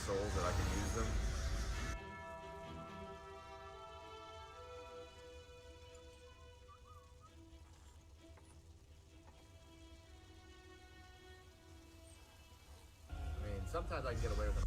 souls that I can use them. I mean, sometimes I can get away with it.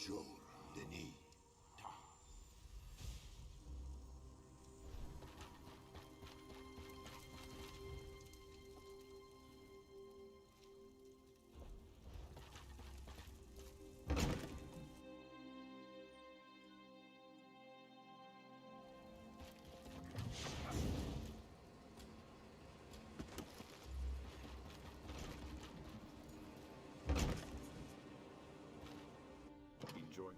Jour Denis. Enjoy.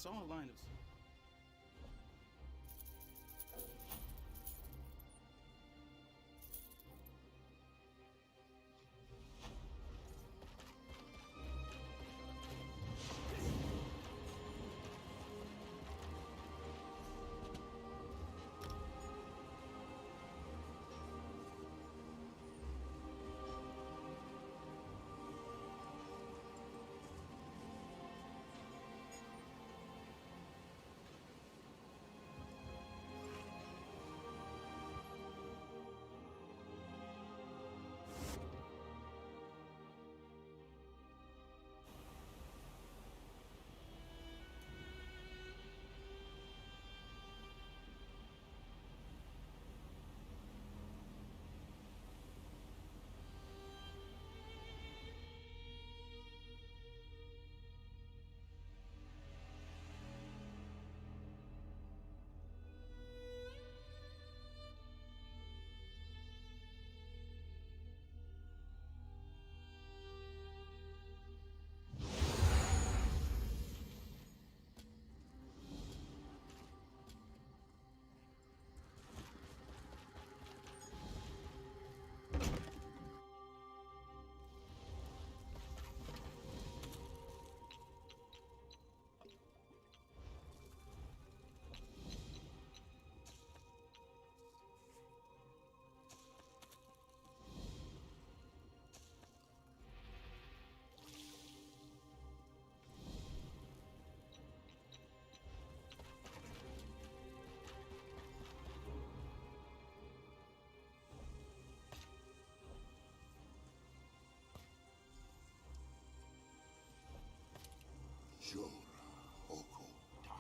saw Linus. Jorah Oko Ta.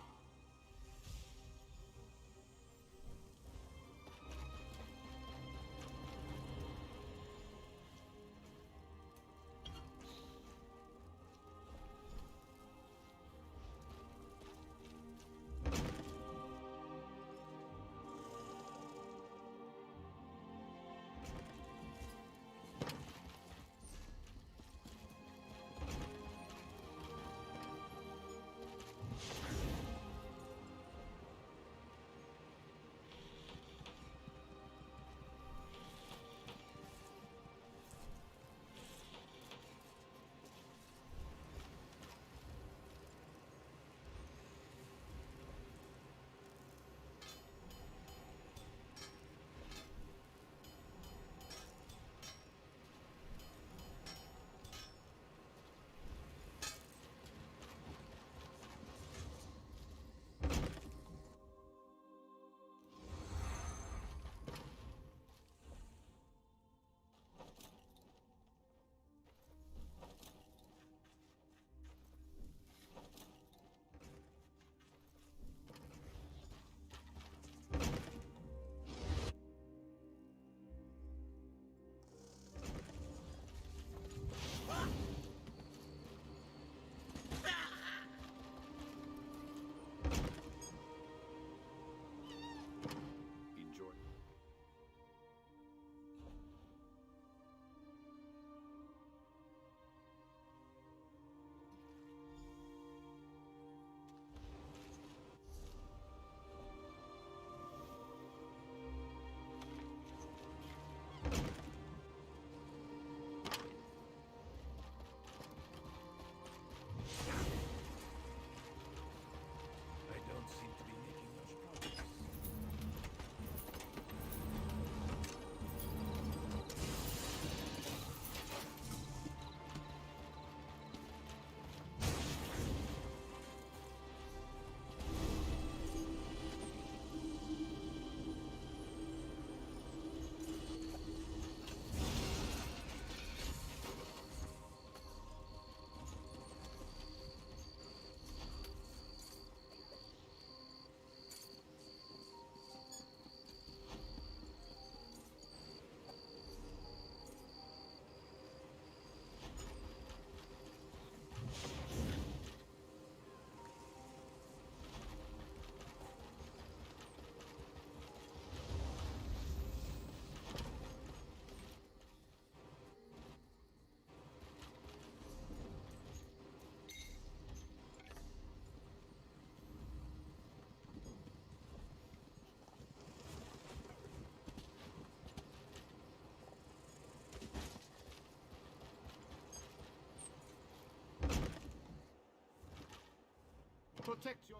Protect your...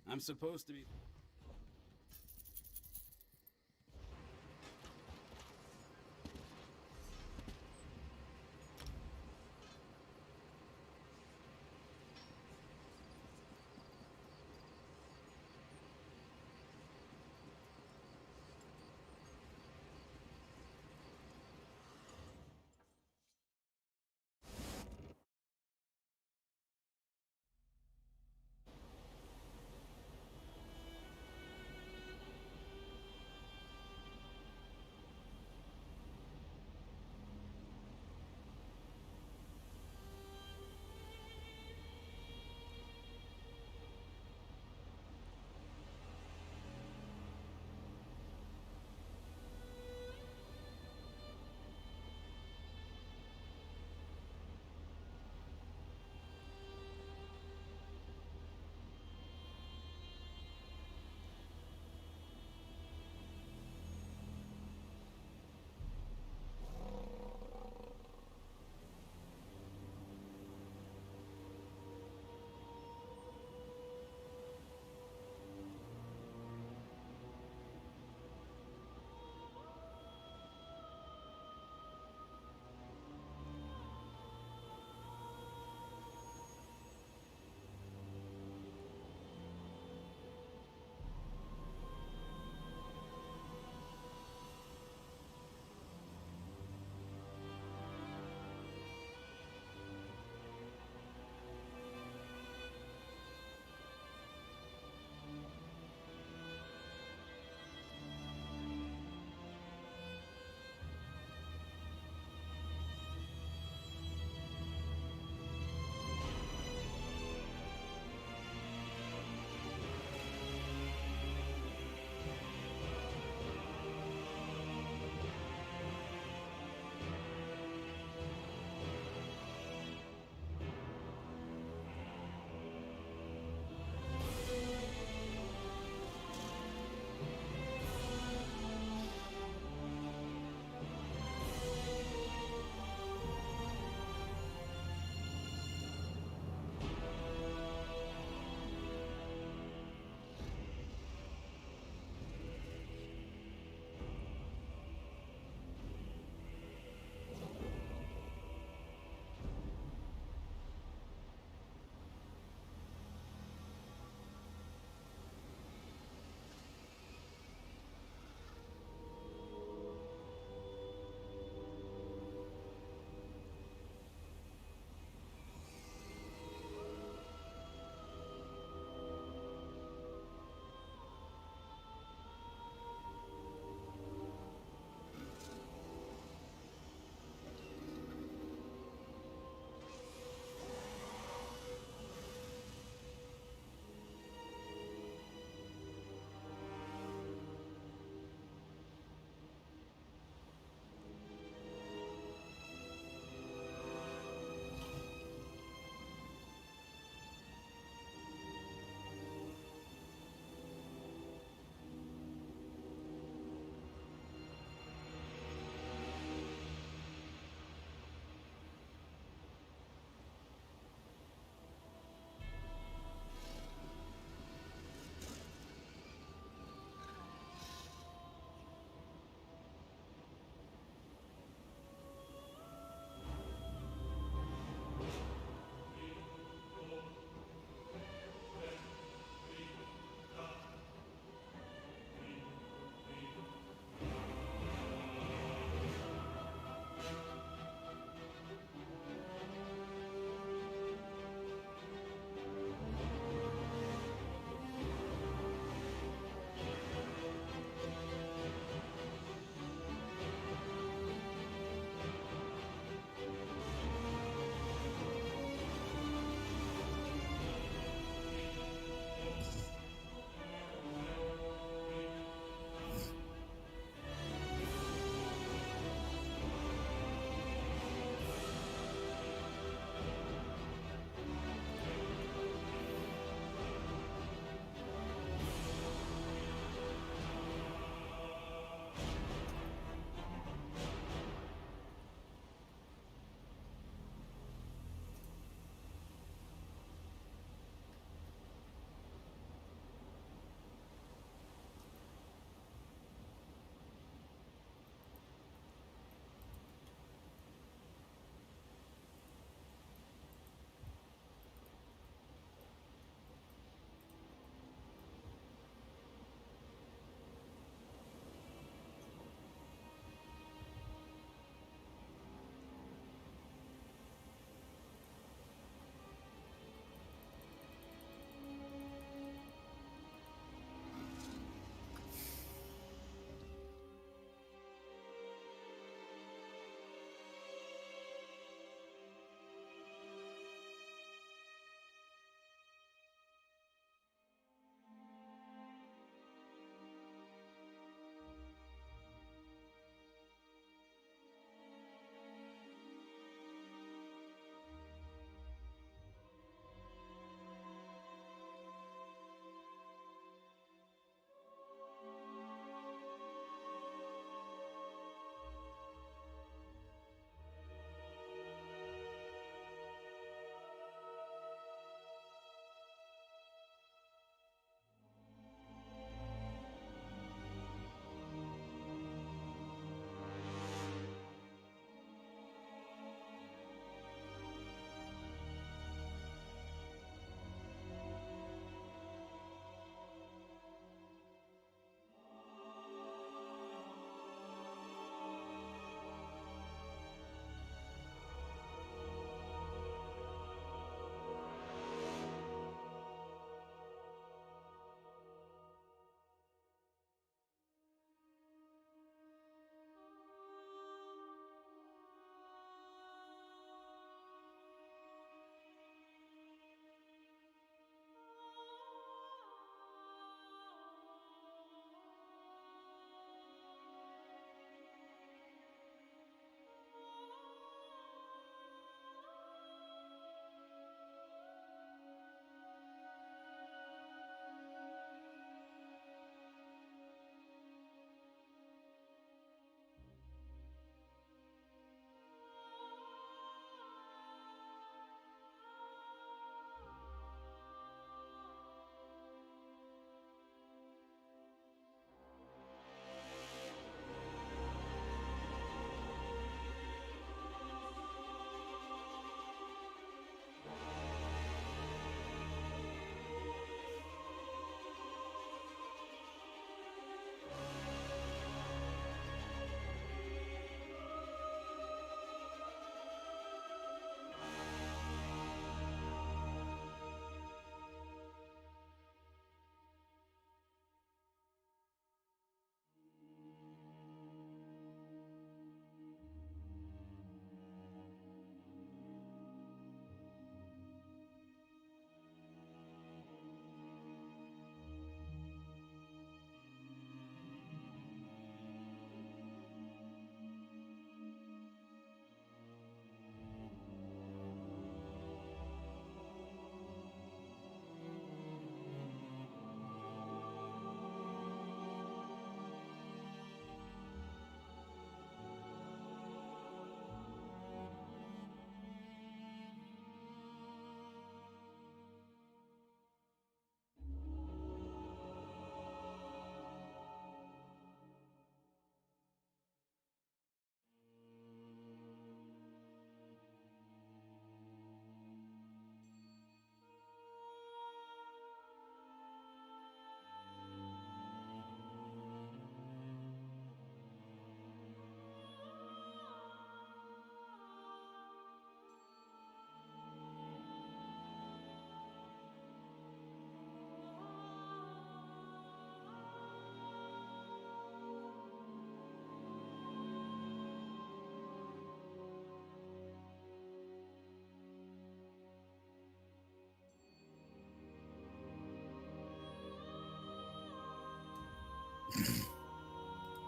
I'm supposed to be...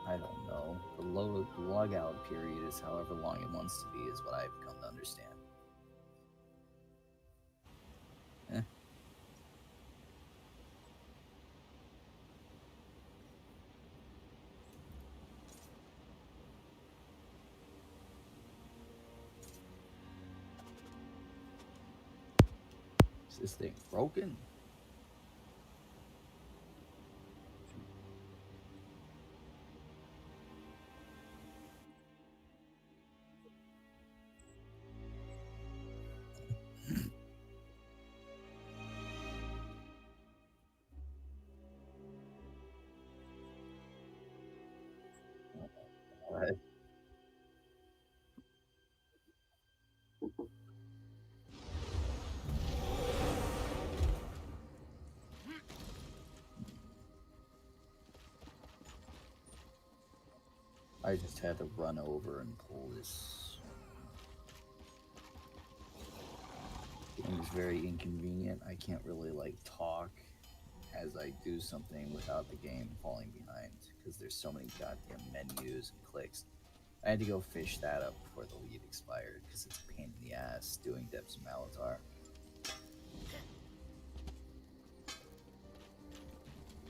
I don't know. The logout period is however long it wants to be, is what I've come to understand. Eh. Is this thing broken? Alright. I just had to run over and pull this. It was very inconvenient. I can't really like talk as I do something without the game falling behind because there's so many goddamn menus and clicks. I had to go fish that up before the lead expired because it's a pain in the ass doing Depths of Malatar.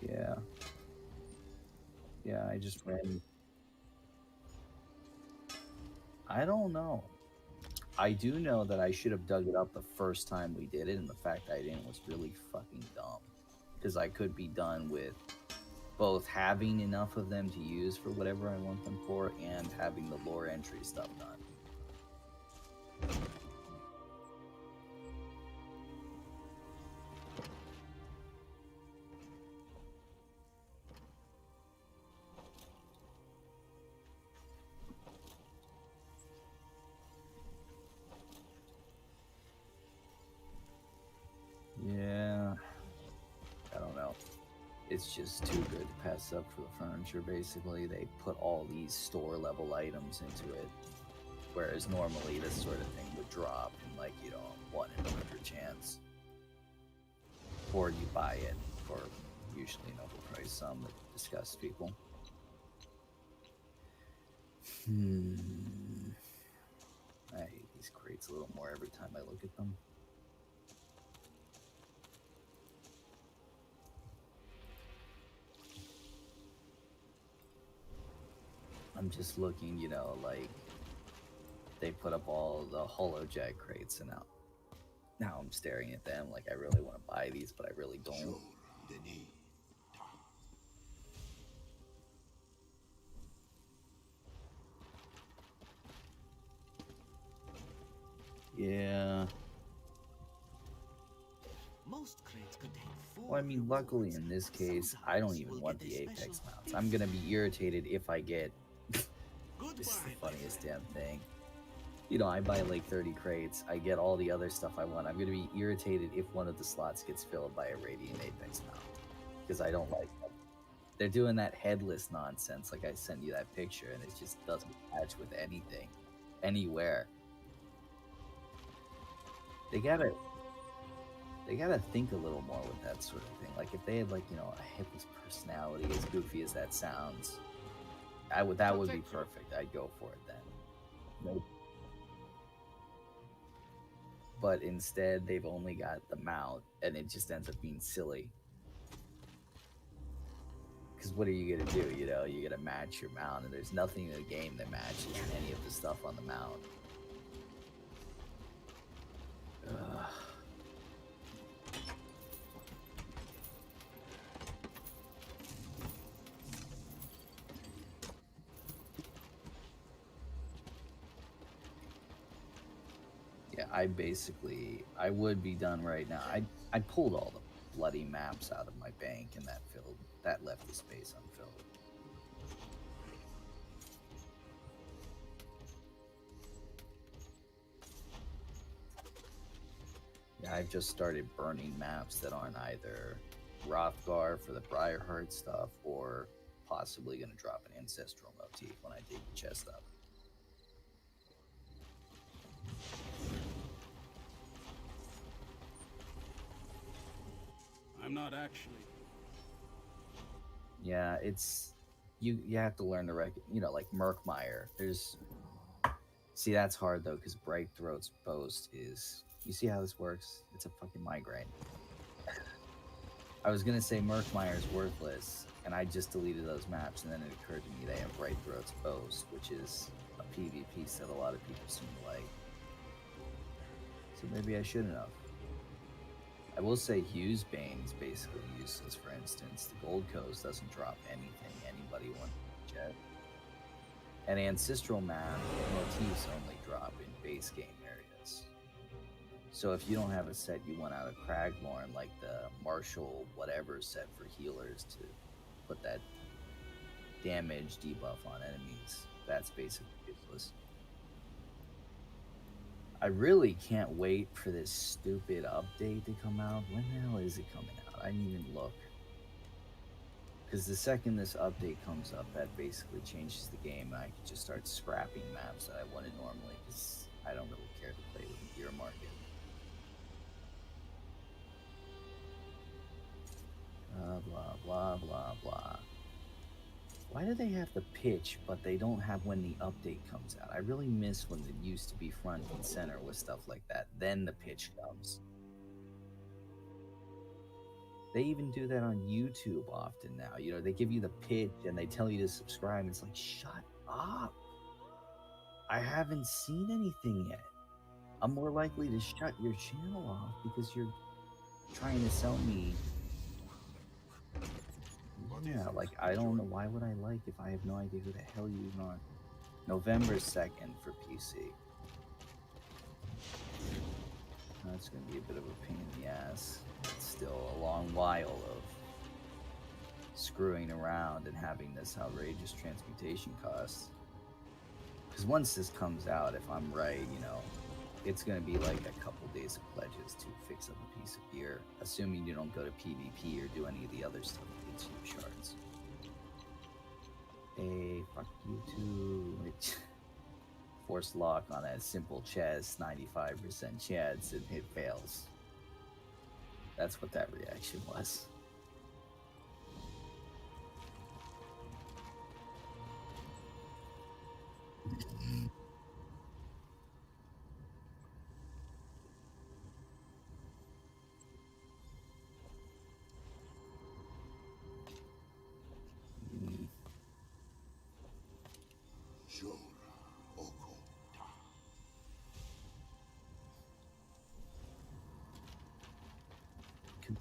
Yeah. Yeah, I just ran. I don't know. I do know that I should have dug it up the first time we did it, and the fact I didn't was really fucking dumb. Because I could be done with both having enough of them to use for whatever I want them for and having the lore entry stuff done. Yeah, I don't know. It's just too good to pass up for the furniture, basically. They put all these store level items into it, whereas normally this sort of thing would drop in like, 1 in 100 chance. Or you buy it for usually an overpriced sum that disgusts people. I hate these crates a little more every time I look at them. I'm just looking, like they put up all the holojack crates, and now I'm staring at them like I really want to buy these, but I really don't. Yeah. Most crates contain 4. Well, I mean, luckily in this case, I don't even want the Apex mounts. I'm gonna be irritated if I get. This is the funniest damn thing. I buy like 30 crates, I get all the other stuff I want. I'm gonna be irritated if one of the slots gets filled by a Radiant Apex mount. Because I don't like them. They're doing that headless nonsense, like I sent you that picture, and it just doesn't match with anything. Anywhere. They gotta think a little more with that sort of thing. Like if they had like, a hippie's personality, as goofy as that sounds, that would be perfect. I'd go for it then. Nope. But instead they've only got the mount, and it just ends up being silly. Because what are you gonna do? You gotta match your mount, and there's nothing in the game that matches any of the stuff on the mount. Ugh. Yeah, I would be done right now. I pulled all the bloody maps out of my bank, and that left the space unfilled. Yeah, I've just started burning maps that aren't either Rothgar for the Briarheart stuff, or possibly going to drop an ancestral motif when I dig the chest up. I'm not actually. Yeah, it's you have to learn to like Murkmire. There's see that's hard though because Bright Throat's boast is you see how this works? It's a fucking migraine. I was gonna say Murkmire is worthless, and I just deleted those maps, and then it occurred to me they have Bright Throat's boast, which is a PvP set a lot of people seem to like. So maybe I shouldn't have. I will say Hugh's Bane is basically useless, for instance. The Gold Coast doesn't drop anything anybody wants to jet. And Ancestral Map motifs only drop in base game areas. So if you don't have a set you want out of Craglorn, like the Martial whatever set for healers to put that damage debuff on enemies, that's basically useless. I really can't wait for this stupid update to come out. When the hell is it coming out? I didn't even look. Because the second this update comes up, that basically changes the game, and I can just start scrapping maps that I wouldn't normally, because I don't really care to play with the gear market. Blah, blah, blah, blah. Why do they have the pitch, but they don't have when the update comes out? I really miss when it used to be front and center with stuff like that. Then the pitch comes. They even do that on YouTube often now. You know, they give you the pitch and they tell you to subscribe. It's like, shut up. I haven't seen anything yet. I'm more likely to shut your channel off because you're trying to sell me. Yeah, like, I don't know. Why would I like if I have no idea who the hell you are? November 2nd for PC. That's going to be a bit of a pain in the ass. It's still a long while of screwing around and having this outrageous transmutation cost. Because once this comes out, if I'm right, you know, it's going to be like a couple days of pledges to fix up a piece of gear, assuming you don't go to PvP or do any of the other stuff that gets you shards. Hey, fuck you too. Force lock on that simple chest, 95% chance, and it fails. That's what that reaction was.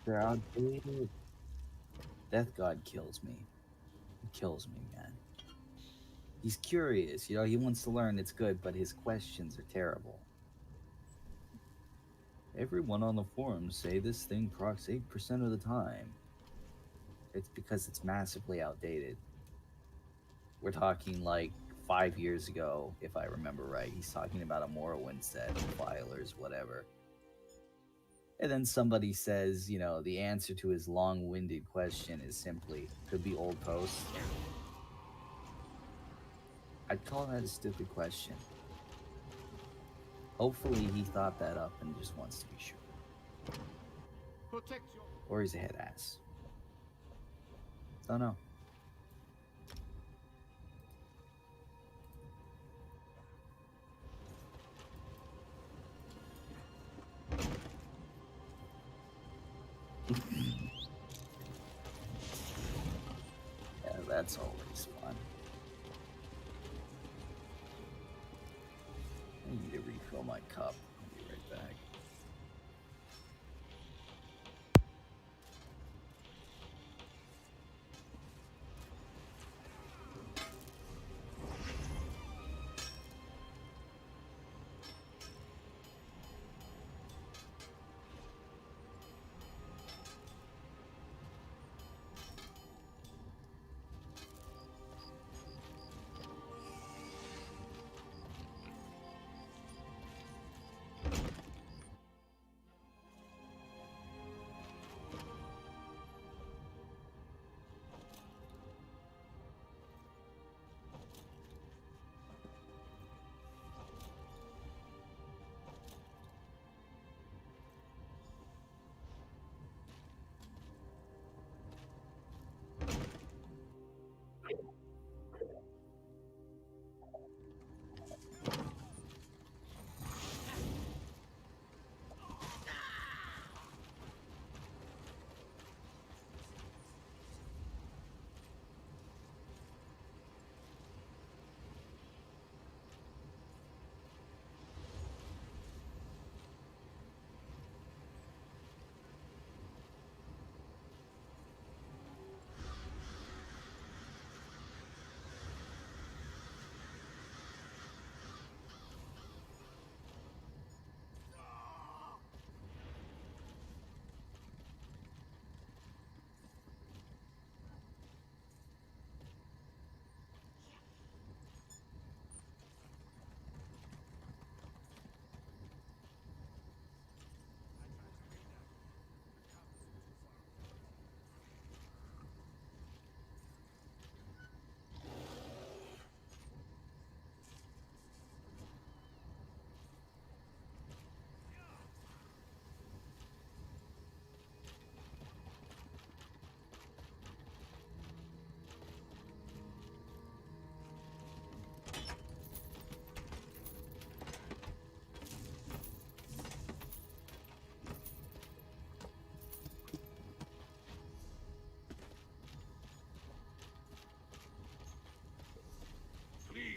They're outdated. Death God kills me. He kills me, man. He's curious, you know, he wants to learn, it's good, but his questions are terrible. Everyone on the forums say this thing procs 8% of the time. It's because it's massively outdated. We're talking like 5 years ago, if I remember right. He's talking about a Morrowind set, filers, whatever. And then somebody says, you know, the answer to his long-winded question is simply, could be old posts. I'd call that a stupid question. Hopefully he thought that up and just wants to be sure. Or he's a head ass. Don't know. Yeah, that's always fun. I need to refill my cup. I'll be right back.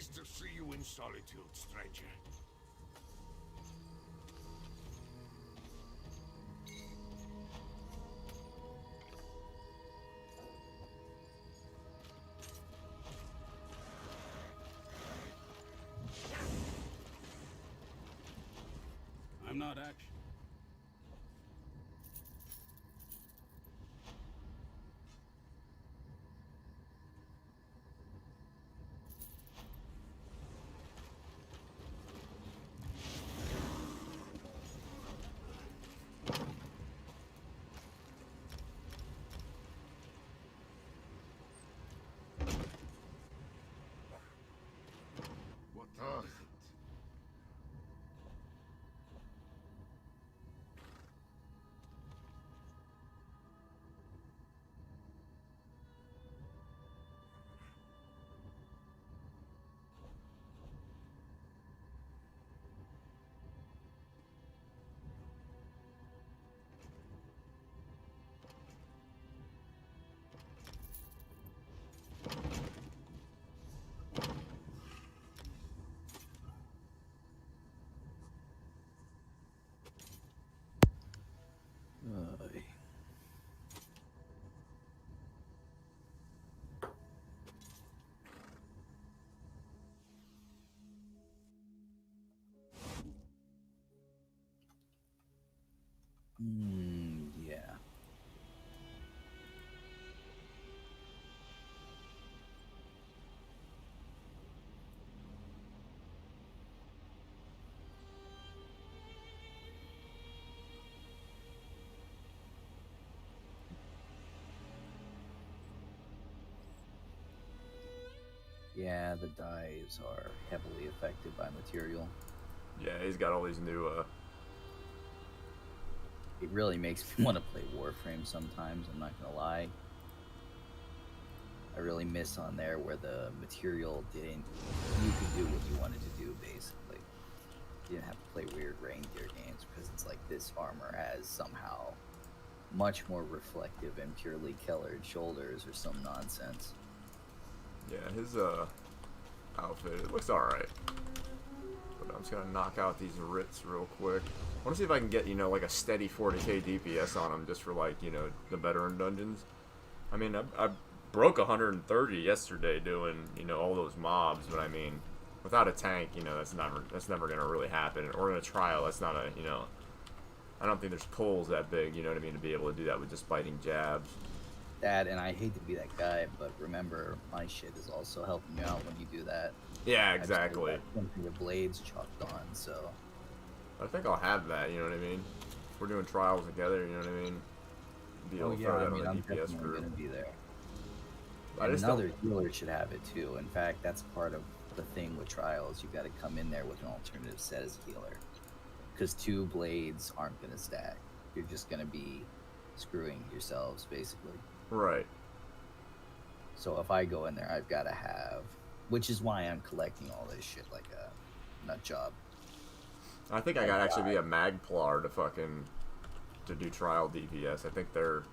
Pleased to see you in solitude, stranger. I'm not actually. What does it? Yeah. Yeah, the dyes are heavily affected by material. Yeah, he's got all these new. It really makes me want to play Warframe sometimes, I'm not gonna lie. I really miss on there where the material didn't... You could do what you wanted to do, basically. You didn't have to play weird reindeer games, because it's like this armor has somehow much more reflective and purely colored shoulders or some nonsense. Yeah, his outfit, it looks alright. But I'm just gonna knock out these writs real quick. I wanna see if I can get, you know, like a steady 40k DPS on him just for, like, you know, the veteran dungeons. I mean, I broke 130 yesterday doing, you know, all those mobs, but I mean, without a tank, you know, that's never gonna really happen. Or in a trial, that's not a, you know, I don't think there's pulls that big, you know what I mean, to be able to do that with just biting jabs. That, and I hate to be that guy, but remember, my shit is also helping you out when you do that. Yeah, exactly. Your blades chopped on, so... I think I'll have that, you know what I mean? If we're doing trials together, you know what I mean? Be able to throw that on the I'm DPS definitely group. gonna be there. I And just another healer should have it too. In fact, that's part of the thing with trials. You got to come in there with an alternative set as a healer, because 2 blades aren't gonna stack. You're just gonna be screwing yourselves, basically. Right. So if I go in there, I've got to have, which is why I'm collecting all this shit like a nut job. I think I gotta actually be a Magplar to do trial DPS. I think they're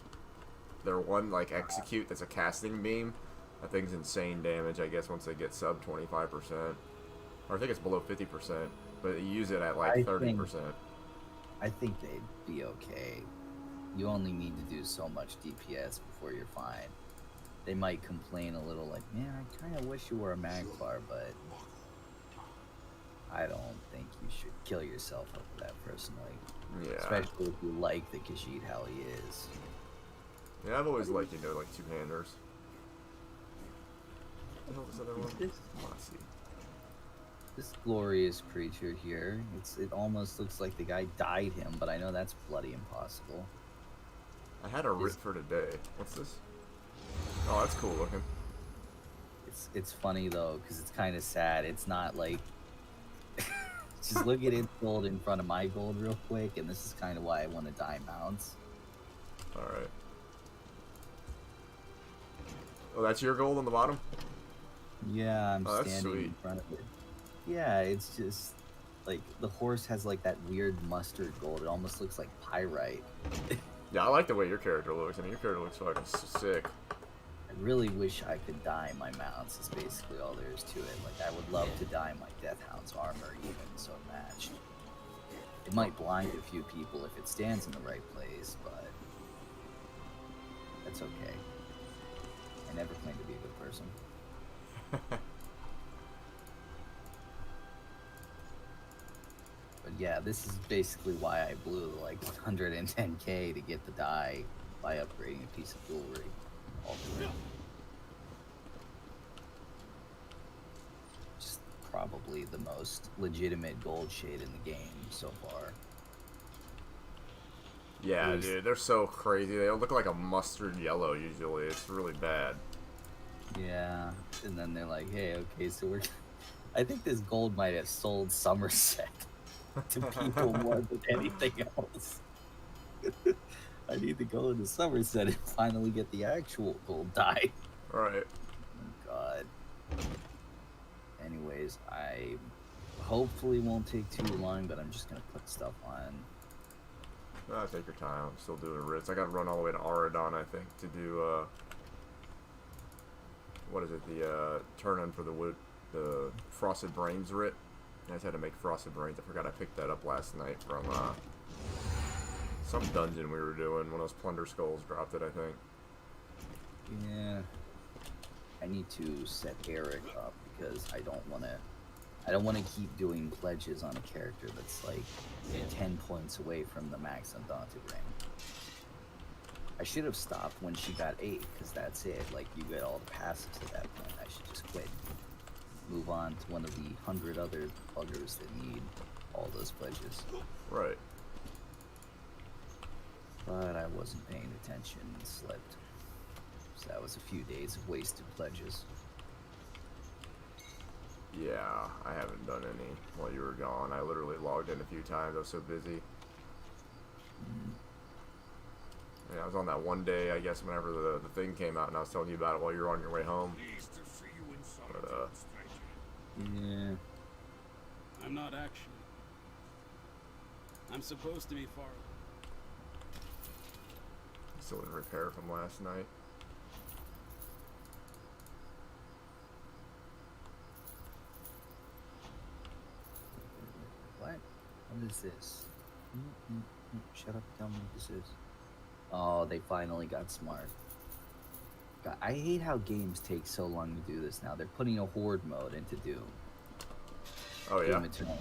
one like execute that's a casting beam. That thing's insane damage, I guess, once they get sub 25%. Or I think it's below 50%, but you use it at like 30%. I think they'd be okay. You only need to do so much DPS before you're fine. They might complain a little like, man, I kind of wish you were a Magplar, but I don't think you should kill yourself over that personally. Yeah. Especially if you like the Khajiit how he is. Yeah, I've always liked, you know, like two-handers. What the hell is this other one? Let's see. This glorious creature here, it almost looks like the guy dyed him, but I know that's bloody impossible. I had a writ for today. What's this? Oh, that's cool looking. It's funny though, because it's kind of sad. It's not like just look at its gold in front of my gold real quick, and this is kind of why I want to dye mounts. All right. Oh, that's your gold on the bottom? Yeah, I'm that's standing sweet. in front of it. Yeah, it's just like the horse has like that weird mustard gold. It almost looks like pyrite. Yeah, I like the way your character looks. I mean, your character looks fucking sick. I really wish I could dye my mounts, is basically all there is to it. Like, I would love to dye my Deathhound's armor even so matched. It might blind a few people if it stands in the right place, but that's okay. I never claimed to be a good person. But yeah, this is basically why I blew like 110k to get the dye by upgrading a piece of jewelry. All through. Just probably the most legitimate gold shade in the game so far. Yeah, dude, they're so crazy. They look like a mustard yellow usually. It's really bad. Yeah, and then they're like, hey, okay, so we're... I think this gold might have sold Somerset to people more than anything else. I need to go into Somerset and finally get the actual gold dye. Right. Oh, God. Anyways, I hopefully won't take too long, but I'm just going to put stuff on. Take your time. I'm still doing Ritz. I got to run all the way to Auradon, I think, to do, what is it, the, turn-in for the Frosted Brains Writ. I just had to make Frosted Brains. I forgot I picked that up last night from, some dungeon we were doing. One of those Plunder Skulls dropped it, I think. Yeah. I need to set Eric up because I don't want to keep doing pledges on a character that's like 10 points away from the max undaunted ring. I should have stopped when she got 8 because that's it. Like, you get all the passives at that point. I should just quit. Move on to one of the 100 other buggers that need all those pledges. Right. But I wasn't paying attention and slipped. So that was a few days of wasted pledges. Yeah, I haven't done any while you were gone. I literally logged in a few times. I was so busy. Yeah, I was on that one day, I guess, whenever the thing came out, and I was telling you about it while you were on your way home. Pleased to see you in solitude, But, stranger. Yeah. I'm not actually. I'm supposed to be far away. Still in repair from last night. What? What is this? Shut up, tell me what this is. Oh, they finally got smart. God, I hate how games take so long to do this now. They're putting a horde mode into Doom. Oh, yeah. Doom Eternal.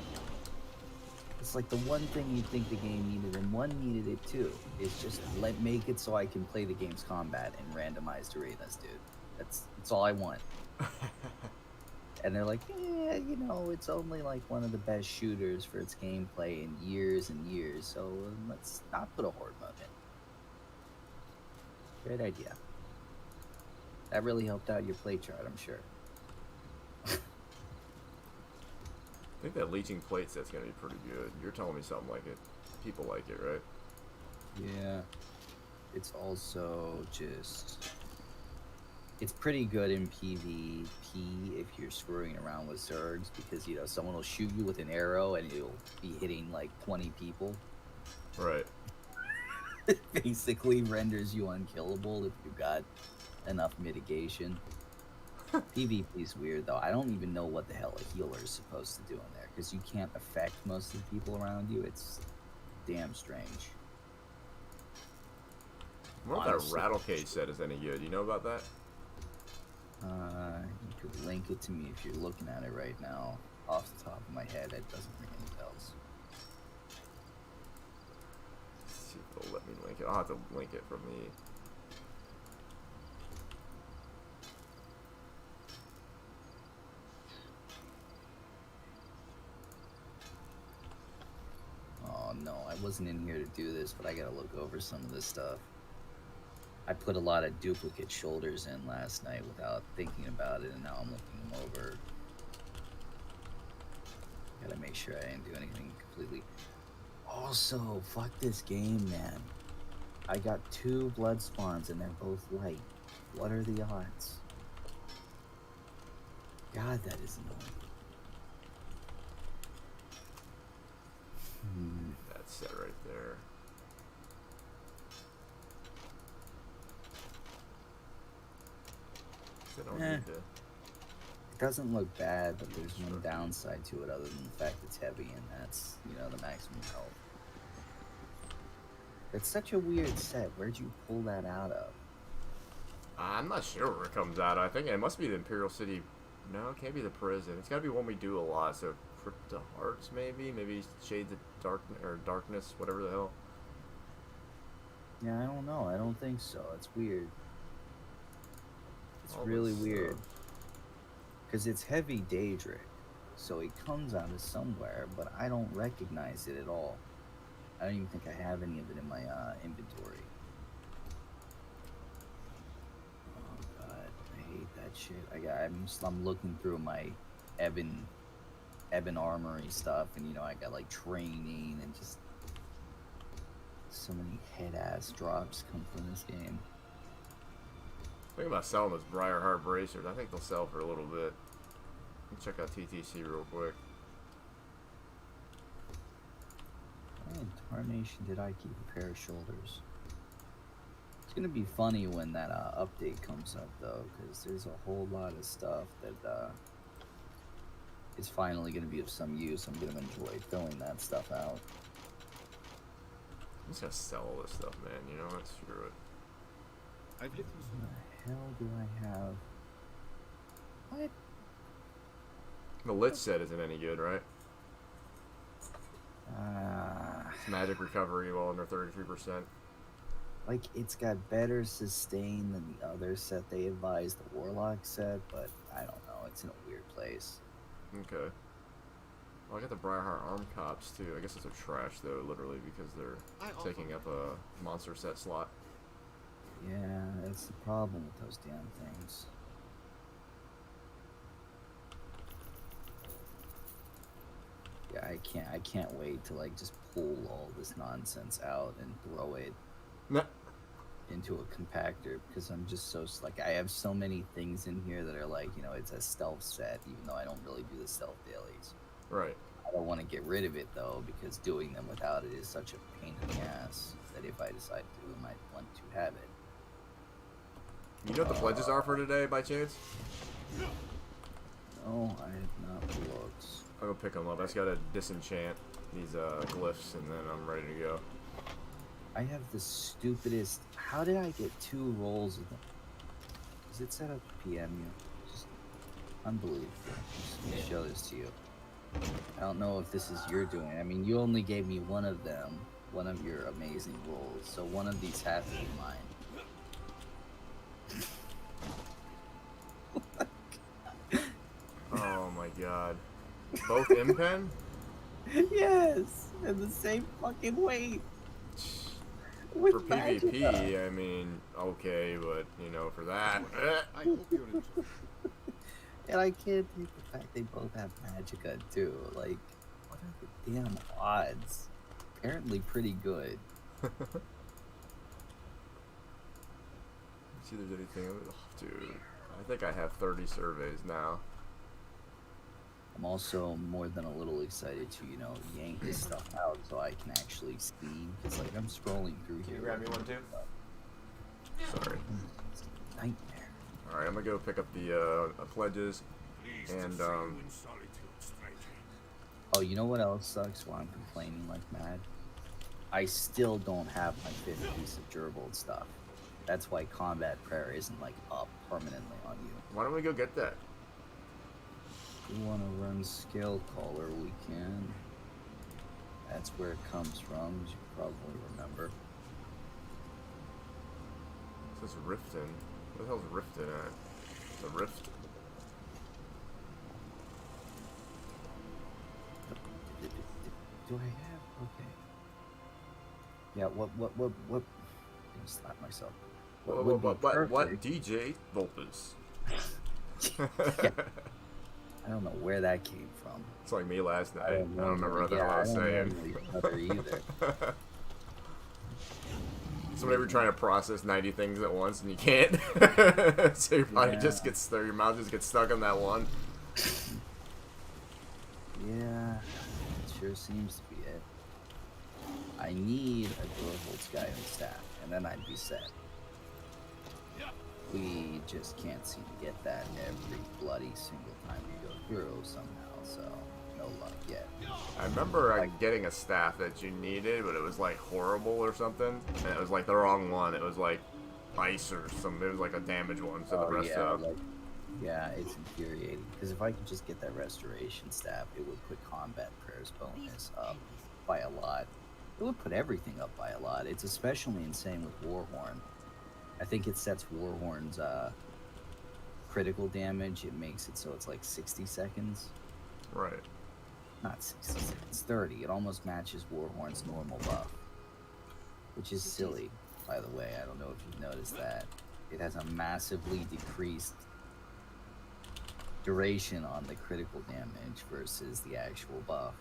It's like the one thing you'd think the game needed, and one needed it too. Is just make it so I can play the game's combat in randomized arenas, dude. That's all I want. And they're like, yeah, you know, it's only like one of the best shooters for its gameplay in years and years, so let's not put a horde mode in. Great idea. That really helped out your play chart, I'm sure. I think that leeching plate set's gonna be pretty good. You're telling me something like it. People like it, right? Yeah. It's also just... It's pretty good in PvP if you're screwing around with Zergs, because, you know, someone will shoot you with an arrow and it'll be hitting like 20 people. Right. It basically renders you unkillable if you've got enough mitigation. PvP's weird though. I don't even know what the hell a healer is supposed to do in there, because you can't affect most of the people around you. It's damn strange. I wonder if that rattle cage set is any good. You know about that? You could link it to me if you're looking at it right now. Off the top of my head, it doesn't ring any bells. Let's see if they'll let me link it. I'll have to link it from the... Oh no, I wasn't in here to do this, but I gotta look over some of this stuff. I put a lot of duplicate shoulders in last night without thinking about it, and now I'm looking them over. Gotta make sure I didn't do anything completely. Also, fuck this game, man. I got 2 blood spawns and they're both light. What are the odds? God, that is annoying. That set right there. I don't Eh. need to. It doesn't look bad, but there's one downside to it other than the fact it's heavy, and that's, you know, the maximum health. It's such a weird set. Where'd you pull that out of? I'm not sure where it comes out. I think it must be the Imperial City. No, it can't be the prison. It's got to be one we do a lot. So Crypt of Hearts, maybe Shades of Darkness, whatever the hell. Yeah, I don't know. I don't think so. It's weird. It's All really this weird. stuff. Because it's heavy Daedric, so it comes out of somewhere, but I don't recognize it at all. I don't even think I have any of it in my inventory. Oh god, I hate that shit. I'm looking through my Ebon Armory stuff, and you know I got like training and just so many head ass drops come from this game. Think about selling those Briarheart bracers. I think they'll sell for a little bit. Let's check out TTC real quick. Why in tarnation did I keep a pair of shoulders? It's gonna be funny when that update comes up though, because there's a whole lot of stuff that is finally gonna be of some use. I'm gonna enjoy filling that stuff out. I'm just gonna sell all this stuff, man. You know what? Screw it. I've hit through some. What the hell do I have? What? The lit set isn't any good, right? It's magic recovery well under 33%. Like it's got better sustain than the other set they advised, the Warlock set, but I don't know. It's in a weird place. Okay. Well, I got the Briarheart arm cops too. I guess those are trash though, literally, because they're taking up a monster set slot. Yeah, that's the problem with those damn things. Yeah, I can't wait to like just pull all this nonsense out and throw it Nah. into a compactor because I'm just so like I have so many things in here that are like, you know, it's a stealth set even though I don't really do the stealth dailies. Right. I don't want to get rid of it though because doing them without it is such a pain in the ass that if I decide to, I might want to have it. You know what the pledges are for today, by chance? No, I have not looked. I'll go pick them up. I just gotta disenchant these glyphs, and then I'm ready to go. I have the stupidest. How did I get 2 rolls of them? Is it set up to PM you? Just unbelievable. Let me show this to you. I don't know if this is your doing. I mean, you only gave me one of them, one of your amazing rolls, so one of these has to be mine. Oh my god. Both impen? Yes, and the same fucking weight. With For magic up. PvP, I mean, okay, but, you know, for that... I hope you're enjoying. And I can't take the fact they both have Magicka too. Like, what are the damn odds? Apparently pretty good. See if there's anything... Oh, dude, I think I have 30 surveys now. I'm also more than a little excited to, you know, yank this stuff out so I can actually see. Because, like, I'm scrolling through here. grab me one, too? Sorry. It's a nightmare. Alright, I'm gonna go pick up the pledges, Pleased and, to see you in solitude, stranger. Oh, you know what else sucks while I'm complaining like mad? I still don't have my 5th piece of Gerbold stuff. That's why Combat Prayer isn't, like, up permanently on you. why don't we go get that? If we want to run Scale Caller, we can. That's where it comes from, as you probably remember. It says Riften. What the hell's Riften at? The Rift? Do I have? Okay. Yeah, what? I'm gonna slap myself. would be What? perfect- DJ Vulpes. I don't know where that came from. It's like me last night. I don't know. remember what the Yeah, hell I was I don't saying. remember each other either. So whenever you're trying to process 90 things at once and you can't, so your body just gets stuck, your mouth just gets stuck on that one. Yeah, it sure seems to be it. I need a Dreugh Wax guy on staff, and then I'd be set. We just can't seem to get that every bloody single time you go through somehow, so no luck yet. I remember getting a staff that you needed, but it was like horrible or something, and it was like the wrong one. It was like ice or something. It was like a damage one, so the rest yeah, of. Yeah, it's infuriating. Because if I could just get that restoration staff, it would put combat prayers bonus up by a lot. It would put everything up by a lot. It's especially insane with Warhorn. I think it sets Warhorn's critical damage. It makes it so it's like 60 seconds. Right. Not 60 seconds, 30. It almost matches Warhorn's normal buff. Which is silly, by the way. I don't know if you've noticed that. It has a massively decreased duration on the critical damage versus the actual buff.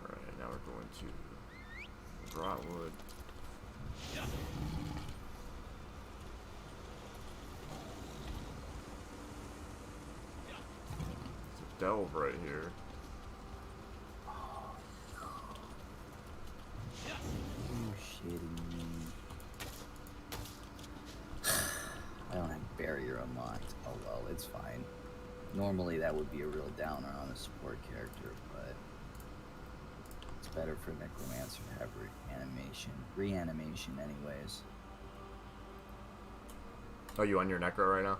Alright, now we're going to Dreugh Wood. It's a delve right here. You shitting me. I don't have barrier unlocked. Oh well, it's fine. Normally that would be a real downer on a support character, but it's better for Necromancer to have reanimation anyways. Oh, you on your Necro right now?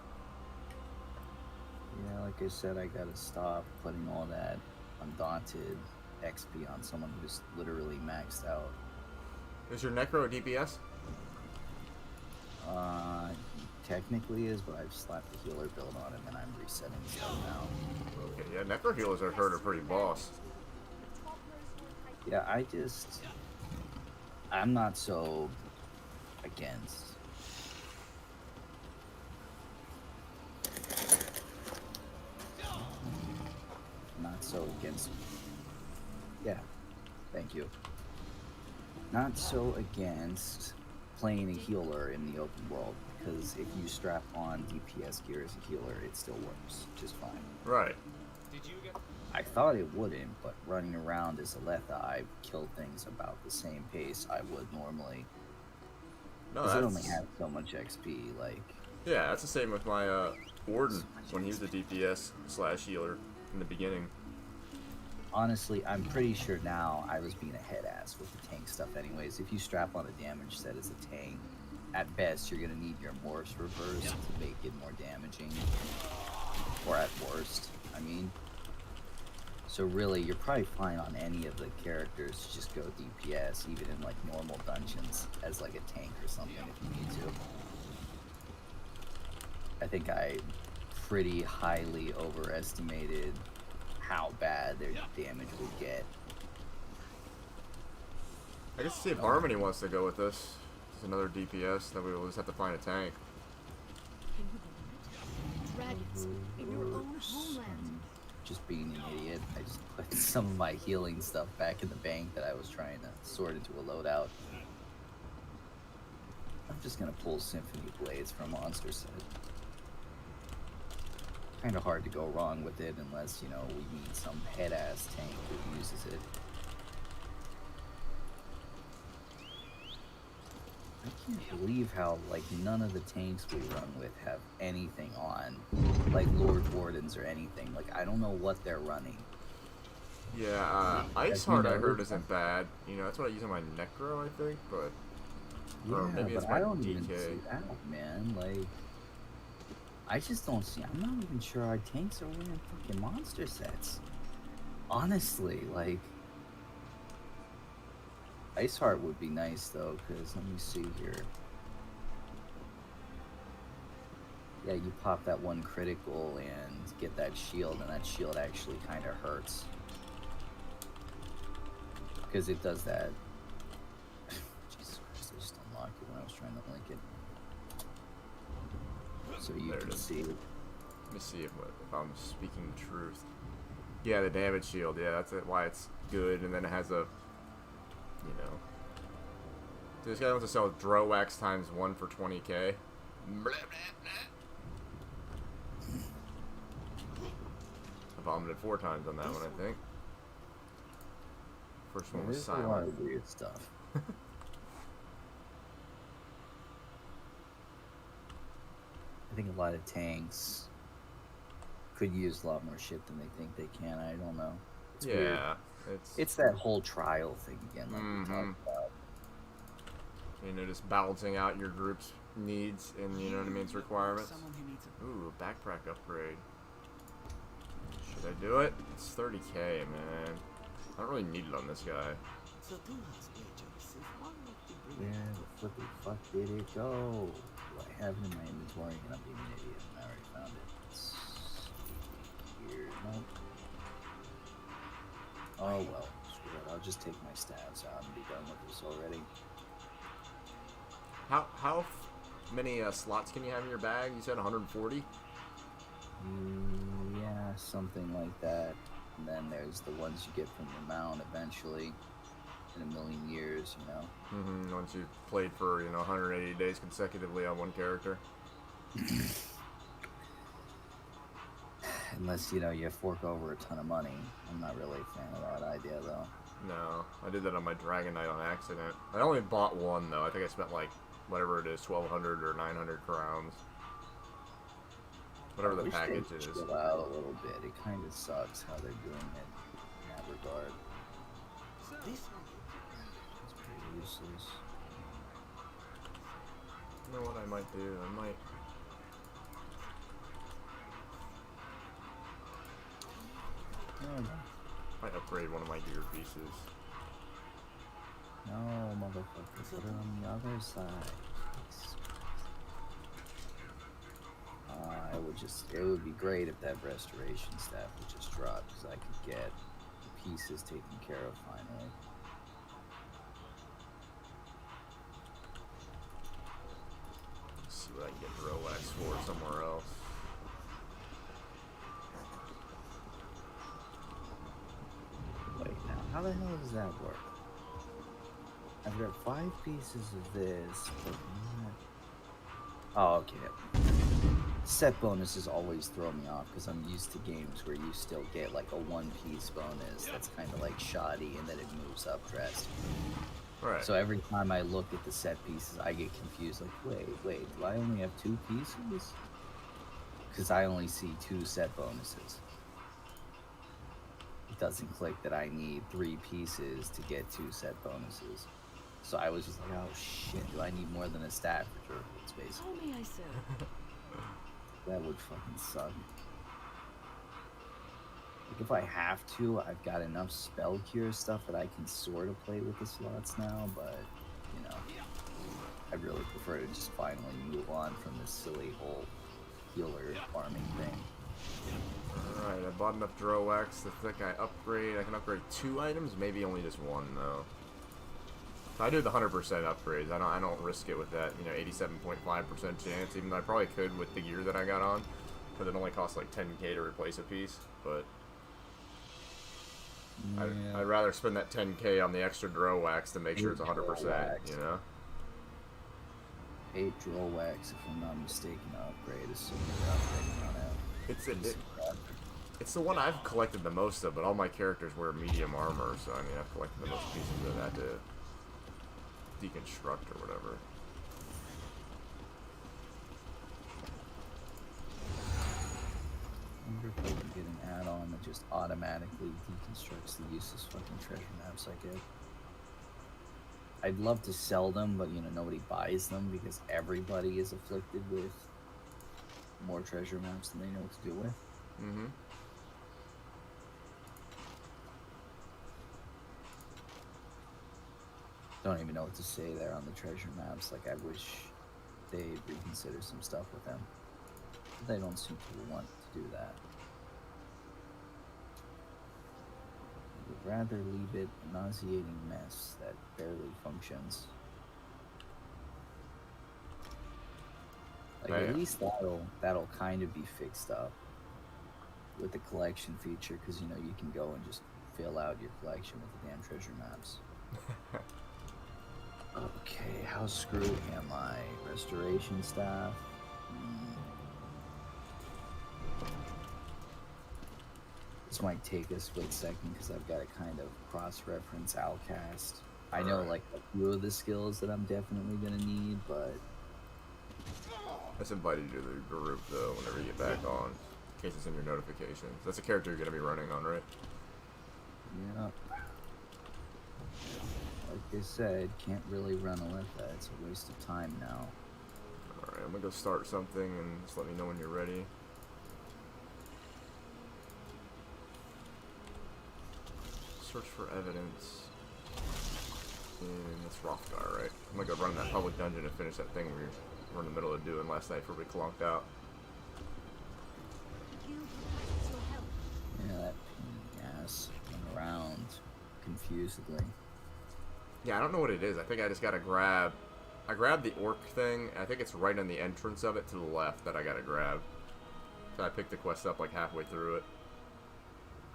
Yeah, like I said, I gotta stop putting all that undaunted XP on someone who's literally maxed out. Is your Necro a DPS? Technically is, but I've slapped the healer build on him and I'm resetting stuff now. Okay, yeah, Necro healers I've heard are pretty boss. Yeah, I'm not so against. Not so against. Yeah, thank you. Not so against playing a healer in the open world, because if you strap on DPS gear as a healer, it still works just fine. Right. I thought it wouldn't, but running around as a Letha, I've killed things about the same pace I would normally. No, Because that's... it only has so much XP, like... Yeah, that's the same with my Warden, when he was a DPS / healer in the beginning. Honestly, I'm pretty sure now I was being a head ass with the tank stuff anyways. If you strap on a damage set as a tank, at best you're going to need your Morse reverse to make it more damaging. Or at worst, I mean. So really, you're probably fine on any of the characters to just go DPS, even in like normal dungeons, as like a tank or something if you need to. I think I pretty highly overestimated how bad their damage would get. I guess see if Harmony wants to go with this. It's another DPS that we will just have to find a tank. Can you believe it? Dragons in your own homeland. Just being an idiot, I just put some of my healing stuff back in the bank that I was trying to sort into a loadout. I'm just gonna pull Symphony Blades from Monster Set. Kind of hard to go wrong with it unless, you know, we need some head-ass tank who uses it. I can't believe how, like, none of the tanks we run with have anything on, like Lord Wardens or anything. Like, I don't know what they're running. Yeah, Ice Heart I heard isn't bad. You know, that's what I use on my Necro, I think, but... Yeah, or maybe it's but my I don't DK. even see that, man. Like, I just don't see. I'm not even sure our tanks are winning fucking monster sets. Honestly, like, Iceheart would be nice though, because let me see here. Yeah, you pop that one critical and get that shield, and that shield actually kind of hurts because it does that. Jesus Christ! I just unlocked it when I was trying to link it. So you There it can is. see. Let me see if I'm speaking truth. Yeah, the damage shield. Yeah, that's why it's good. And then it has a, you know. This guy wants to sell Dreugh Wax ×1 for 20k. I vomited 4 times on that one, I think. First one was There's a lot silent. of weird stuff. I think a lot of tanks could use a lot more shit than they think they can. I don't know. It's weird. Yeah, It's that whole trial thing again, like we talked about. you know, just balancing out your group's needs and, you know what I mean, its requirements. Someone who needs a Ooh, backpack upgrade. Should I do it? It's 30k, man. I don't really need it on this guy. so do not spare Joyce if one of the Where brilliant the flippin' fuck did it go? Do I have it in my inventory? And I'm being an idiot. I already found it. It's here. Nope. Oh well. Screw it. I'll just take my stabs out and be done with this already. How many slots can you have in your bag? You said 140? Yeah, something like that. And then there's the ones you get from your mount eventually. In a million years, you know. Mm-hmm. Once you've played for, you know, 180 days consecutively on one character. Unless, you know, you fork over a ton of money. I'm not really a fan of that idea, though. No, I did that on my Dragon Knight on accident. I only bought one, though. I think I spent, like, whatever it is, 1,200 or 900 crowns. Whatever the wish package they'd is. chill out a little bit. It kind of sucks how they're doing it in that regard. this It's pretty useless. You know what I might do? I might... Oh, might upgrade one of my gear pieces. no, motherfucker. Put it on the other side. It would be great if that restoration staff would just drop, because I could get the pieces taken care of finally. Let's see what I can get Dreugh Wax for somewhere else. Wait, now, how the hell does that work? I've got 5 pieces of this, but not... Oh, okay. Set bonuses always throw me off, because I'm used to games where you still get like a 1-piece bonus that's kind of like shoddy, and then it moves up drastically. Right. So every time I look at the set pieces, I get confused, like, wait, do I only have 2 pieces? Because I only see 2 set bonuses. It doesn't click that I need 3 pieces to get 2 set bonuses. So I was just like, oh shit, do I need more than a staff for turtles, How basically? may I serve? That would fucking suck. Like, if I have to, I've got enough spell cure stuff that I can sort of play with the slots now, but, you know, I really prefer to just finally move on from this silly whole healer farming thing. Alright, I bought enough Dreugh Wax to think I can upgrade 2 items, maybe only just 1 though. So I do the 100% upgrades. I don't risk it with that, you know, 87.5% chance, even though I probably could with the gear that I got on, because it only costs like 10k to replace a piece, but Yeah. I'd rather spend that 10k on the extra Dreugh Wax to make sure it's 100%, you know? 8 Dreugh Wax, if I'm not mistaken, to upgrade as soon as you're upgrading on it. It's the one I've collected the most of, but all my characters wear medium armor, so I mean, I've collected the most pieces of that to deconstruct or whatever. I wonder if I can get an add-on that just automatically deconstructs the useless fucking treasure maps I get. I'd love to sell them, but you know, nobody buys them because everybody is afflicted with more treasure maps than they know what to do with. Mm-hmm. Don't even know what to say there on the treasure maps. Like, I wish they'd reconsider some stuff with them. But they don't seem to want to do that. I would rather leave it a nauseating mess that barely functions. Like, Oh, yeah. at least that'll kind of be fixed up with the collection feature, because you know you can go and just fill out your collection with the damn treasure maps. Okay, how screwed am I? Restoration staff. This might take a split second because I've got to kind of cross-reference Outcast. I know Alright. like a few of the skills that I'm definitely gonna need, but just invited you to the group though whenever you get back on, in case it's in your notifications. That's a character you're gonna be running on, right? Yeah. Like I said, can't really run Aletha. It's a waste of time now. Alright, I'm gonna go start something and just let me know when you're ready. Search for evidence in this Rothgar, right? I'm gonna go run in that public dungeon and finish that thing we were in the middle of doing last night before we clonked out. Guild requests your help. Yeah, that pain in the ass went around confusedly. Yeah, I don't know what it is. I think I just gotta grab... I grabbed the orc thing. I think it's right on the entrance of it to the left that I gotta grab. So I picked the quest up like halfway through it.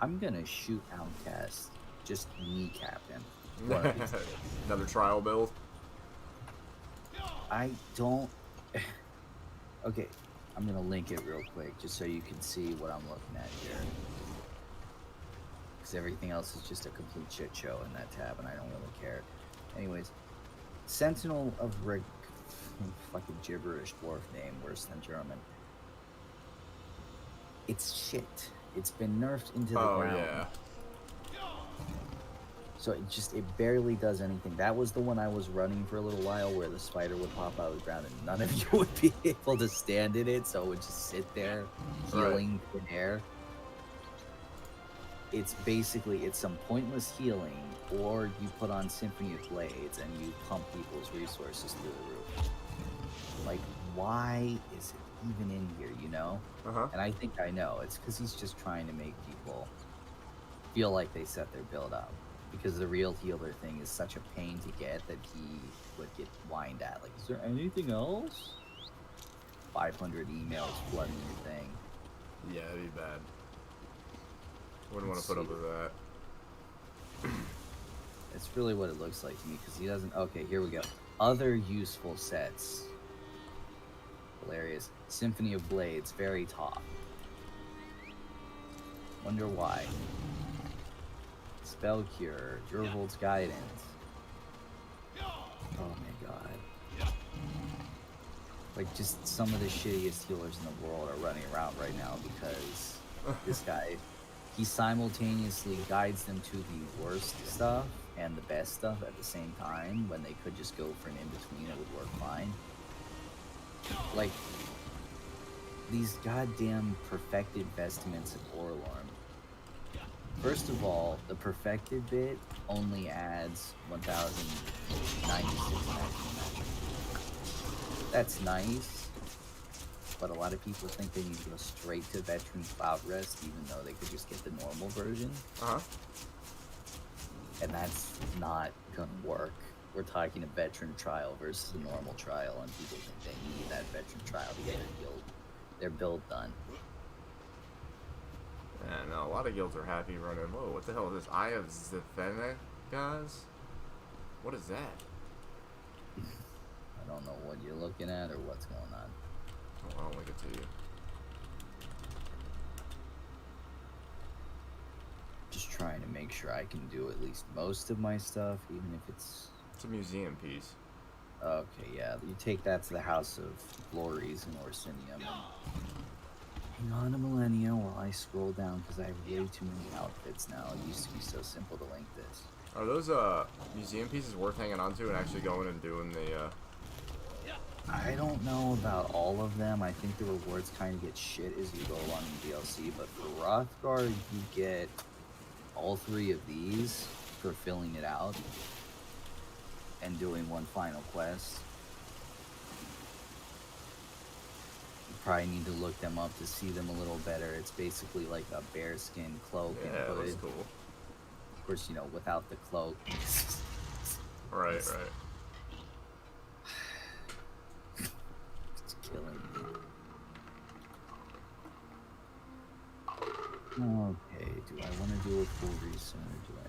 I'm gonna shoot Outcast. Just kneecap him. One of these days. Another trial build. I don't... Okay, I'm gonna link it real quick just so you can see what I'm looking at here. Because everything else is just a complete shit show in that tab and I don't really care. Anyways, Sentinel of Rick... Fucking gibberish dwarf name, worse than German. It's shit. It's been nerfed into the ground. Yeah. So it barely does anything. That was the one I was running for a little while where the spider would pop out of the ground and none of you would be able to stand in it, so it would just sit there healing in air. It's basically, it's some pointless healing, or you put on Symphony of Blades and you pump people's resources through the roof. Like, why is it even in here, you know? Uh-huh. And I think I know. It's because he's just trying to make people feel like they set their build up. Because the real healer thing is such a pain to get that he would get whined at. Like, is there anything else? 500 emails flooding your thing. Yeah, it'd be bad. Wouldn't want to put up with that. It's really what it looks like to me, because he doesn't... Okay, here we go. Other useful sets. Hilarious. Symphony of Blades, very top. Wonder why. Spell Cure, Dreugh Guidance. Oh my god. Like, just some of the shittiest healers in the world are running around right now because this guy, he simultaneously guides them to the worst stuff and the best stuff at the same time when they could just go for an in-between, it would work fine. Like, these goddamn perfected vestments of Orlorm. First of all, the perfected bit only adds 1,096 magic. That's nice, but a lot of people think they need to go straight to Veteran Cloud Rest, even though they could just get the normal version. Uh-huh. And that's not gonna work. We're talking a Veteran Trial versus a normal trial, and people think they need that Veteran Trial to get their build done. Yeah, no, a lot of guilds are happy running. Whoa, what the hell is this? Eye of Zethene, guys? What is that? I don't know what you're looking at or what's going on. Oh, I'll link it to you. Just trying to make sure I can do at least most of my stuff, even if it's... It's a museum piece. Okay, yeah, you take that to the House of Glories in Orsinium. Hang on a millennia while I scroll down because I have way too many outfits now. It used to be so simple to link this. Are those museum pieces worth hanging on to and actually going and doing the I don't know about all of them. I think the rewards kind of get shit as you go along in DLC, but for Rothgar, you get all 3 of these for filling it out and doing one final quest. Probably need to look them up to see them a little better. It's basically like a bearskin cloak and yeah, hood. that's cool. Of course, you know, without the cloak. Right, right. It's killing me. Okay, do I want to do a full reset or do I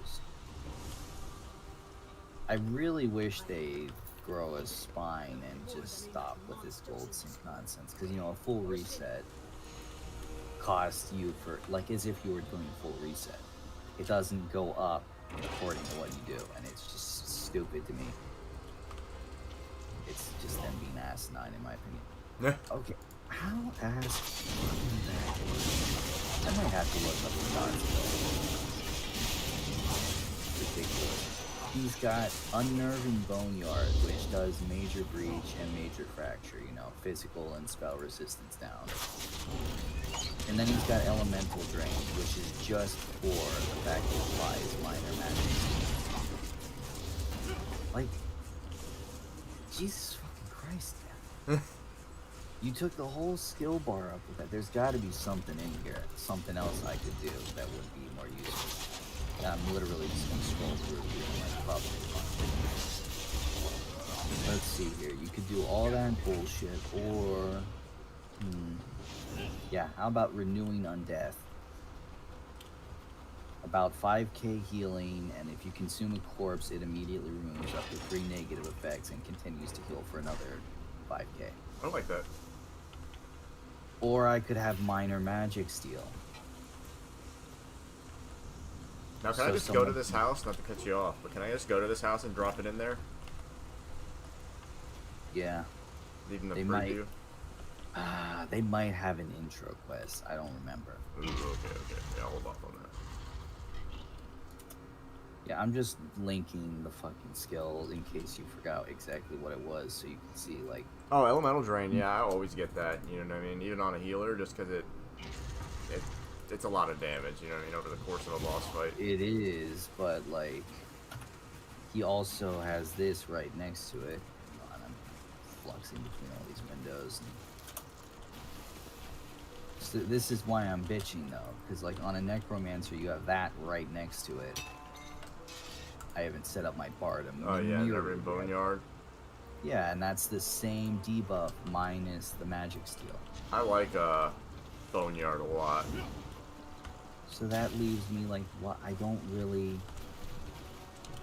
just... I really wish they grow a spine and just stop with this gold sync nonsense, because you know, a full reset costs you for, like, as if you were doing a full reset. It doesn't go up according to what you do, and it's just stupid to me. It's just them being assholes. asinine in my opinion. Yeah. Okay, how ass fucking bad is it? I might have to look up the dots. Ridiculous. He's got Unnerving Boneyard, which does major breach and major fracture, you know, physical and spell resistance down. And then he's got Elemental Drain, which is just for the fact that it applies minor magic. Like, Jesus fucking Christ, man. You took the whole skill bar up with that. There's got to be something in here, something else I could do that would be more useful. And I'm literally just gonna scroll through here and like probably find it. Let's see here. You could do all that bullshit, or yeah, how about Renewing Undeath? About 5k healing, and if you consume a corpse, it immediately removes up to 3 negative effects and continues to heal for another 5k. I like that. Or I could have Minor Magic Steal. Now, can I So just go to someone- this house? Not to cut you off, but can I just go to this house and drop it in there? Yeah. Leaving the They preview? They might have an intro quest. I don't remember. Ooh, okay. Yeah, I'll hold off on that. Yeah, I'm just linking the fucking skill in case you forgot exactly what it was, so you can see, like... Oh, Elemental Drain, yeah, I always get that, you know what I mean? Even on a healer, just because it's a lot of damage, you know what I mean, over the course of a boss fight. It is, but, like... He also has this right next to it. Hold on, I'm fluxing between all these windows. So this is why I'm bitching, though, because, like, on a Necromancer, you have that right next to it. I haven't set up my bar to Oh, yeah, mirror never in it. Boneyard. Yeah, and that's the same debuff minus the magic steal. I like Boneyard a lot. So that leaves me like, what? I don't really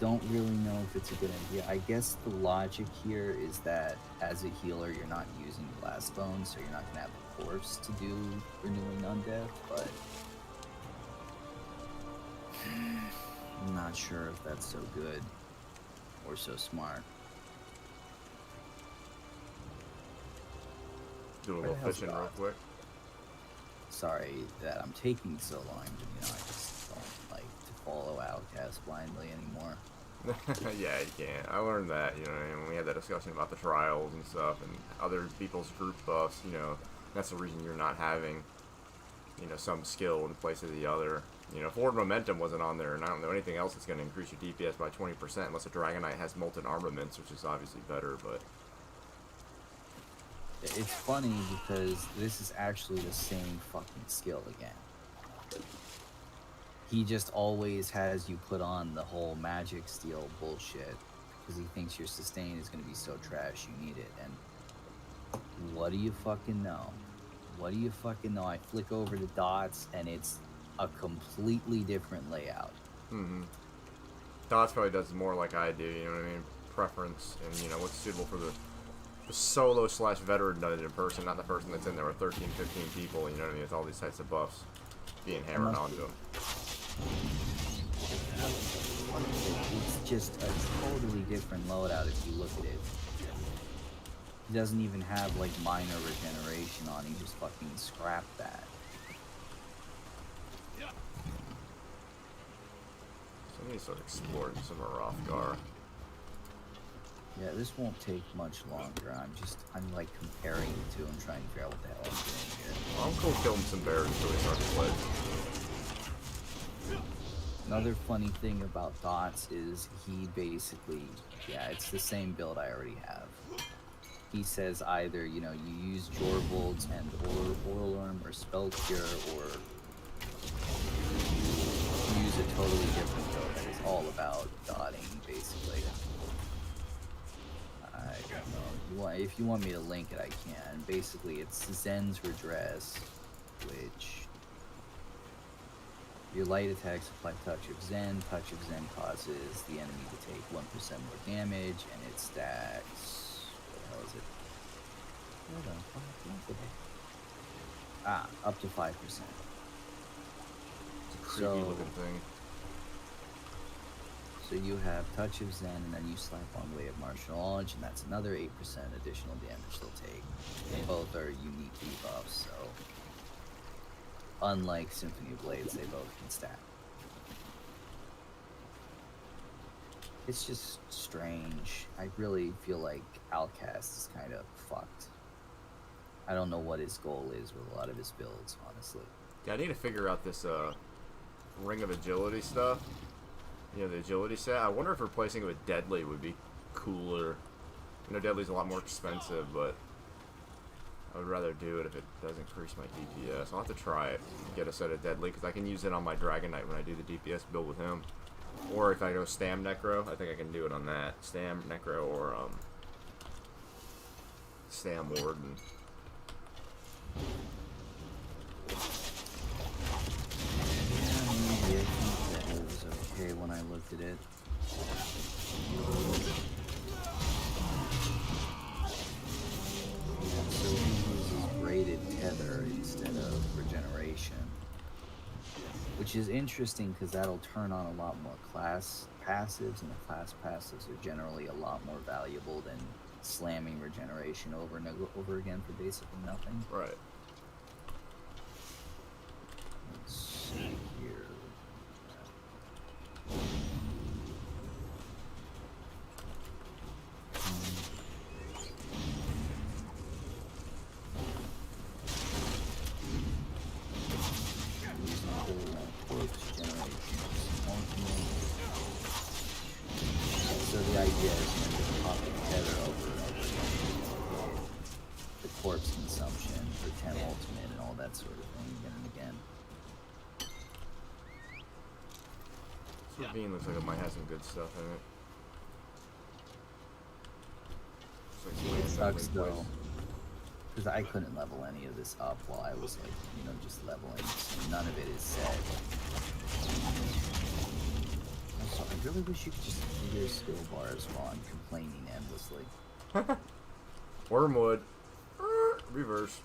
know if it's a good idea. I guess the logic here is that as a healer, you're not using Blast Bone, so you're not gonna have a corpse to do Renewing Undeath, but I'm not sure if that's so good or so smart. Do a Where little the hell's fishing God? real quick. Sorry that I'm taking so long, but you know, I just don't like to follow Outcast blindly anymore. Yeah, you can't. I learned that, you know, when we had that discussion about the trials and stuff and other people's group buffs, you know, that's the reason you're not having, you know, some skill in place of the other. You know, Forward Momentum wasn't on there, and I don't know anything else that's going to increase your DPS by 20% unless a Dragon Knight has Molten Armaments, which is obviously better, but... It's funny because this is actually the same fucking skill again. He just always has you put on the whole magic steal bullshit because he thinks your sustain is going to be so trash you need it. And what do you fucking know? What do you fucking know? I flick over the dots and it's a completely different layout. Mm-hmm. Dots probably does more like I do, you know what I mean? Preference and, you know, what's suitable for the solo/veteran dungeon person, not the person that's in there with 13, 15 people, you know what I mean? It's all these types of buffs being hammered onto them. It's just a totally different loadout if you look at it. He doesn't even have like minor regeneration on, he just fucking scrapped that. So I need to start exploring some of Rothgar. Yeah, this won't take much longer. I'm like comparing the two and trying to figure out what the hell I'm doing here. Well, I'm cool killing some bears until we start to play. Another funny thing about Dots is he basically, yeah, it's the same build I already have. He says either, you know, you use Jorvolds and Oral Arm or Spell Cure, or you use a totally different build that is all about dotting, basically. I don't know. If you want me to link it, I can. Basically, it's Zen's Redress, which your light attacks apply touch of Zen. Touch of Zen causes the enemy to take 1% more damage, and it stacks. What the hell is it? Hold on. Up to 5%. It's a creepy looking thing. So So you have Touch of Zen, and then you slap on Way of Martial Knowledge, and that's another 8% additional damage they'll take. And both are unique debuffs, so unlike Symphony of Blades, they both can stack. It's just strange. I really feel like Outcast is kind of fucked. I don't know what his goal is with a lot of his builds, honestly. Yeah, I need to figure out this Ring of Agility stuff. You know, the agility set. I wonder if replacing it with Deadly would be cooler. I know Deadly's a lot more expensive, but I would rather do it if it does increase my DPS. I'll have to try it. Get a set of Deadly, because I can use it on my Dragon Knight when I do the DPS build with him. Or if I go Stam Necro, I think I can do it on that. Stam Necro or Stam Warden. Yeah, I think that was okay when I looked at it. Yeah, so he uses Braided Tether instead of Regeneration. Which is interesting because that'll turn on a lot more class passives, and the class passives are generally a lot more valuable than slamming Regeneration over and over again for basically nothing. Right. Let's see here. So the idea is when you pop together over and over again, the corpse consumption for 10 ultimate and all that sort of thing again and again. This ravine looks like it might have some good stuff in it. It sucks though, because I couldn't level any of this up while I was like, you know, just leveling. So none of it is set. Also, I really wish you could just do your skill bars while I'm complaining endlessly. Wormwood. Reverse.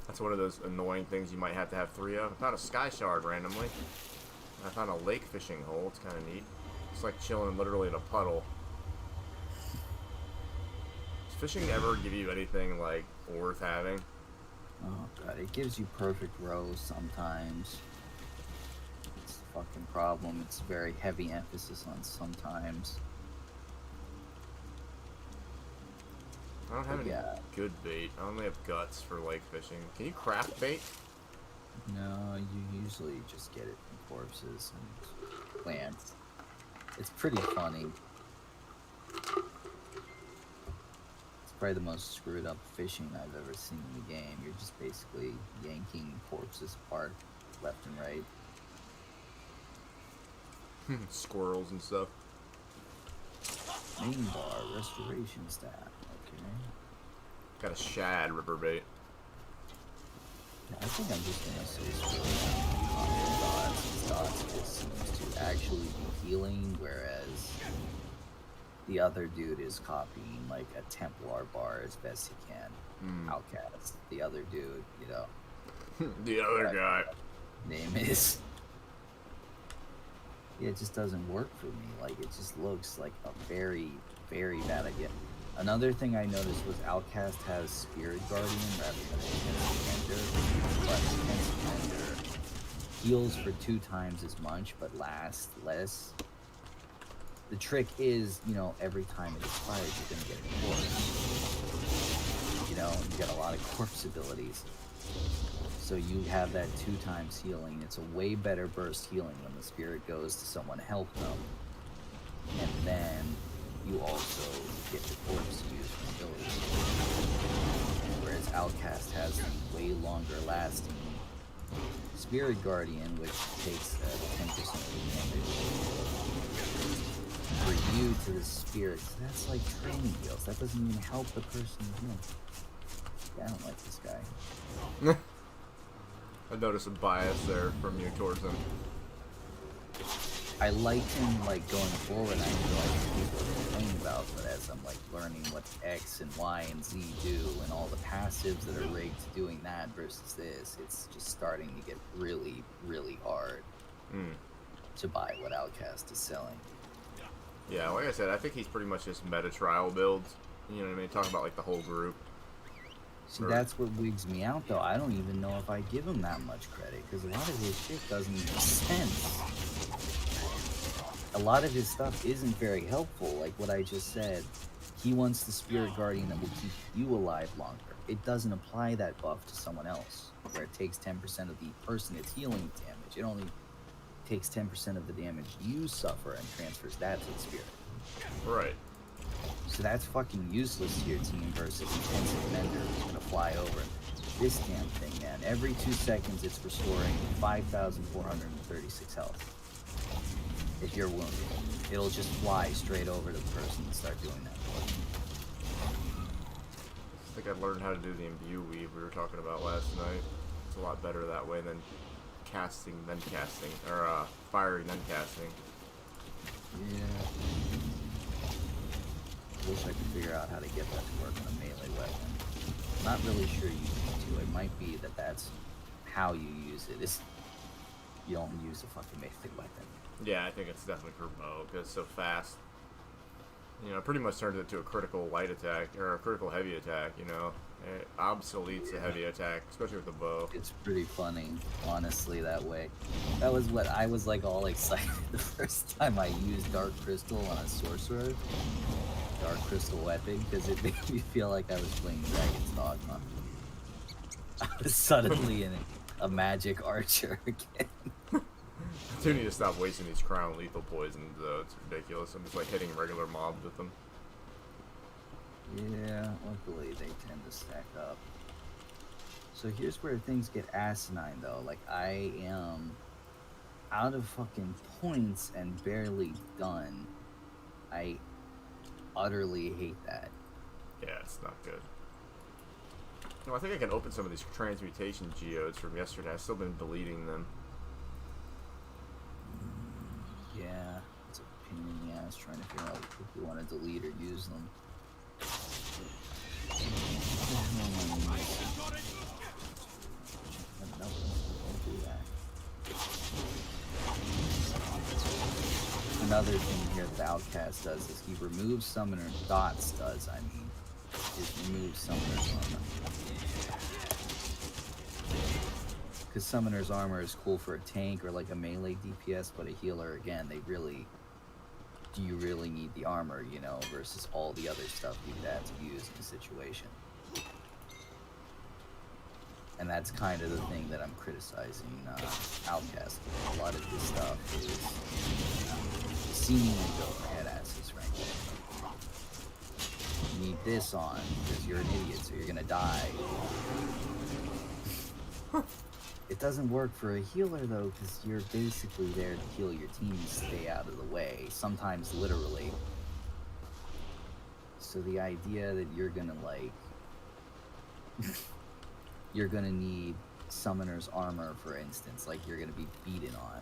That's one of those annoying things you might have to have 3 of. I found a Sky Shard randomly. I found a lake fishing hole. It's kind of neat. It's like chilling literally in a puddle. Does fishing ever give you anything like worth having? Oh god, it gives you perfect rows sometimes. It's a fucking problem. It's very heavy emphasis on sometimes. I don't have any Yeah. good bait. I only have guts for lake fishing. Can you craft bait? No, you usually just get it from corpses and plants. It's pretty funny. It's probably the most screwed up fishing I've ever seen in the game. You're just basically yanking corpses apart left and right. Squirrels and stuff. Main bar, restoration stat. Okay. Got a shad ripper bait. Yeah, I think I'm just gonna say dots. Dots just seems to actually be healing, whereas the other dude is copying like a Templar bar as best he can. Outcast. The other dude, you know. The other guy. Name is. Yeah, it just doesn't work for me. Like, it just looks like a very, very bad idea. Another thing I noticed was Outcast has Spirit Guardian rather than Intense Defender, but Intense Defender heals for 2 times as much, but lasts less. The trick is, you know, every time it expires, you're gonna get a corpse. You know, you get a lot of corpse abilities. So you have that 2 times healing. It's a way better burst healing when the spirit goes to someone help them. And then you also get the corpse use ability. Whereas Outcast has the way longer lasting Spirit Guardian, which takes 10% damage for you to the spirit. So that's like training heals. That doesn't even help the person heal. Yeah, I don't like this guy. I noticed a bias there from you towards him. I liked him like going forward. I knew like people complain about, but as I'm like learning what X and Y and Z do and all the passives that are rigged to doing that versus this, it's just starting to get really, really hard. to buy what Outcast is selling. Yeah, like I said, I think he's pretty much just meta trial builds. You know what I mean? Talking about like the whole group. See, that's what wigs me out, though. I don't even know if I give him that much credit, because a lot of his shit doesn't make sense. A lot of his stuff isn't very helpful, like what I just said. He wants the Spirit Guardian that will keep you alive longer. It doesn't apply that buff to someone else, where it takes 10% of the person it's healing damage. It only takes 10% of the damage you suffer and transfers that to the Spirit. Right. So that's fucking useless to your team versus Intensive Mender who's gonna fly over. This damn thing, man, every 2 seconds it's restoring 5,436 health. If you're wounded, it'll just fly straight over to the person and start doing that for you. I think I learned how to do the imbue weave we were talking about last night. It's a lot better that way than casting then casting, or firing then casting. Yeah. I wish I could figure out how to get that to work on a melee weapon. I'm not really sure you need to. It might be that that's how you use it. Is you don't use the fucking melee weapon. Yeah, I think it's definitely for bow because it's so fast. You know, it pretty much turns it to a critical light attack or a critical heavy attack. You know, it obsoletes the heavy attack, especially with the bow. It's pretty funny, honestly, that way. That was what I was like all excited the first time I used Dark Crystal on a sorcerer. Dark Crystal weapon, because it made me feel like I was playing Dragon's Dogma. I was suddenly a magic archer again. I do need to stop wasting these crown lethal poisons though. It's ridiculous. I'm just like hitting regular mobs with them. Yeah, luckily they tend to stack up. So here's where things get asinine though. Like, I am out of fucking points and barely done. I utterly hate that. Yeah, it's not good. No, I think I can open some of these transmutation geodes from yesterday. I've still been deleting them. Yeah, it's a pain in the ass trying to figure out if we want to delete or use them. Nope, don't do that. Another thing here that Outcast does is he removes Summoner Dots does, I mean, is removes Summoner's Armor. Because Summoner's Armor is cool for a tank or like a melee DPS, but a healer, again, do you really need the armor, you know, versus all the other stuff you could have to use in a situation. And that's kind of the thing that I'm criticizing Outcast. A lot of this stuff is seemingly built for head asses, frankly. You need this on because you're an idiot, so you're gonna die. It doesn't work for a healer though, because you're basically there to heal your team and stay out of the way, sometimes literally. So the idea that you're gonna like you're gonna need Summoner's Armor, for instance, like you're gonna be beaten on,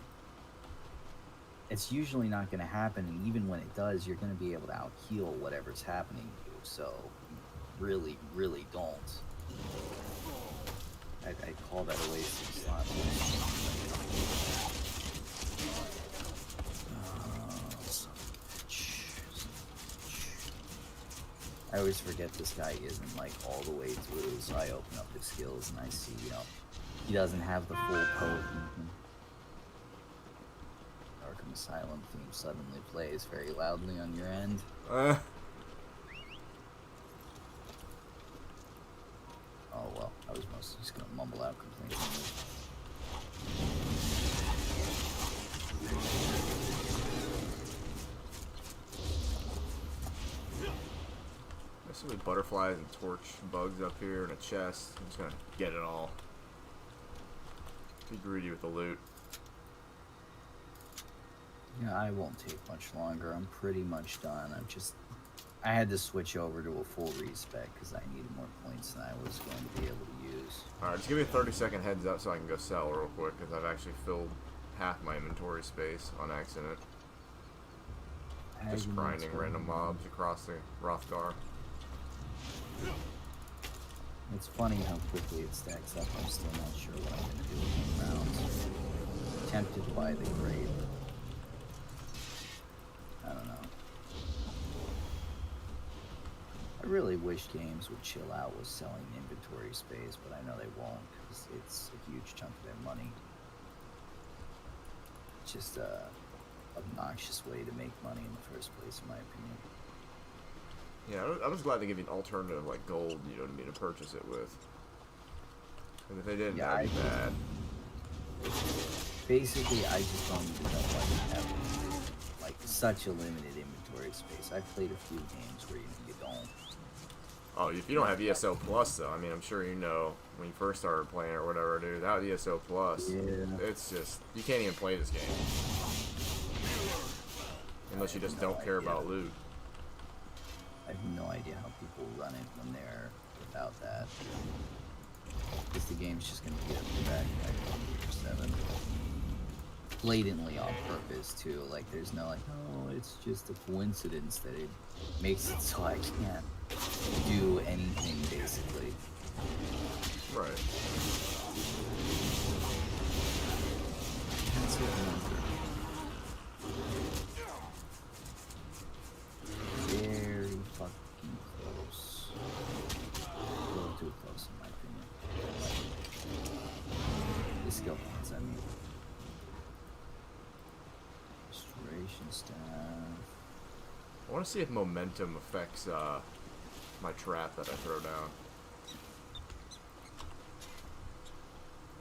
it's usually not gonna happen, and even when it does, you're gonna be able to out heal whatever's happening to you, so really, really don't. I call that a waste of slot. I always forget this guy isn't like all the way through, so I open up his skills and I see, you know, he doesn't have the full potent. Arkham Asylum theme suddenly plays very loudly on your end. Oh well, I was mostly just gonna mumble out complaints. There's so many butterflies and torch bugs up here and a chest. I'm just gonna get it all. Be greedy with the loot. Yeah, I won't take much longer. I'm pretty much done. I had to switch over to a full respec because I needed more points than I was going to be able to use. Alright, just give me a 30-second heads up so I can go sell real quick, because I've actually filled half my inventory space on accident. Just grinding random mobs across the Rothgar. It's funny how quickly it stacks up. I'm still not sure what I'm going to do with my rounds. Tempted by the grade. I really wish games would chill out with selling inventory space, but I know they won't because it's a huge chunk of their money. It's just a obnoxious way to make money in the first place, in my opinion. Yeah, I was glad they gave you an alternative like gold, you know, to me to purchase it with. And if they didn't, Yeah, that'd be bad. Basically, I just don't even know why they have like such a limited inventory space. I've played a few games where you don't. Oh, if you don't have ESO Plus, though, I mean, I'm sure you know when you first started playing or whatever, dude. Without ESO Plus, it's just you can't even play this game unless you just don't care about loot. I have no idea how people run it when they're without that. Because the game's just gonna get back like 7. Blatantly on purpose too. Like there's no like, oh, it's just a coincidence that it makes it so I can't do anything basically. Right. That's what very fucking close. A little too close in my opinion. The skill points, I mean. Restoration staff. I want to see if momentum affects my trap that I throw down.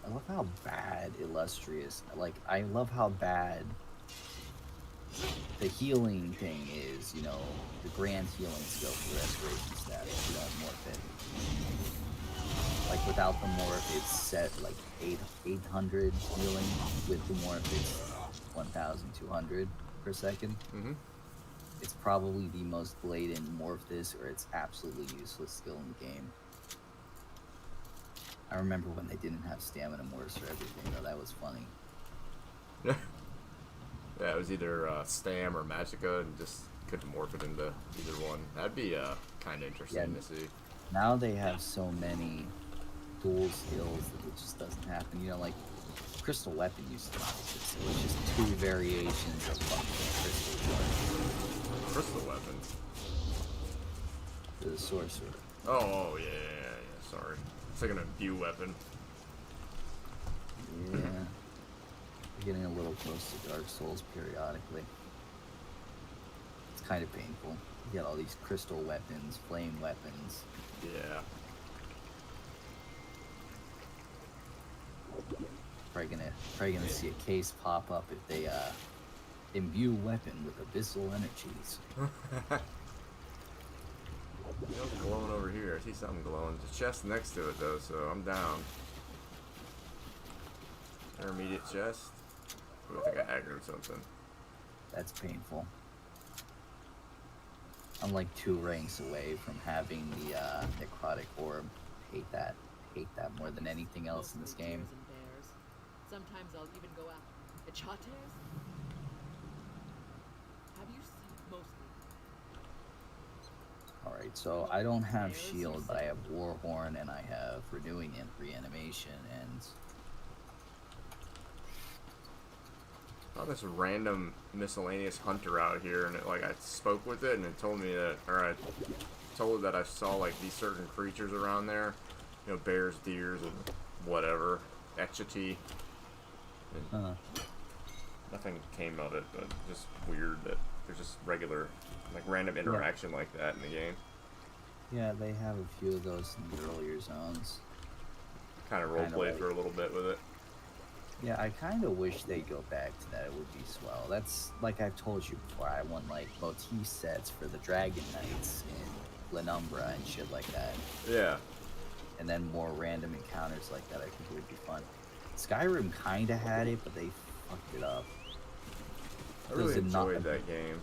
I love how bad illustrious. Like I love how bad the healing thing is. You know, the grand healing skill for restoration staff. If you don't morph it. Like without the morph, it's set like 800 healing. With the morph, it's 1,200 per second. Mm-hmm. It's probably the most blatant morph this, or it's absolutely useless skill in the game. I remember when they didn't have stamina morphs for everything, though. That was funny. Yeah. Yeah, it was either Stam or Magicka, and just couldn't morph it into either one. That'd be kind of interesting to see. Now they have so many dual skills that it just doesn't happen. You know, like Crystal Weapon used to not exist. It was just 2 variations of fucking Crystal Weapon? for the sorcerer. Oh, yeah, sorry. It's like an imbue weapon. Yeah. We're getting a little close to Dark Souls periodically. It's kind of painful. You get all these crystal weapons, flame weapons. Yeah. Probably gonna see a case pop up if they imbue weapon with abyssal energies. You know, glowing over here. I see something glowing. There's a chest next to it though, so I'm down. Intermediate chest. Ooh, I think I aggroed something. That's painful. I'm like 2 ranks away from having the necrotic orb. Hate that more than anything else in this game. Bears and bears. Sometimes I'll even go out. Achates? Have you seen mostly? Alright, so I don't have shield, but I have Warhorn and I have renewing and reanimation, and Oh, this random miscellaneous hunter out here, and I spoke with it, and it told me that, or I told it that I saw like these certain creatures around there, you know, bears, deers, and whatever, Echety. Nothing came of it, but just weird that there's just regular, like random interaction like that in the game. yeah, they have a few of those in the earlier zones. Kind of roleplayed for a little bit with it. Yeah, I kind of wish they'd go back to that. It would be swell. That's, like I've told you before, I want, like, motif sets for the Dragon Knights in Lenumbra and shit like that. Yeah. And then more random encounters like that, I think it would be fun. Skyrim kind of had it, but they fucked it up. I really enjoyed that game.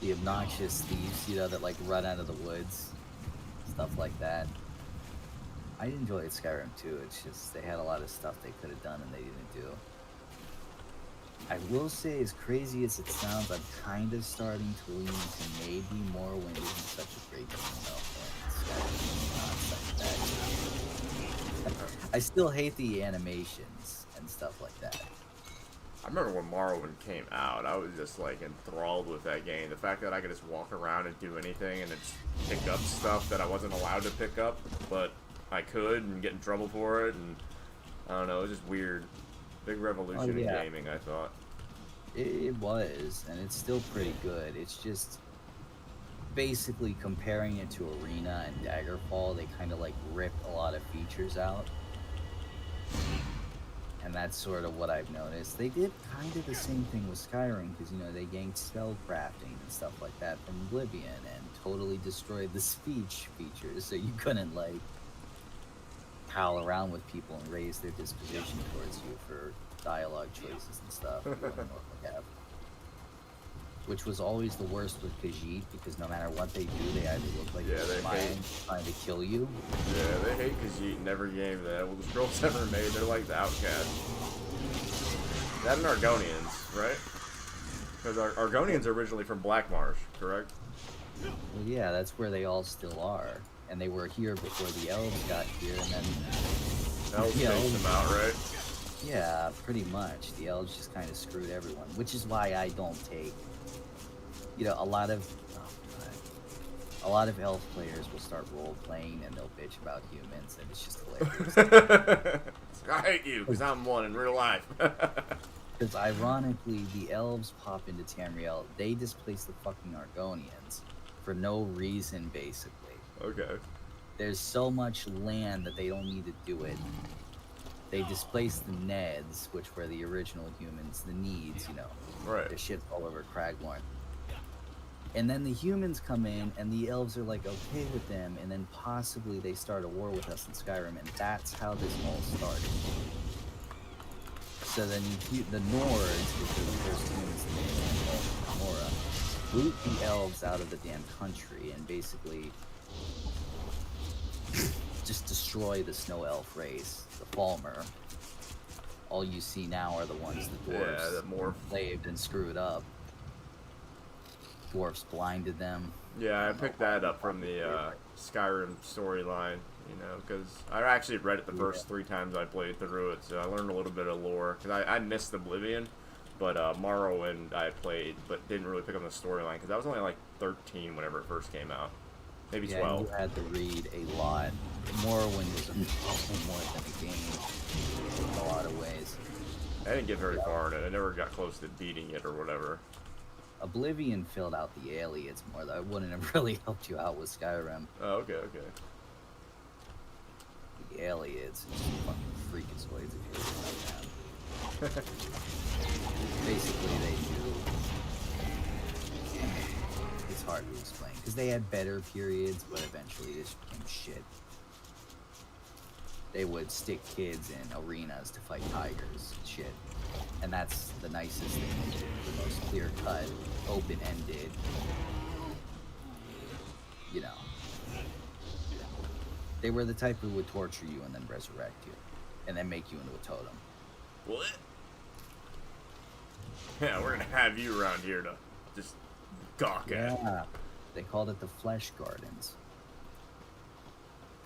The obnoxious thieves, you know, that, like, run out of the woods. Stuff like that. I enjoyed Skyrim too. It's just they had a lot of stuff they could have done and they didn't do. I will say, as crazy as it sounds, I'm kind of starting to lean to maybe Morrowind isn't such a great game though, and Skyrim is not such a bad game. I still hate the animations and stuff like that. I remember when Morrowind came out, I was just like enthralled with that game. The fact that I could just walk around and do anything and just pick up stuff that I wasn't allowed to pick up, but I could, and get in trouble for it, and I don't know, it was just weird. Big revolution in gaming, I thought. It was, and it's still pretty good. It's just basically comparing it to Arena and Daggerfall, they kind of like ripped a lot of features out. And that's sort of what I've noticed. They did kind of the same thing with Skyrim, because, you know, they yanked spell crafting and stuff like that from Oblivion and totally destroyed the speech features, so you couldn't, like, pal around with people and raise their disposition towards you for dialogue choices and stuff. You wouldn't normally have. Which was always the worst with Khajiit, because no matter what they do, they either look like they're smiling, trying to kill you. Yeah, they hate Khajiit in every game that Elder Scrolls ever made. They're like the outcast. That and Argonians, right? Because Argonians are originally from Black Marsh, correct? Well, yeah, that's where they all still are. And they were here before the elves got here, and then... Elves chased them out, right? Yeah, pretty much. The elves just kind of screwed everyone, which is why I don't take... You know, a lot of elf players will start role-playing and they'll bitch about humans, and it's just hilarious. I hate you, because I'm one in real life. Because ironically, the elves pop into Tamriel, they displace the fucking Argonians for no reason, basically. Okay. There's so much land that they don't need to do it. They displace the Neds, which were the original humans, the Needs, you know. Right. The shit all over Cragmorn. And then the humans come in, and the elves are like okay with them, and then possibly they start a war with us in Skyrim, and that's how this all started. So then the Nords, which are the first humans in Gamora, boot the elves out of the damn country and basically just destroy the snow elf race, the Falmer. All you see now are the ones the dwarves enslaved and screwed up. Dwarfs blinded them. Yeah, I picked that up from the Skyrim storyline, you know, because I actually read it the first 3 times I played through it, so I learned a little bit of lore. Because I missed Oblivion, but Morrowind I played, but didn't really pick up the storyline, because I was only like 13 whenever it first came out. Maybe 12. You had to read a lot. Morrowind was nothing more than a game in a lot of ways. I didn't get very far in it. I never got close to beating it or whatever. Oblivion filled out the aliens more. That wouldn't have really helped you out with Skyrim. Oh, okay, okay. The aliens, just fucking freakazoids if you really like them. Basically, they do. It's hard to explain because they had better periods, but eventually they just became shit. They would stick kids in arenas to fight tigers and shit. And that's the nicest thing they do. The most clear-cut, open-ended, you know. They were the type who would torture you and then resurrect you. And then make you into a totem. What? Yeah, we're gonna have you around here to just gawk at. Yeah. They called it the Flesh Gardens.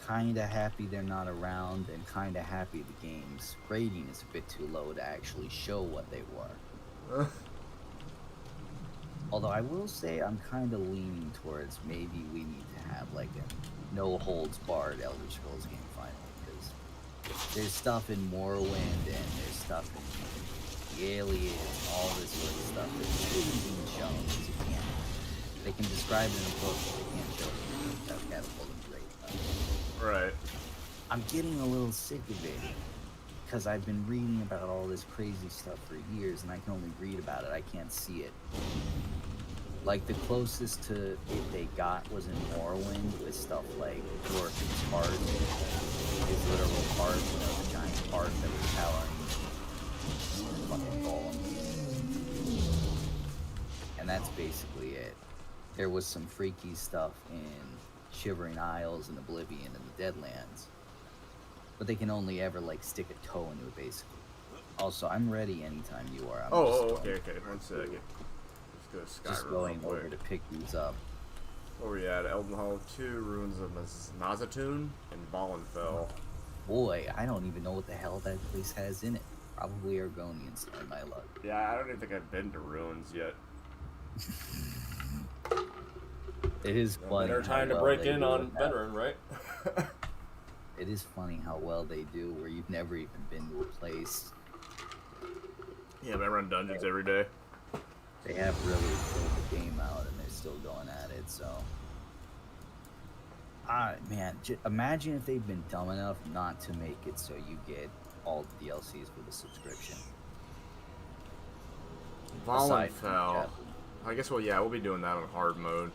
Kinda happy they're not around, and kinda happy the game's rating is a bit too low to actually show what they were. Although I will say I'm kinda leaning towards maybe we need to have like a no-holds-barred Elder Scrolls game finally, because there's stuff in Morrowind and there's stuff in the Aliens, all this sort of stuff that shouldn't be shown because you can't. They can describe it in a book, but they can't show it without catapulting great. Right. I'm getting a little sick of it because I've been reading about all this crazy stuff for years, and I can only read about it. I can't see it. Like, the closest to it they got was in Morrowind with stuff like Dwarfen's heart, his literal heart, you know, the giant heart that was powering fucking golem. And that's basically it. There was some freaky stuff in Shivering Isles and Oblivion and the Deadlands, but they can only ever like stick a toe into it basically. Also, I'm ready anytime you are. Okay. 1 second. Let's go to Skyrim. Just going over to pick these up. Where we at? Elden Hall 2, Ruins of Nazatun, and Ballenfell. Boy, I don't even know what the hell that place has in it. Probably Argonians in my luck. Yeah, I don't even think I've been to ruins yet. It is funny. Better how time to well break they in do on with that. veteran, right? It is funny how well they do where you've never even been to a place. Yeah, but I run dungeons every day. They have really filled the game out and they're still going at it, so. Man, imagine if they've been dumb enough not to make it so you get all the DLCs with a subscription. Aside from Volenfell. Jeff. I guess, well, yeah, we'll be doing that on hard mode.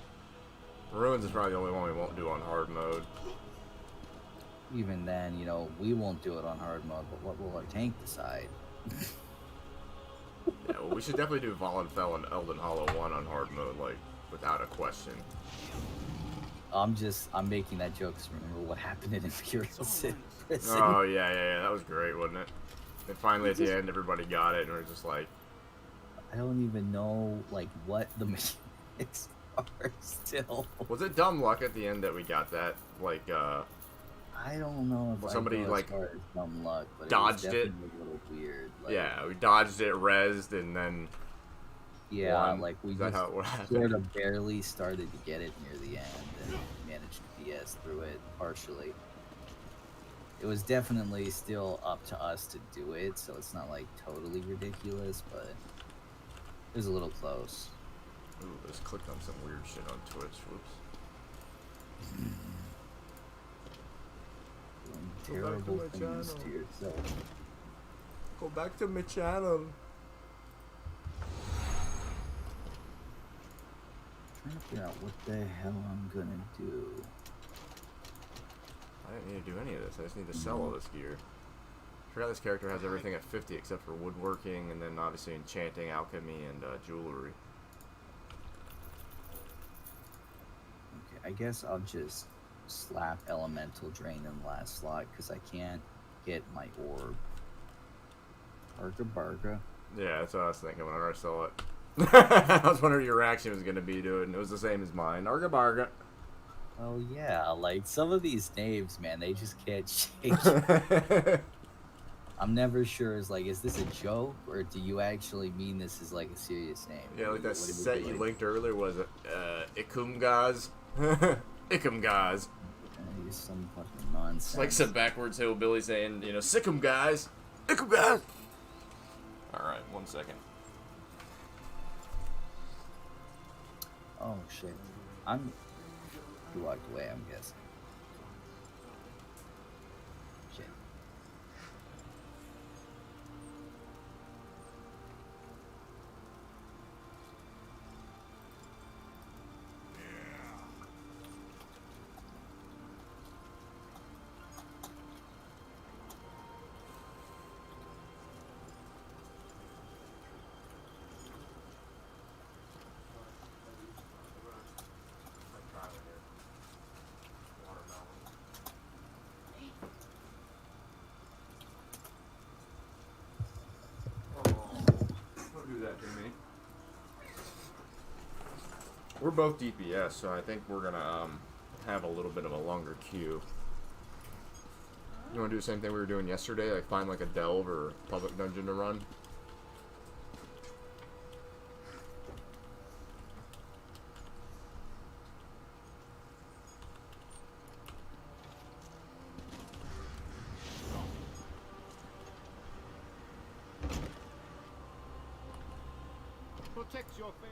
Ruins is probably the only one we won't do on hard mode. Even then, you know, we won't do it on hard mode, but what will our tank decide? Yeah, well, we should definitely do Volenfell and Elden Hollow 1 on hard mode, like, without a question. I'm making that joke because remember what happened in Imperial City Prison. Oh, yeah, that was great, wasn't it? And finally, at the end, everybody got it, and we were just like... I don't even know, like, what the mechanics are still. Was it dumb luck at the end that we got that? Like, I don't know if somebody, I go like, as far as dumb luck, but dodged it it? was definitely a little weird. Like, yeah, we dodged it, rezzed, and then... yeah, won. like, we Is that just how it happened? sort of barely started to get it near the end and managed to BS through it partially. It was definitely still up to us to do it, so it's not, like, totally ridiculous, but it was a little close. Ooh, I just clicked on some weird shit on Twitch. Whoops. Doing Go back to terrible my things channel. to yourself. Go back to my channel. Trying to figure out what the hell I'm gonna do. I didn't need to do any of this. I just need to sell all this gear. I forgot this character has everything at 50 except for woodworking, and then obviously enchanting, alchemy, and jewelry. Okay, I guess I'll just slap elemental drain in the last slot because I can't get my orb. Barga. Yeah, that's what I was thinking whenever I saw it. I was wondering what your reaction was going to be to it, and it was the same as mine. Arga barga. Oh yeah, like some of these names, man, they just can't shake. I'm never sure. Is this a joke or do you actually mean this is like a serious name? Yeah, like that What do set you like? linked earlier was it Ikumgaz. Ikumgaz. Here's some fucking nonsense. It's like some backwards hillbilly saying, Sickum guys. Ikumgaz. Alright, 1 second. Oh shit. He walked away, I'm guessing. Shit. Don't do that to me. We're both DPS, so I think we're gonna have a little bit of a longer queue. You want to do the same thing we were doing yesterday? Like find like a delve or public dungeon to run? Protect your faith.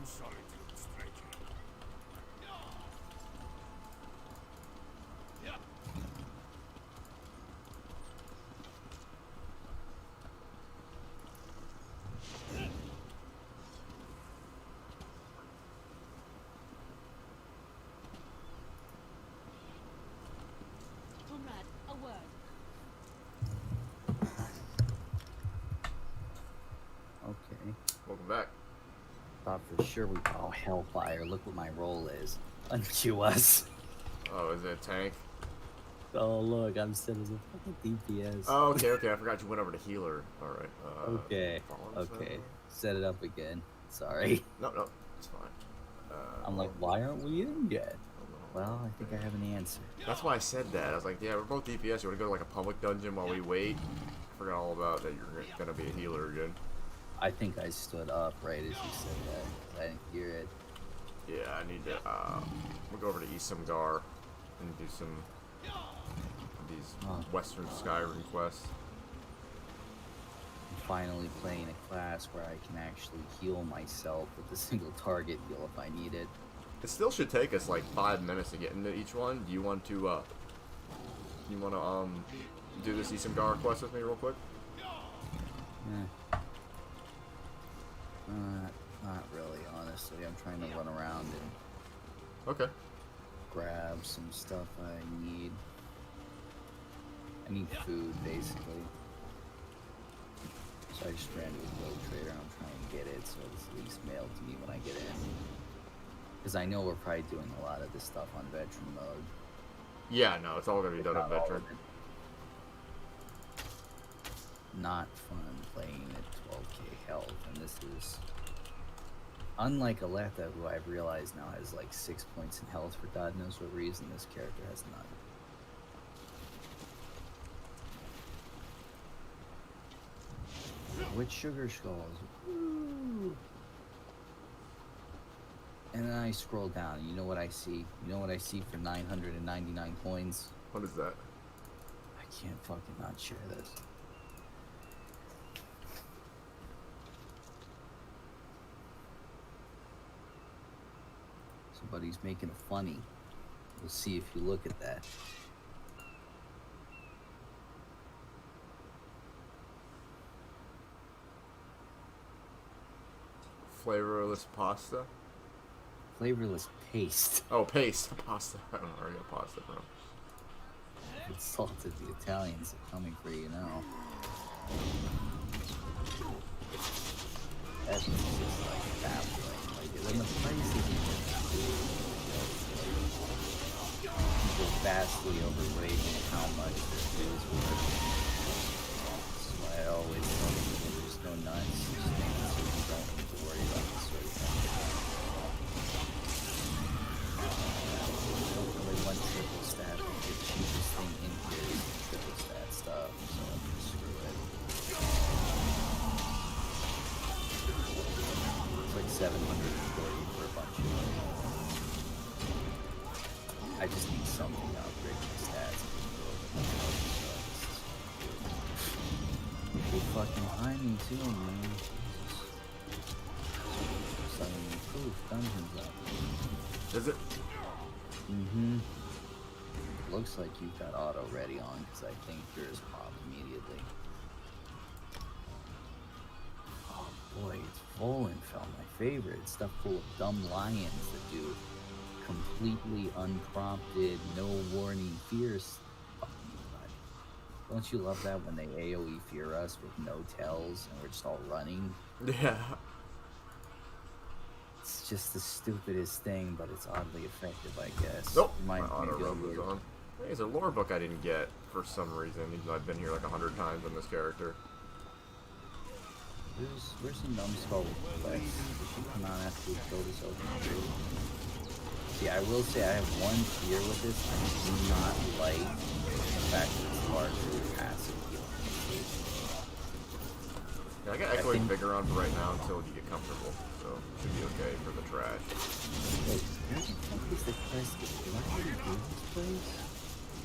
solitude, stranger. Comrade, a word. Okay. Welcome back. Thought for sure we. Oh, Hellfire! Look what my role is. Unqueue us. Oh, is it a tank? Oh look, I'm set as a fucking DPS. Oh, okay, okay. I forgot you went over to healer. All right. Okay. Fallen Okay. Feather? Set it up again. Sorry. No, no, it's fine. I'm like, why aren't we in yet? hold on. Well, I think I have an answer. That's why I said that. I was like, yeah, we're both DPS. You want to go to like a public dungeon while we wait? I forgot all about that. You're gonna be a healer again. I think I stood up right as you said that. I didn't hear it. Yeah, I need to. We'll go over to Isengard and do some of these Western Skyrim quests. I'm finally playing a class where I can actually heal myself with a single target heal if I need it. It still should take us like 5 minutes to get into each one. Do you want to? Do this Isengard quest with me real quick? Not really, honestly. I'm trying to run around and Okay. grab some stuff I need. I need food, basically. So I just ran to a Road Trader and I'm trying to get it so it's at least mailed to me when I get in. Because I know we're probably doing a lot of this stuff on veteran mode. Yeah, no, it's all gonna be done at Not all veteran. of it. Not fun playing at 12k health, and this is unlike Aletha, who I've realized now has like 6 points in health for God knows what reason. This character has none. With sugar skulls. Woo! And then I scroll down, and you know what I see? You know what I see for 999 coins? What is that? I can't fucking not share this. Somebody's making a funny. We'll see if you look at that. Flavorless pasta? Flavorless paste. Oh, paste. Pasta. I don't know where I got pasta from. Insulted the Italians are coming for you now. That's just like baffling. Like, and the price is people vastly overrating how much this is worth. That's why I always tell people there's no nuts. Just things that you don't need to worry about this sort of thing. Don't really want triple stat. The cheapest thing in here is triple stat stuff, so screw it. It's like 740 for a bunch of it. I just need something to upgrade my stats. People fucking behind me too, man. Suddenly, poof, dungeons up. Is it? Mm-hmm. Looks like you've got auto ready on, because I think yours popped immediately. Oh boy, it's Volenfell, my favorite. It's stuff full of dumb lions that do completely unprompted, no warning fears. Don't you love that when they AoE fear us with no tells and we're just all running? Yeah. It's just the stupidest thing, but it's oddly effective, I guess. Nope. My Reminds me auto of the run was old- on. Hey, there's a lore book I didn't get for some reason, even though I've been here like 100 times on this character. Where's the numbskull quest? Did she come out after we killed this open tree? See, I will say I have one fear with this. I do not like the fact that it's largely passive healing. Yeah, I got I Echoing think- Vigor on for right now until you get comfortable, so it should be okay for the trash. Wait, where the fuck is the quest? Do I already do this place?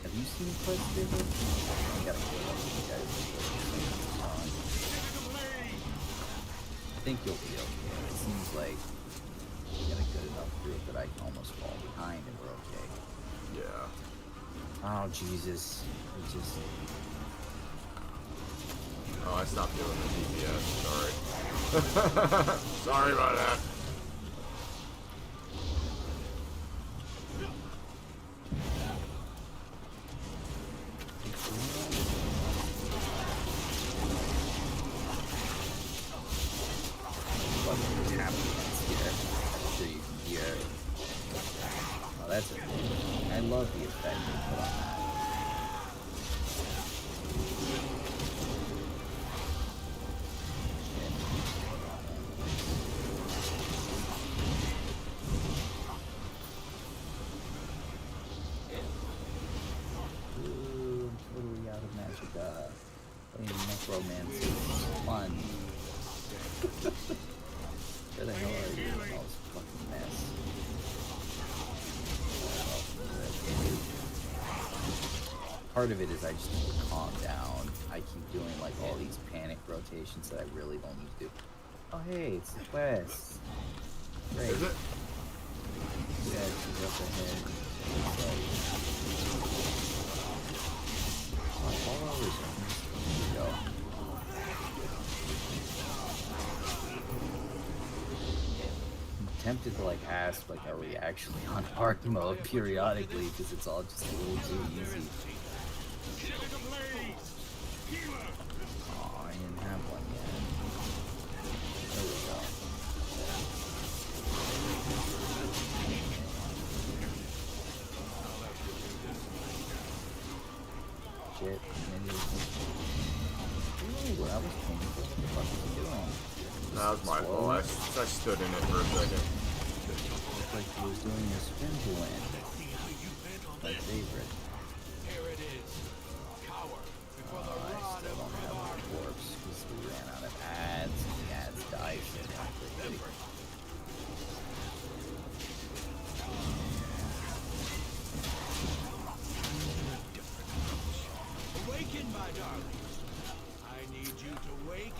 Have you seen quest Vigor? I gotta kill all these guys before this thing is on. I think you'll be okay. It seems like I can almost fall behind and we're okay. Yeah. Oh, Jesus. It just... Oh, I stopped doing the DPS. Sorry. Sorry about that. What's happening here? I'm sure you can hear. Oh, that's it. I love the effect they put on that. Ooh, I'm totally out of magic. Playing necromancy is fun. Where the hell are you? Oh, this fucking mess. Part of it is I just need to calm down. I keep doing like all these panic rotations that I really don't need to do. Oh hey, it's the quest. Great. Is it? Yeah, she's up ahead. Oh, follow over. Here we go. I'm tempted to like ask, like, are we actually on hard mode periodically? Because it's all just a little too easy. Oh, I didn't have one yet. There we go. Shit. Ooh, I was thinking, what the fuck was he doing? That was my fault. I stood in it for a second. Looked like he was doing a spin to win. My favorite. I still don't have my corpse because we ran out of ads and the ads died so quickly. Awaken, my darling. I need you to wake.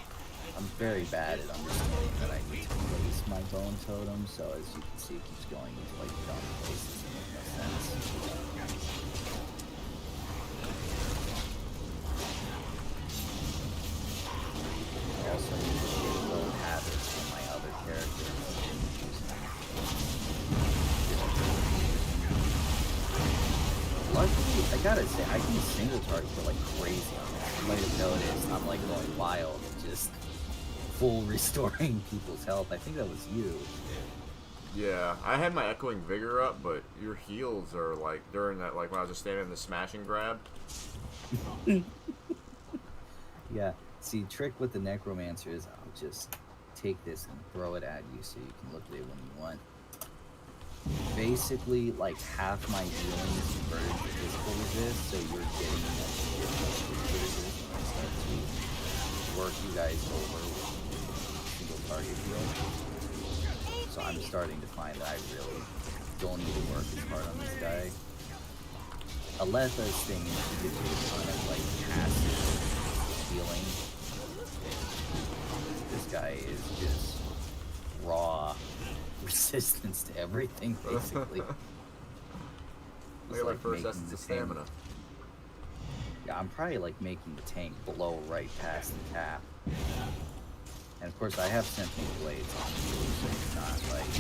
I'm very bad at understanding that I need to place my bone totem, so as you can see, it keeps going into like dumb places and make no sense. I also need to get low habits from my other characters. Luckily, I gotta say, I can single target for like crazy on this. You might have noticed I'm like going wild and just full restoring people's health. I think that was you. Yeah, I had my Echoing Vigor up, but your heals are like during that, like when I was just standing in the smash and grab. Yeah. See, trick with the necromancer is I'll just take this and throw it at you so you can look at it when you want. Basically, like half my healing is converted to physical resist, so you're getting that resist when I start to work you guys over with single target heal. So I'm starting to find that I really don't need to work as hard on this guy. Aletha's thing is she gives you a ton of like passive healing. This guy is just raw resistance to everything, basically. Look at my first essence of stamina. Yeah, I'm probably like making the tank blow right past the cap. And of course I have Sentinel Blades on you, so it's not like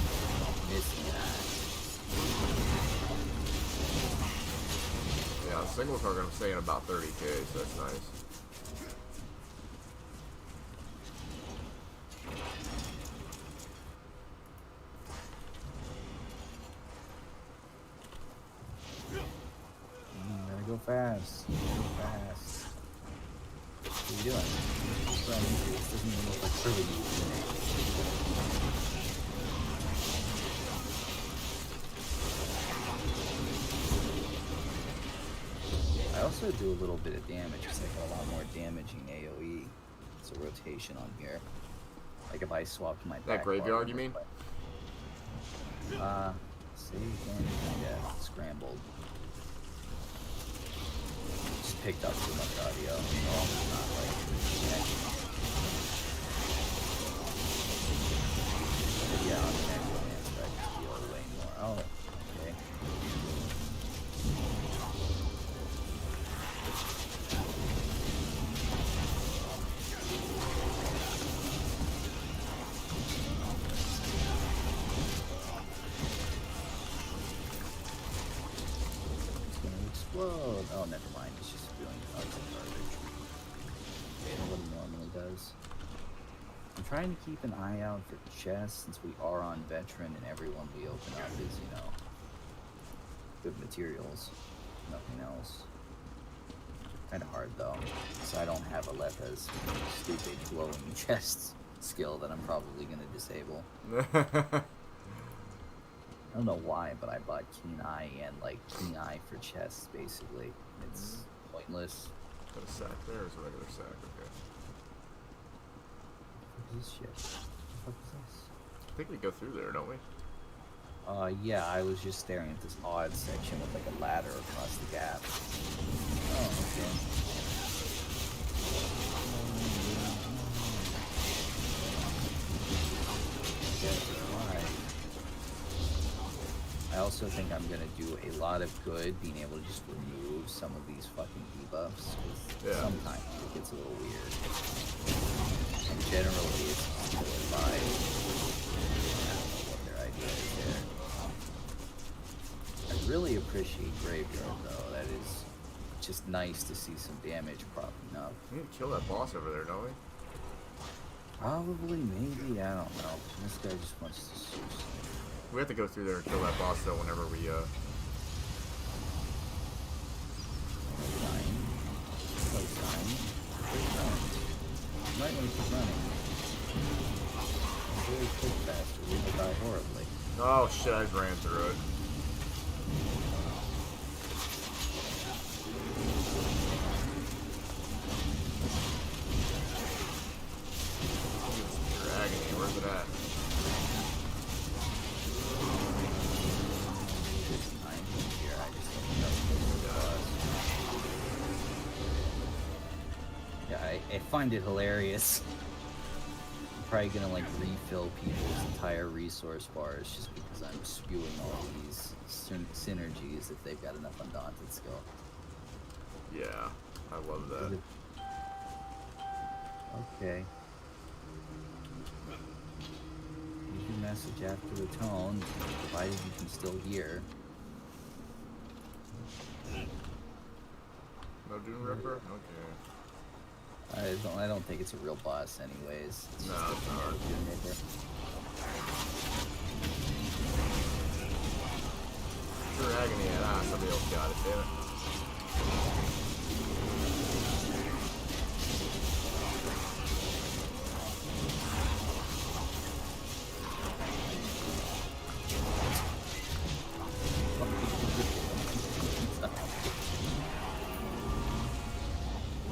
missing that. Yeah, singles are gonna stay in about 30k, so that's nice. Gotta go fast. Go fast. What are you doing? This doesn't even look like really I also do a little bit of damage because I got a lot more damaging AoE. It's a rotation on here. Like if I swapped my That graveyard, you mean? See, again, kinda scrambled. Just picked up too much audio. So I'm not like connecting. But yeah, on the Necromancer I just feel way more. Oh, explode. Oh, never mind. It's just spewing tons of garbage. What he normally does. I'm trying to keep an eye out for chests since we are on veteran and everyone we open up is, you know, good materials. Nothing else. Kind of hard though, so I don't have a Letha's stupid glowing chest skill that I'm probably gonna disable. I don't know why, but I bought Keen Eye and like Keen Eye for chests basically. It's pointless. Got a sack there, or is a regular sack? Okay. What is this shit? What the fuck is this? I think we go through there, don't we? Yeah, I was just staring at this odd section with like a ladder across the gap. Oh, okay. I also think I'm gonna do a lot of good being able to just remove some of these fucking debuffs, because sometimes it gets a little weird. And generally it's still by, I don't know what their idea is there. I really appreciate Graveyard though, that is just nice to see some damage propping up. We need to kill that boss over there, don't we? Probably, maybe, I don't know. This guy just wants to shoot something. We have to go through there and kill that boss though whenever we Dying. Like dying. Keep running. You might want to keep running. Very quick faster. We will die horribly. Oh shit, I ran through it. Agony, where's it at? Yeah, I find it hilarious. I'm probably gonna like refill people's entire resource bars just because I'm spewing all these synergies if they've got enough undaunted skill. Yeah, I love that. Okay. Leave your message after the tone, provided you can still hear. No Doom Ripper? Okay. I don't think it's a real boss anyways. It's No, just it's a not. Doom Ripper. Sure, Agony and somebody else got it, damn it.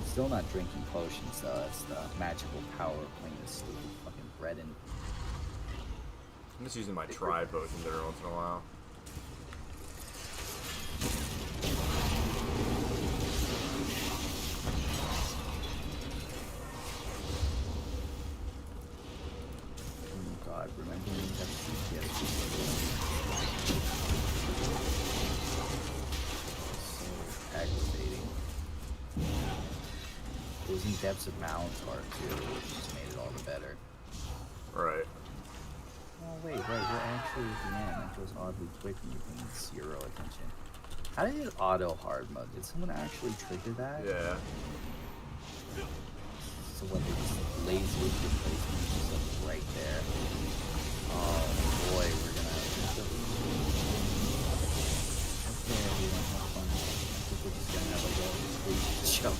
Still not drinking potions though, that's the magical power of playing this stupid fucking bread and I'm just using my tri potions every once in a while. oh god, remember when you have PTSD? So aggravating. It was in Depths of Mount Part 2, which just made it all the better. Right. Oh wait, we're actually at the end. That goes oddly quick when you're paying 0 attention. How did it auto hard mode? Did someone actually trigger that? Yeah. So what, they just lazily replaced me just like right there. Oh boy, we're gonna okay, everyone have fun. I think we're just gonna have like a stage show.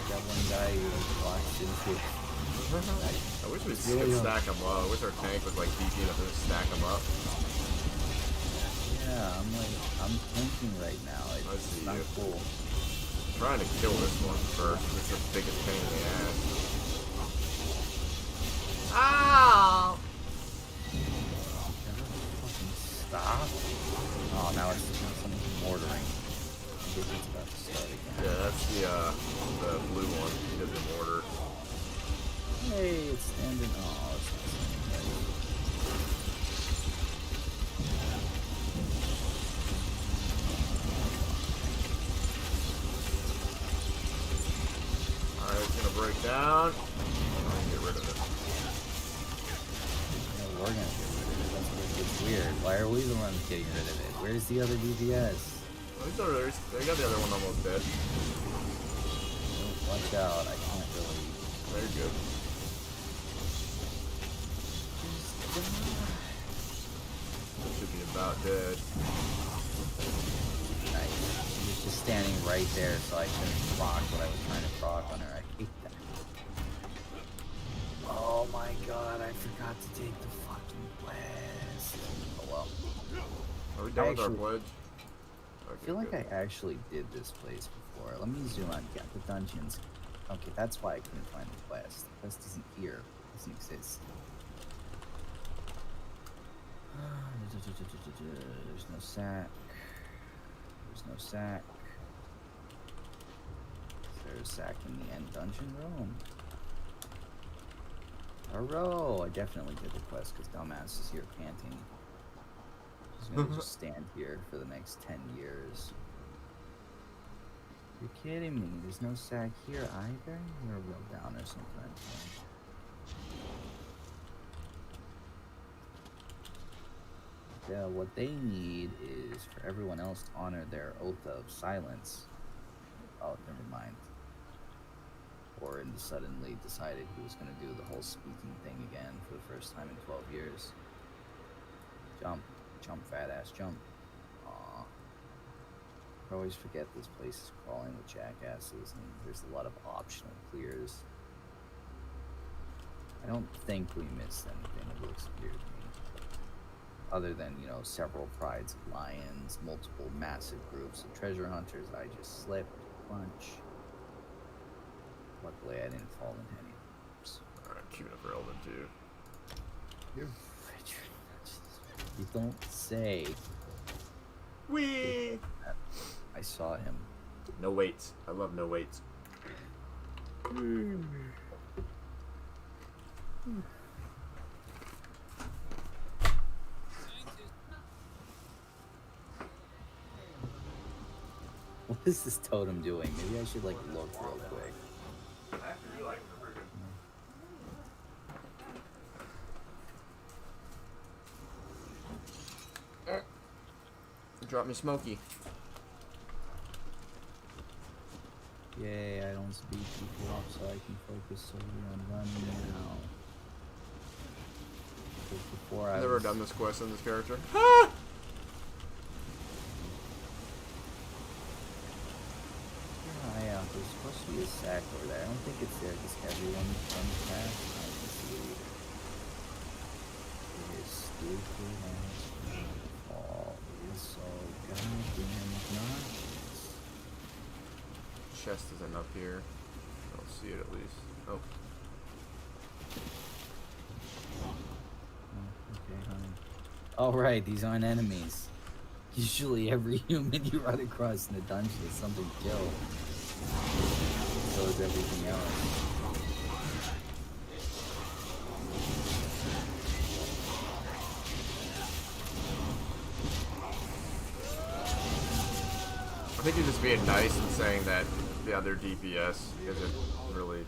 Got one guy who walks into it. I wish we Really could don't- stack them up. I wish our tank was like beefy enough to stack them up. Yeah, I'm tanking right now. I It's see not you. cool. I'm trying to kill this one first. It's the biggest pain in the ass. Ow! Never fucking stop. Oh, now it's just something mortaring. I think it's about to start again. Yeah, that's the blue one. He does it mortar. Hey, it's standing. Oh, it's not standing right. Alright, it's gonna break down. I'm gonna get rid of it. weird. Why are we the ones getting rid of it? Where's the other DPS? They got the other one almost dead. Oh, watch out, I can't really... Very good. Should be about dead. Nice. He was just standing right there, so I couldn't proc what I was trying to proc on her. I hate that. Oh my god, I forgot to take the fucking blast. Oh well. Are we done with our pledge? I feel like I actually did this place before. Let me zoom on. Yeah, the dungeons. Okay, that's why I couldn't find the quest. The quest isn't here. It doesn't exist. There's no sack. There's no sack. Is there a sack in the end dungeon room? A row! I definitely did the quest because Dumbass is here panting. He's gonna just stand here for the next 10 years. You're kidding me. There's no sack here either? You're a real downer sometimes. Yeah, what they need is for everyone else to honor their oath of silence. Oh, never mind. Orin suddenly decided he was going to do the whole speaking thing again for the first time in 12 years. Jump. Jump, fat ass, jump. Aww. I always forget this place is crawling with jackasses and there's a lot of optional clears. I don't think we missed anything. It looks weird to me. Other than, you know, several prides of lions, multiple massive groups of treasure hunters, I just slipped a bunch. Luckily, I didn't fall into any groups. Alright, queuing up for Elden too. You're you don't say. Wee! I saw him. No weights. I love no weights. What is this totem doing? Maybe I should like look real quick. Drop me Smokey. Yay, I don't speed people up so I can focus solely on running now. Because before I've I never was... done this quest on this character. Yeah, there's supposed to be a sack over there. I don't think it's there because everyone comes past. I can see it. It is stupid as fall. It is so goddamn obnoxious. Chest isn't up here. I don't see it at least. Oh. Oh, okay, honey. Oh, right, these aren't enemies. Usually every human you run across in a dungeon is something to kill. So is everything else. I think you're just being nice and saying that the other DPS isn't really.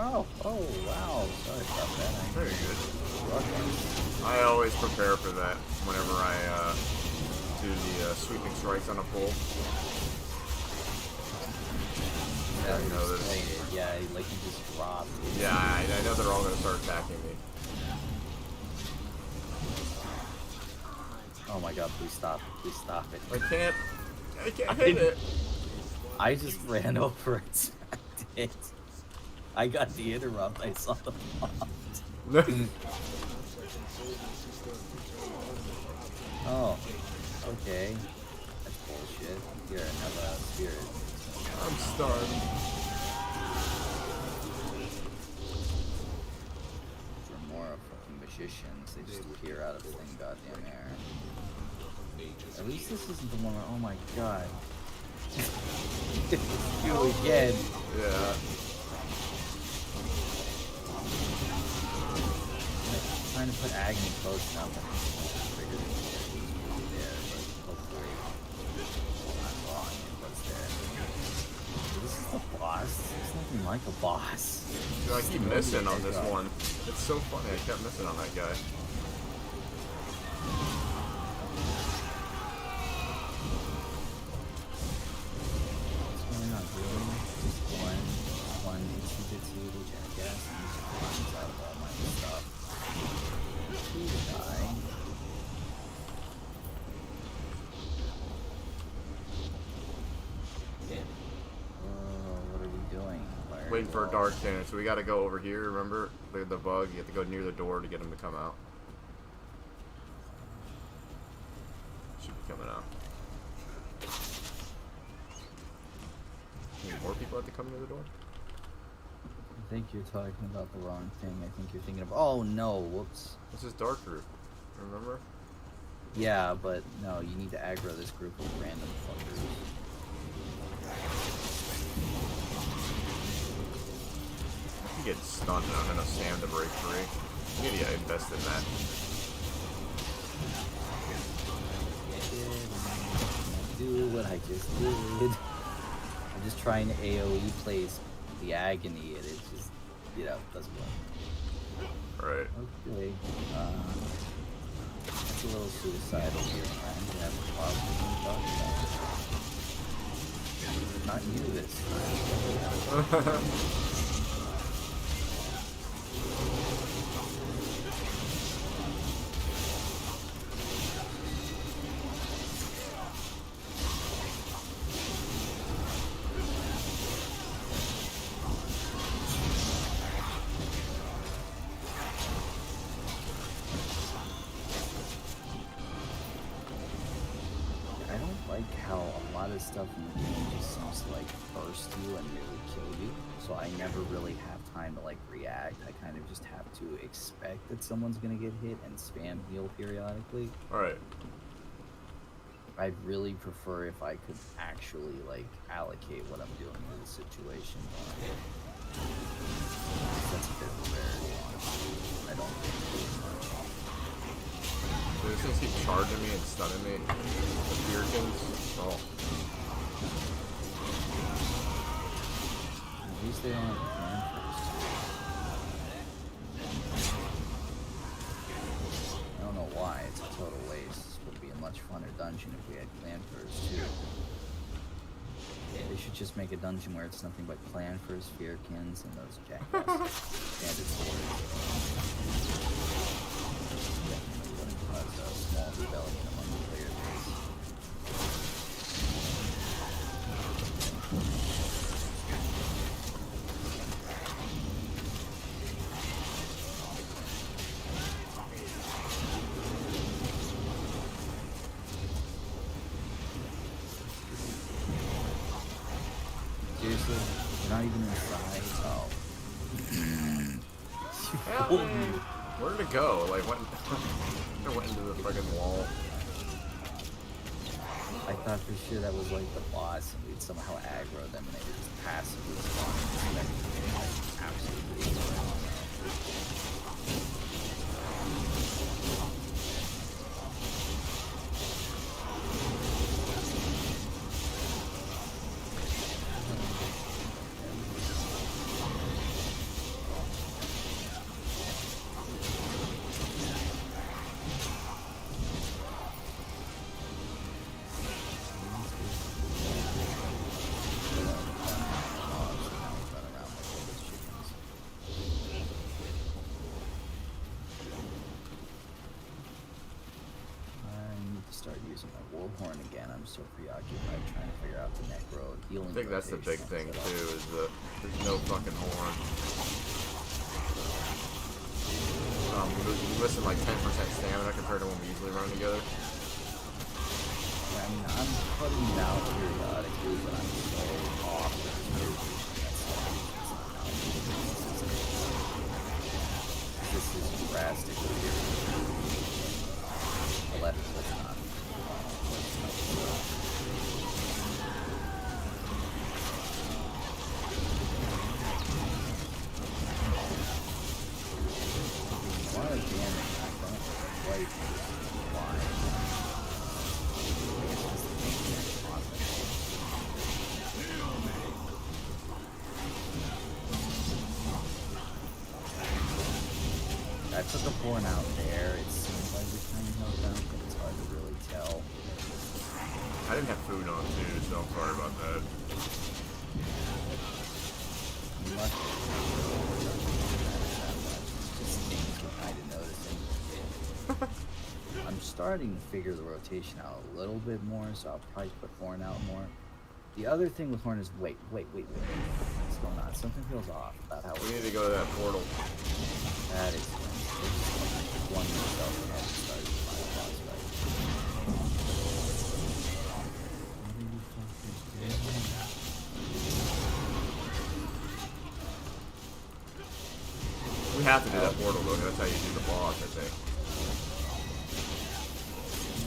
Oh, wow. Sorry about that. Very good. Rushing. I always prepare for that whenever I do the sweeping strikes on a pole. Yeah, I know this. Yeah, like you just dropped. Yeah, I know they're all gonna start attacking me. Oh my god, please stop it. Please stop it. I can't hit it. I just ran over and smacked it. I got the interrupt. I saw the prompt. Oh, okay. That's bullshit. Here, have a spirit. I'm stunned. Remora fucking magicians. They just appear out of thin goddamn air. At least this isn't the one where, oh my god. You again. Yeah. I'm trying to put Agony close enough. I figured it was there, but hopefully I'm wrong. It was there. This is the like a boss. Dude, I keep missing on this one. It's so funny. I kept missing on that guy. What's going on, really? Just one itsy bitsy little jackass and he just runs out of all my stuff. Please die. What are we doing? Waiting for a dark cannon, so we gotta go over here, remember? The bug, you have to go near the door to get him to come out. Should be coming out. Any more people have to come near the door? I think you're talking about the wrong thing. I think you're thinking of. Oh no! Whoops. This is dark group, remember? Yeah, but no, you need to aggro this group of random fuckers. If you get stunned, I'm gonna Sam to break free. You need to invest in that. Do what I just did. I'm just trying to AoE place the agony, and it just, doesn't work. Right. Okay. That's a little suicidal here. I'm gonna have a problem with talking about. Not you this time. Stuff in the game just seems to burst you and really kill you, so I never really have time to react. I kind of just have to expect that someone's gonna get hit and spam heal periodically. Alright. I'd really prefer if I could actually allocate what I'm doing to the situation. That's a bit of a rarity, honestly. I don't think it's much. Dude, this things keep charging me and stunning me. The Beerkins. Oh. At least they don't have plan first. I don't know why, it's a total waste. This would be a much funner dungeon if we had clan first too. They should just make a dungeon where it's nothing but clan first, Fearkins, and those jackasses. Bandit swords. Definitely wouldn't cause a small rebellion among the player base. Seriously? You're not even inside? Oh. Where did it go? It went into the fucking wall. I thought for sure that was the boss and we'd somehow aggro them and they would just passively spawn and absolutely destroy. Horn again. I'm so preoccupied trying to figure out the necro healing. I think that's the big thing too, is that there's no fucking horn. You're missing 10% stamina compared to when we usually run together. Yeah, I mean, I'm putting it out periodically, but I'm so off with the this is drastically different. The left is not. took a horn out there. It seems like we're trying to help out, but it's hard to really tell. I didn't have food on too, so I'm sorry about that. Just things we're kind of noticing. I'm starting to figure the rotation out a little bit more, so I'll probably put horn out more. The other thing with horn is wait. What's going on? Something feels off about how We need to go to that portal. that is one myself and I started to find a boss fight. We have to do that portal though. That's how you do the boss, I think.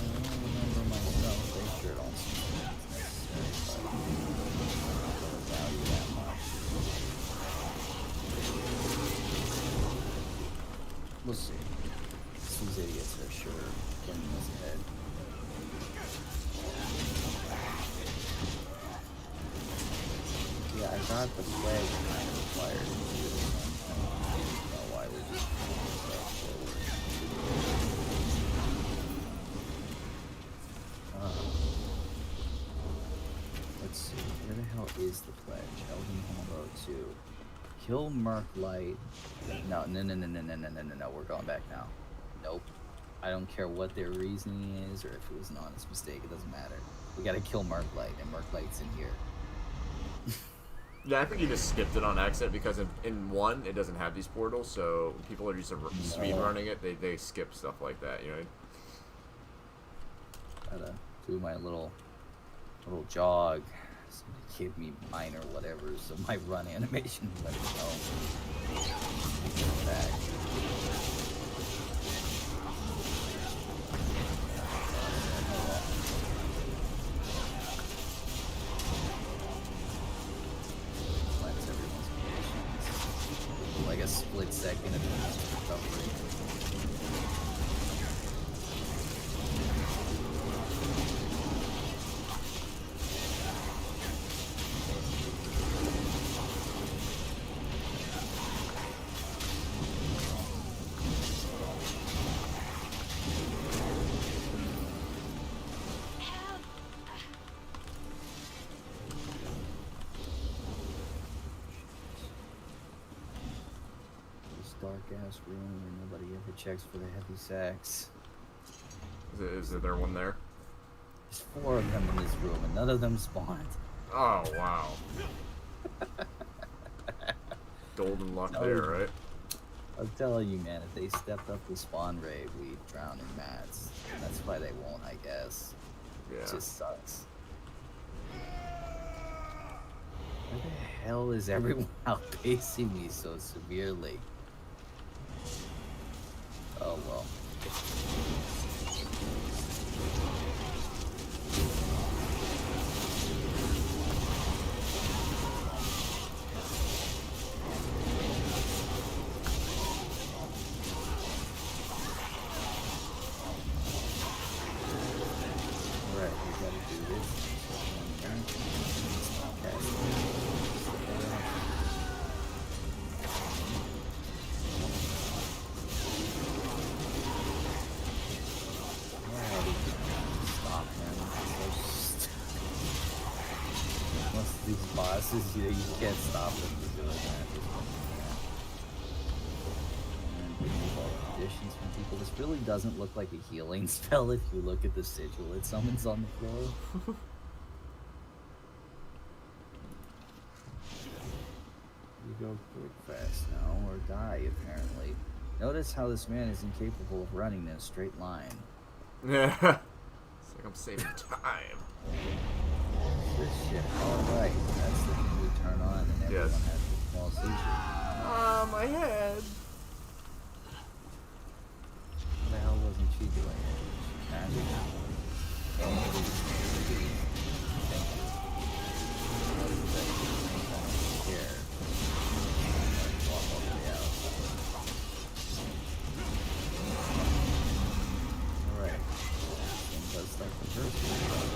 I don't remember myself. They sure don't seem necessary, but I don't value that much. We'll see. These idiots are sure getting us ahead. Yeah, I thought the flag kind of required it to do this one. I don't know why we're just moving stuff forward. Let's see, where the hell is the pledge? Elden Hollow 2. Kill Merklight. No, we're going back now. Nope. I don't care what their reasoning is or if it was an honest mistake, it doesn't matter. We gotta kill Merklight, and Merklight's in here. Yeah, I think you just skipped it on accident because in 1 it doesn't have these portals, so people are just speed running it. They skip stuff like that, you know. Gotta do my little jog. Somebody give me minor whatever, so my run animation let me know. Back. Cleanse everyone's conditions. Like a split second of recovery. Dark ass room where nobody ever checks for the heavy sacks. Is there one there? There's 4 of them in this room and none of them spawned. Oh wow. Golden luck there, right? I'm telling you, man, if they stepped up the spawn rate, we'd drown in mats. That's why they won't, I guess. Yeah. It just sucks. Where the hell is everyone outpacing me so severely? Oh well. Alright, we gotta do this. Okay. Most of these bosses, you can't stop them from doing that. And remove all the conditions from people. This really doesn't look like a healing spell if you look at the sigil it summons on the floor. You go quick fast now, or die apparently. Notice how this man is incapable of running in a straight line. Yeah. It's like I'm saving time. This shit. Alright, that's the thing we turn on and everyone Yes. has a small seizure. My head. What the hell wasn't she doing? Magic? Thank you. Here. Walk all the way out. Alright. And does start the first one.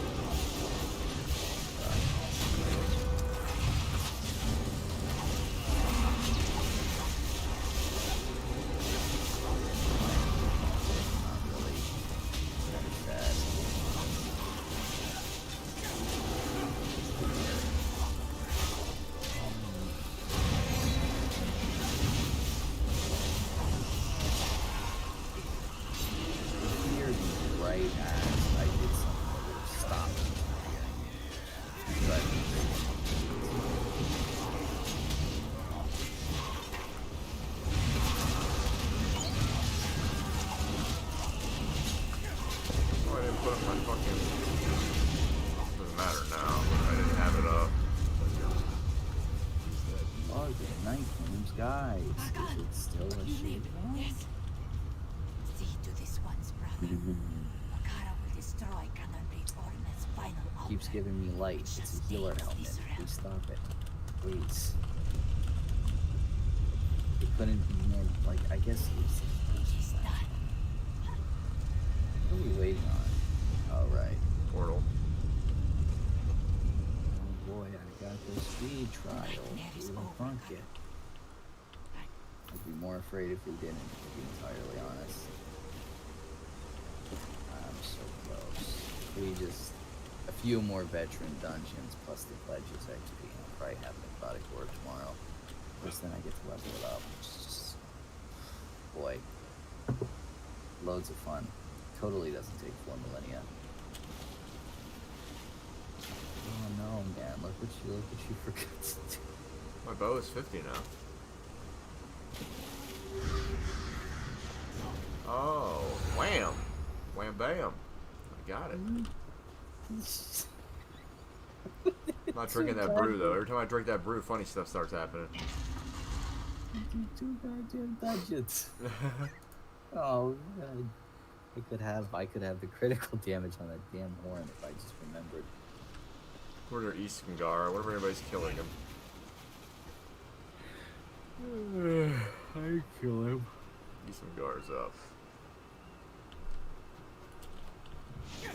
right as I did something that would have stopped me from getting Oh, I didn't put up my fucking... Doesn't matter now, but I didn't have it up. Oh, the night games, guys. Is it still a shit? Yes. See to this once, brother. Makara will destroy Canon Orna's final outlet. Keeps giving me light. It's a healer helmet. Please stop it. Please. It couldn't be more, like, I guess it's... It is done. What are we waiting on? Alright. Portal. Oh boy, I got this speed trial. We didn't front yet. I'd be more afraid if we didn't, to be entirely honest. I'm so close. We just... A few more veteran dungeons plus the pledges XP, and I'll probably have Necrotic War tomorrow. Plus then I get to level it up, which is just... Boy. Loads of fun. Totally doesn't take 4 millennia. Oh no, man! Look what you forgot to do. My bow is 50 now. Oh, wham! Wham bam. I got it. I'm not drinking that brew though. Every time I drink that brew, funny stuff starts happening. Two goddamn dungeons. Oh god. I could have the critical damage on that damn horn if I just remembered. Where's our Iskengar? What if anybody's killing him? I kill him. Iskengar's up. What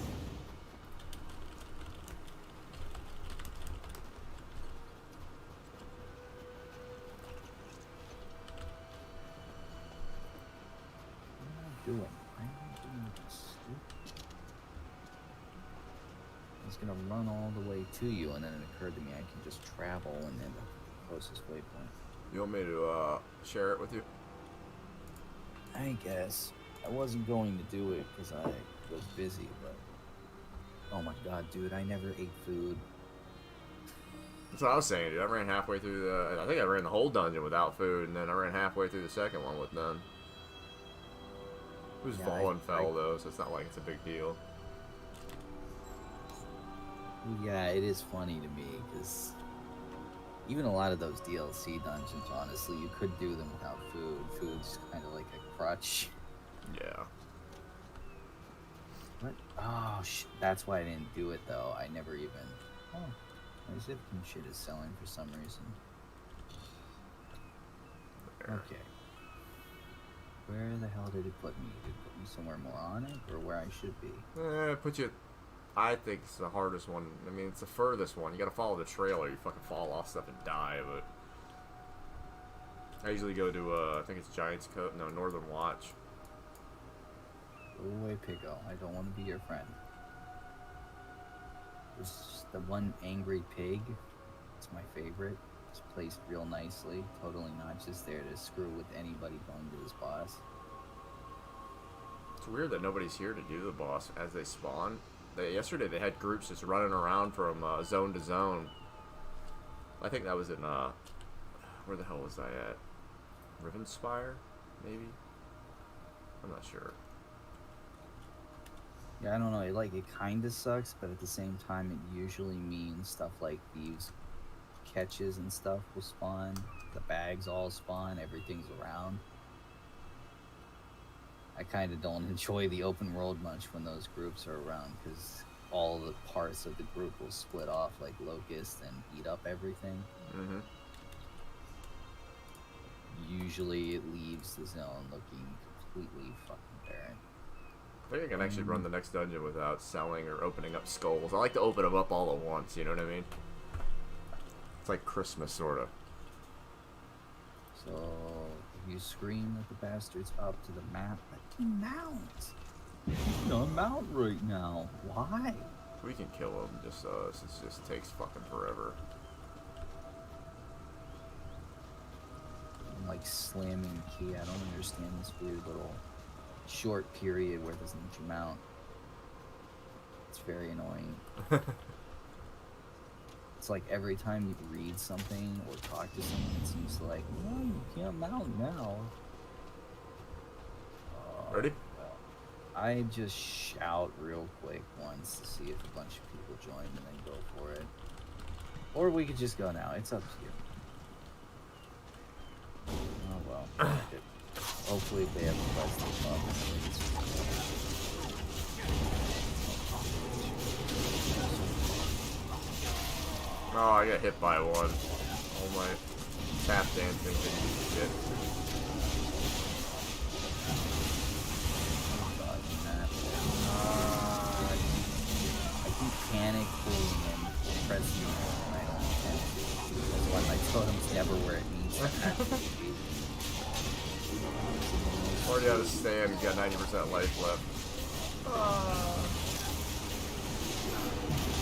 am I doing? Why am I doing this? I was gonna run all the way to you, and then it occurred to me I can just travel and then the closest waypoint. You want me to share it with you? I guess. I wasn't going to do it because I was busy, but... Oh my god, dude, I never ate food. That's what I was saying, dude. I ran halfway through I think I ran the whole dungeon without food, and then I ran halfway through the second one with none. It was Yeah, Fallen Fell, though, so it's not like it's a big deal. Yeah, it is funny to me, because... Even a lot of those DLC dungeons, honestly, you could do them without food. Food's kind of like a crutch. Yeah. What? Oh, that's why I didn't do it, though. I never even... Oh, my Zipkin shit is selling for some reason. There. Okay. Where the hell did it put me? Did it put me somewhere more on it, or where I should be? Put you... I think it's the hardest one. I mean, it's the furthest one. You gotta follow the trail or you fucking fall off stuff and die, but... I usually go to, I think it's Giant's Coast, no, Northern Watch. Go away, Pico. I don't want to be your friend. There's the one angry pig. It's my favorite. It's placed real nicely. Totally not just there to screw with anybody going to this boss. It's weird that nobody's here to do the boss as they spawn. Yesterday they had groups just running around from zone to zone. I think that was in, where the hell was I at? Rivenspire, maybe? I'm not sure. Yeah, I don't know. It kind of sucks, but at the same time, it usually means stuff like these catches and stuff will spawn. The bags all spawn. Everything's around. I kind of don't enjoy the open world much when those groups are around, because all the parts of the group will split off like locusts and eat up everything. Mm-hmm. Usually it leaves the zone looking completely fucking barren. I think I can actually run the next dungeon without selling or opening up skulls. I like to open them up all at once, you know what I mean? It's like Christmas, sort of. So, if you scream at the bastards up to the map, let them mount. He's gonna mount right now. Why? We can kill them, just it just takes fucking forever. I'm like slamming the key. I don't understand this weird little short period where it doesn't let you mount. It's very annoying. It's like every time you read something or talk to someone, it seems like, no, you can't mount now. Ready? Well, I just shout real quick once to see if a bunch of people join and then go for it. Or we could just go now. It's up to you. Oh well. Fuck it. Hopefully they have a pleasant fun. Oh, I got hit by one. Oh my tap dancing didn't do shit. I keep panic pulling and pressing it when I don't intend to. That's why my totem's never where it needs to actually be. Already out of stand, got 90% life left.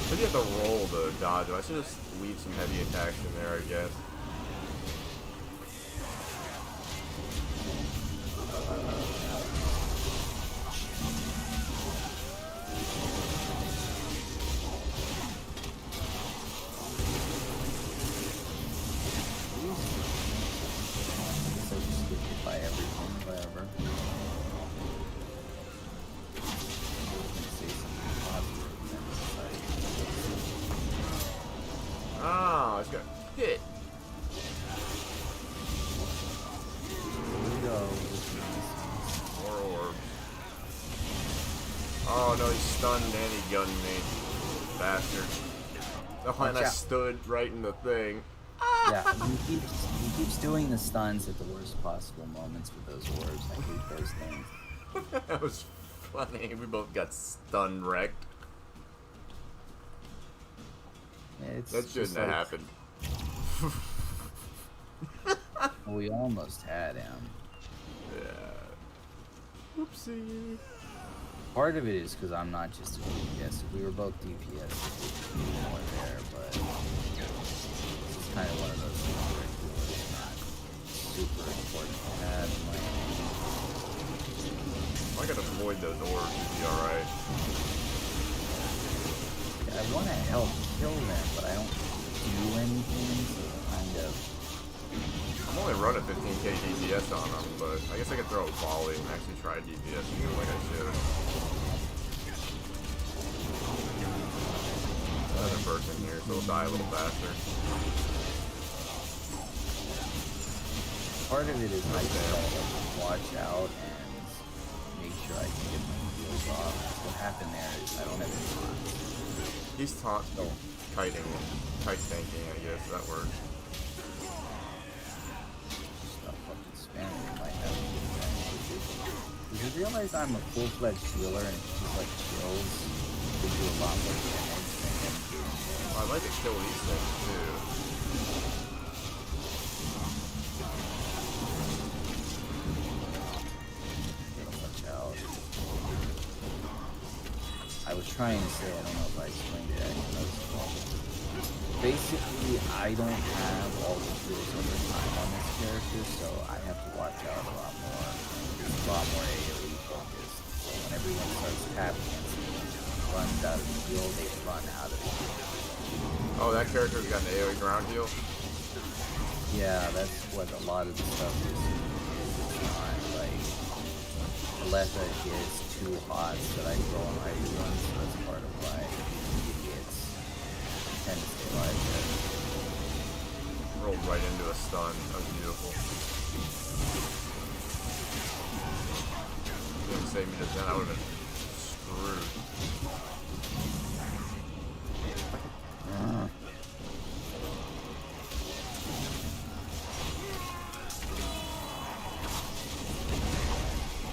Maybe you have to roll to dodge it. I should just leave some heavy attacks in there, I guess. So just get hit by everything, whatever. Say something positive and then decide. Ah, I just got hit. Here we go. More orbs. Oh no, he stunned and he gunned me. Bastard. Oh, and I Watch out. stood right in the thing. Yeah, he keeps doing the stuns at the worst possible moments with those orbs. I hate those things. That was funny. We both got stun wrecked. It's That shouldn't just have like- happened. We almost had him. Yeah. Oopsie. Part of it is because I'm not just a DPS. If we were both DPS, it would be more there, but it's kind of one of those things where it's really not super important to have in my opinion. If I could avoid those orbs, it'd be alright. I want to help kill them, but I don't do anything, so kind of. I'm only running 15k DPS on them, but I guess I could throw a volley and actually try DPS like I should. Another person here, so it'll die a little faster. Part of it is I just gotta watch out and make sure I can get my heals off. What happened there is I don't have any taunts. He's kite tanking, I guess, that works. Stop fucking spamming. Might have to get that. Did you realize I'm a full-fledged healer and if you just like chills, they do a lot more damage than him doing more. I'd like to kill these things too. Gotta watch out. I was trying to say, I don't know if I explained it, I didn't know it's wrong. Basically, I don't have all the skills over time on this character, so I have to watch out a lot more. It's a lot more AoE focused. So when everyone starts tapping and runs out of the field, they run out of the field. Oh, that character's got an AoE ground heal? Yeah, that's what a lot of the stuff is. It's not like, unless it gets too hot that I throw on high run, so that's part of why idiots tend to stay like that. Rolled right into a stun. That was beautiful. Didn't save me just then, I would have been screwed.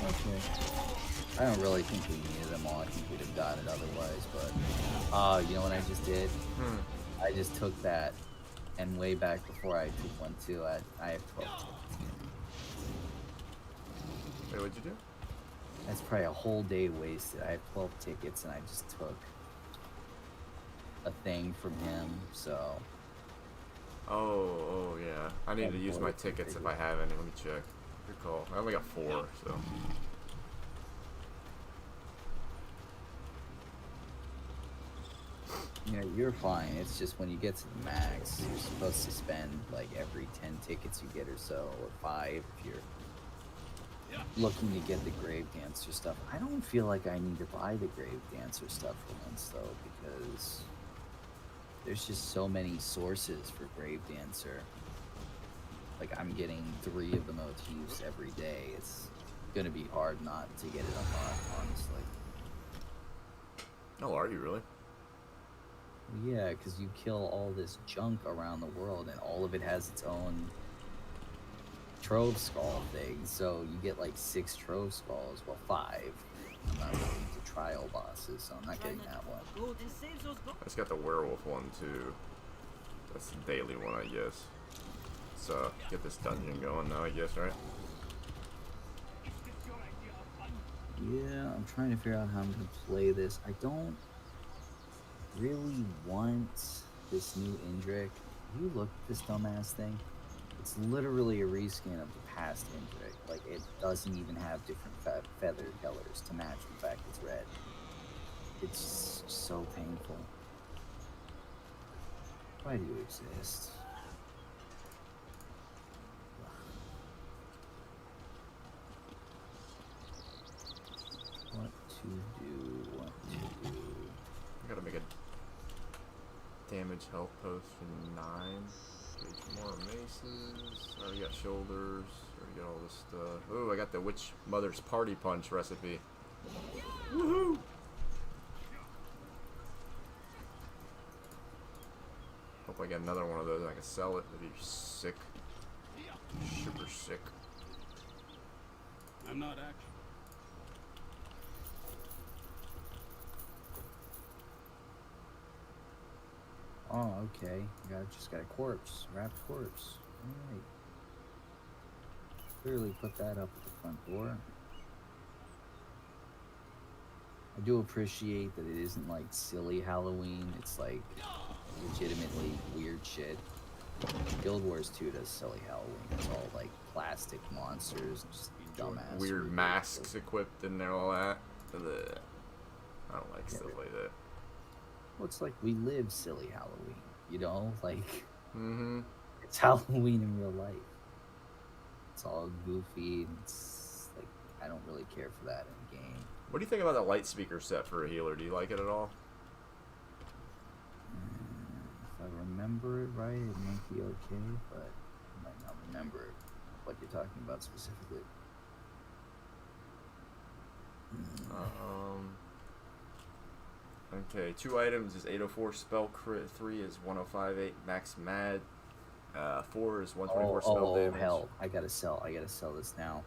Okay. I don't really think we needed them all. I think we'd have gotten it otherwise, but you know what I just did? I just took that, and way back before I took one too, I have 12 tickets. Wait, what'd you do? That's probably a whole day wasted. I have 12 tickets, and I just took a thing from him, so. Oh, yeah. I need to use my tickets if I have any. Let me check. Good call. I only got 4, so. Yeah, you're fine. It's just when you get to the max, you're supposed to spend like every 10 tickets you get or so, or 5 if you're looking to get the Grave Dancer stuff. I don't feel like I need to buy the Grave Dancer stuff for once though, because there's just so many sources for Grave Dancer. Like I'm getting 3 of the motifs every day. It's gonna be hard not to get it unlocked, honestly. Oh, are you really? Yeah, because you kill all this junk around the world, and all of it has its own Trove Skull thing. So you get like 6 Trove Skulls, well 5. I'm not really into trial bosses, so I'm not getting that one. I just got the werewolf one too. That's the daily one, I guess. So get this dungeon going now, I guess, right? Yeah, I'm trying to figure out how I'm gonna play this. I don't really want this new Indrik. You look at this dumbass thing. It's literally a reskin of the past Indrik. Like it doesn't even have different feather colors to match the fact it's red. It's so painful. Why do you exist? What to do? What to do? I gotta make a damage health post for 9. Get more maces. Already got shoulders. Already got all this stuff. Ooh, I got the Witch Mother's Party Punch recipe. Woohoo! Hope I get another one of those and I can sell it. That'd be sick. Super sick. I'm not actually. Oh, okay. Just got a corpse, wrapped corpse. Alright. Clearly put that up at the front door. I do appreciate that it isn't like silly Halloween. It's like legitimately weird shit. Guild Wars 2 does silly Halloween. It's all like plastic monsters and just dumbass. Weird masks equipped and all that. Ugh. I don't like Yeah, stuff like that. well, it's like we live silly Halloween, you know? Like, Mm-hmm. it's Halloween in real life. It's all goofy, and it's like, I don't really care for that in the game. What do you think about that light speaker set for a healer? Do you like it at all? If I remember it right, it might be okay, but I might not remember what you're talking about specifically. Okay, 2 items is 804 spell crit, 3 is 105.8 max mad, 4 is 124 spell damage. Hell, I gotta sell this now.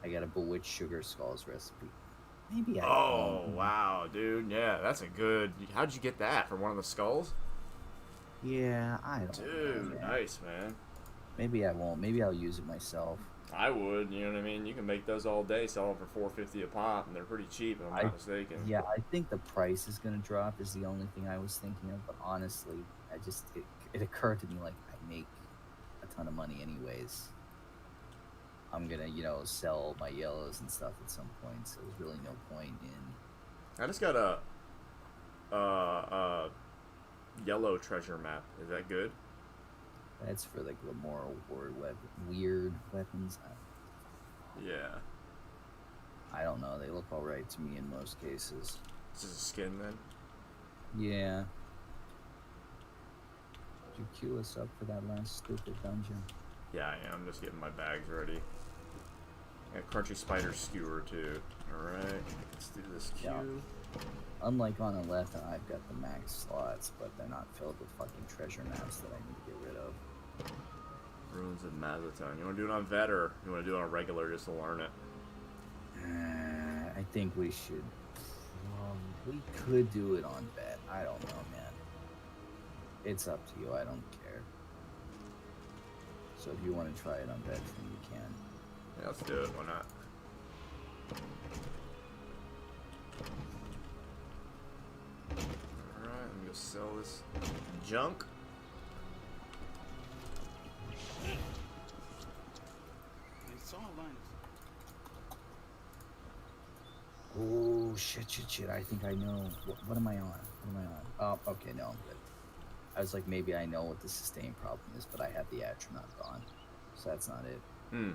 I got a Bewitched Sugar Skulls recipe. Maybe I Oh, won't. wow, dude. Yeah, that's a good... How'd you get that? From one of the skulls? Yeah, I don't know, Dude, man. nice, man. Maybe I won't. Maybe I'll use it myself. I would, you know what I mean? You can make those all day, sell them for $4.50 a pop, and they're pretty cheap, if I'm not mistaken. Yeah, I think the price is gonna drop is the only thing I was thinking of, but honestly, it occurred to me like I make a ton of money anyways. I'm gonna, sell my yellows and stuff at some point, so there's really no point in... I just got a yellow treasure map. Is that good? That's for like the moral weird weapons. Yeah. I don't know. They look alright to me in most cases. This is a skin then? Yeah. Did you queue us up for that last stupid dungeon? Yeah, I am. Just getting my bags ready. Got Crunchy Spider Skewer too. Alright, let's do this queue. Yeah. Unlike on the left, I've got the max slots, but they're not filled with fucking treasure maps that I need to get rid of. Ruins of Mazatown. You want to do it on vet or you want to do it on regular just to learn it? I think we should. We could do it on vet. I don't know, man. It's up to you. I don't care. So if you want to try it on vet, then you can. Yeah, let's do it. Why not? Alright, let me go sell this junk. I saw Linus. Oh, Oh shit! I think I know. What am I on? Oh, okay, no, I'm good. I was like, maybe I know what the sustain problem is, but I have the astronaut gone, so that's not it. Hmm.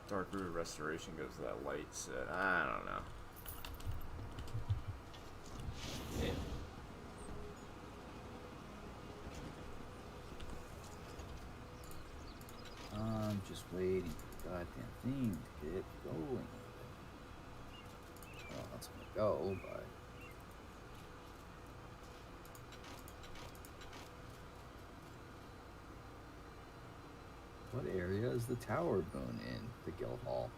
Dark Brew Restoration goes to that light set. I don't know. Yeah. I'm just waiting for the goddamn thing to get going. Well, that's gonna go, but what area is the tower boon in the guild hall?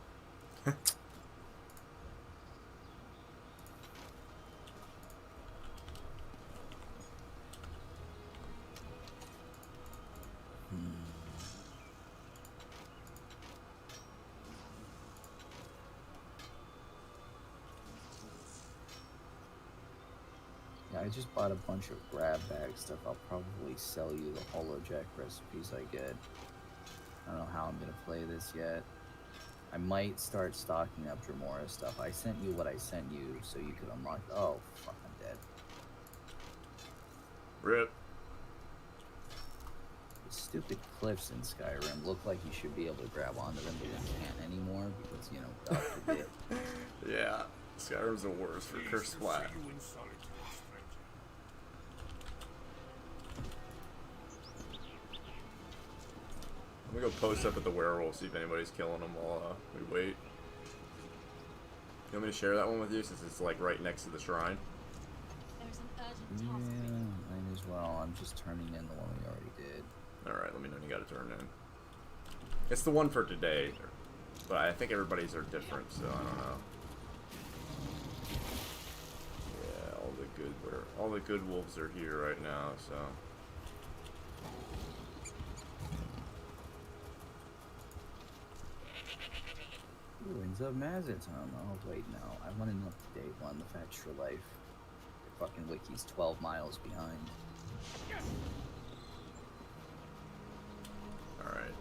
Yeah, I just bought a bunch of grab bag stuff. I'll probably sell you the holojack recipes I get. I don't know how I'm gonna play this yet. I might start stocking up Dremora stuff. I sent you what I sent you so you could unlock. Oh, fuck, I'm dead. Rip. The stupid cliffs in Skyrim look like you should be able to grab onto them, but you can't anymore because, you know, God forbid. Yeah. Skyrim's the worst for cursed flat. You in solitude, stranger. I'm gonna go post up at the werewolf, see if anybody's killing them while we wait. You want me to share that one with you since it's like right next to the shrine? There's an urgent Yeah, task for you. might as well. I'm just turning in the one we already did. Alright, let me know when you gotta turn in. It's the one for today, but I think everybody's are different, so I don't know. Yeah, all the good wolves are here right now, so. Ruins of Mazatone. Oh, wait, no. I want an up-to-date one. The Fetch for Life. The fucking wiki's 12 miles behind. Alright.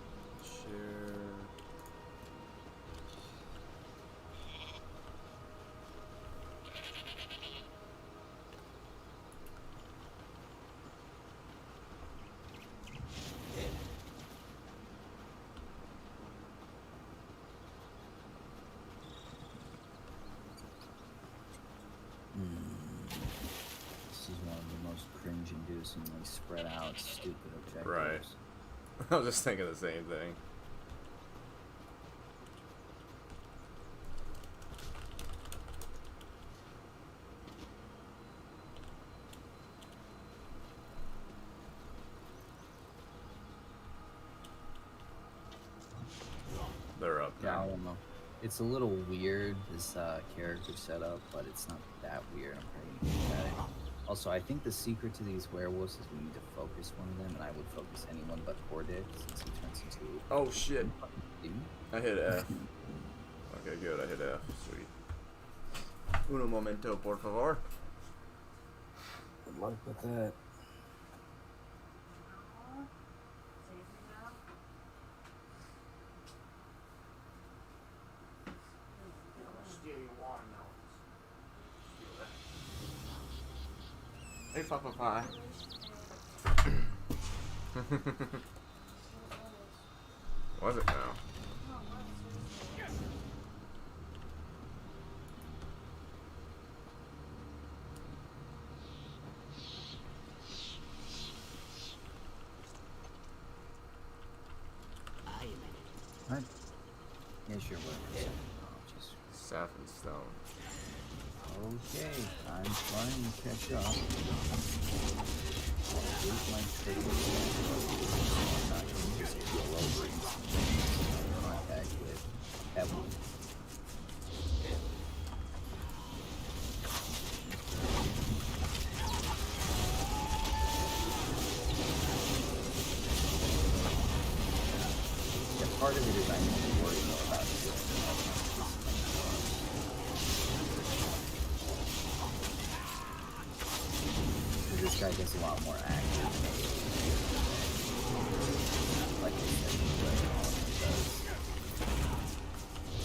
Share. This is one of the most cringe-inducingly spread out, stupid objectives. Right. I was just thinking the same thing. They're up there. Yeah, I don't know. It's a little weird, this character setup, but it's not that weird. I'm pretty good at it. Also, I think the secret to these werewolves is we need to focus one of them, and I would focus anyone but Cordic, since he turns into... Oh shit. Dude. I hit F. Okay, good. I hit F. Sweet. Uno momento, por favor. Good luck with that. Hey, Papa Pie. Was it now? What? Yes, you're welcome. Oh, jeez. Sap and stone. Okay, I'm trying to catch up. Here's my trade. I'm not going to just kill over contact with Evelyn. guy does a lot more active melee. Like I said, does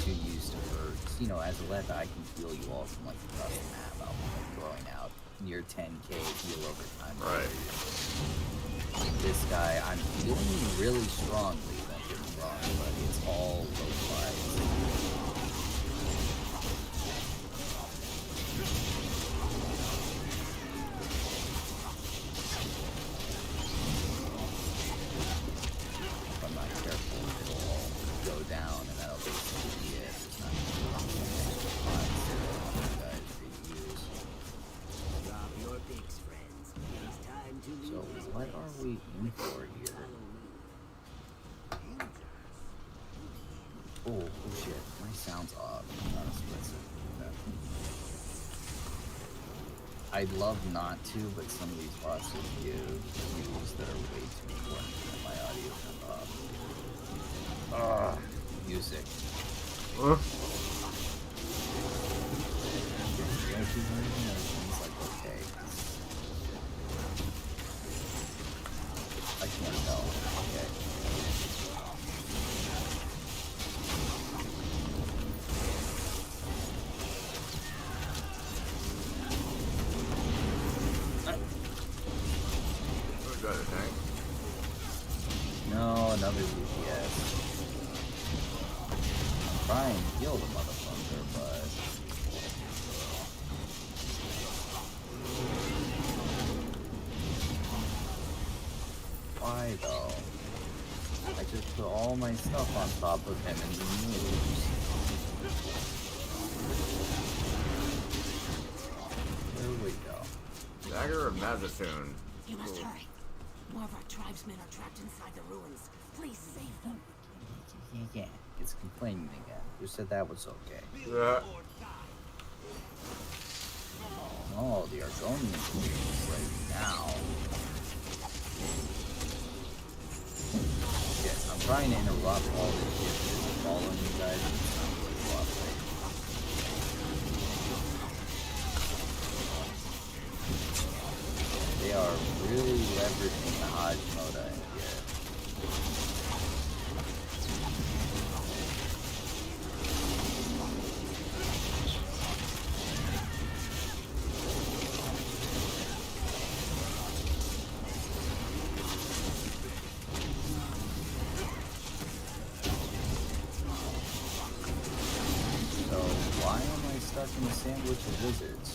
too used to birds. You know, as a leather, I can heal you all from like across the map. I'll be like, throwing out near 10k heal over time. Right. This guy, I'm feeling really strongly, don't get me wrong, but it's all localized. If I'm not careful, it'll all go down, and that'll basically be it. There's not going to be extra pods guys to use. Drop your picks, friends. It's time to leave So, this what place. are we in for here? Oh shit, my sound's off. Not explicit. I'd love not to, but some of these bosses give cues that are way too important to have my audio turned off. Music. It's like, okay. I can't tell. Okay. Who's that, a tank? No, another DPS. I'm trying to heal the motherfucker, but... Why, though? I just put all my stuff on top of him and he moves. There we go. Dagger of Mazatoon. You must Cool. hurry. More of our tribesmen are trapped inside the ruins. Please save them. Yeah, it's complaining again. You said that was okay. Yeah. Oh, the Argonian is right now. Shit, I'm trying to interrupt all this shit that is following you guys. It's not really cooperating. They are really leveraging the Hodge mode here. So why am I stuck in the sandwich of lizards?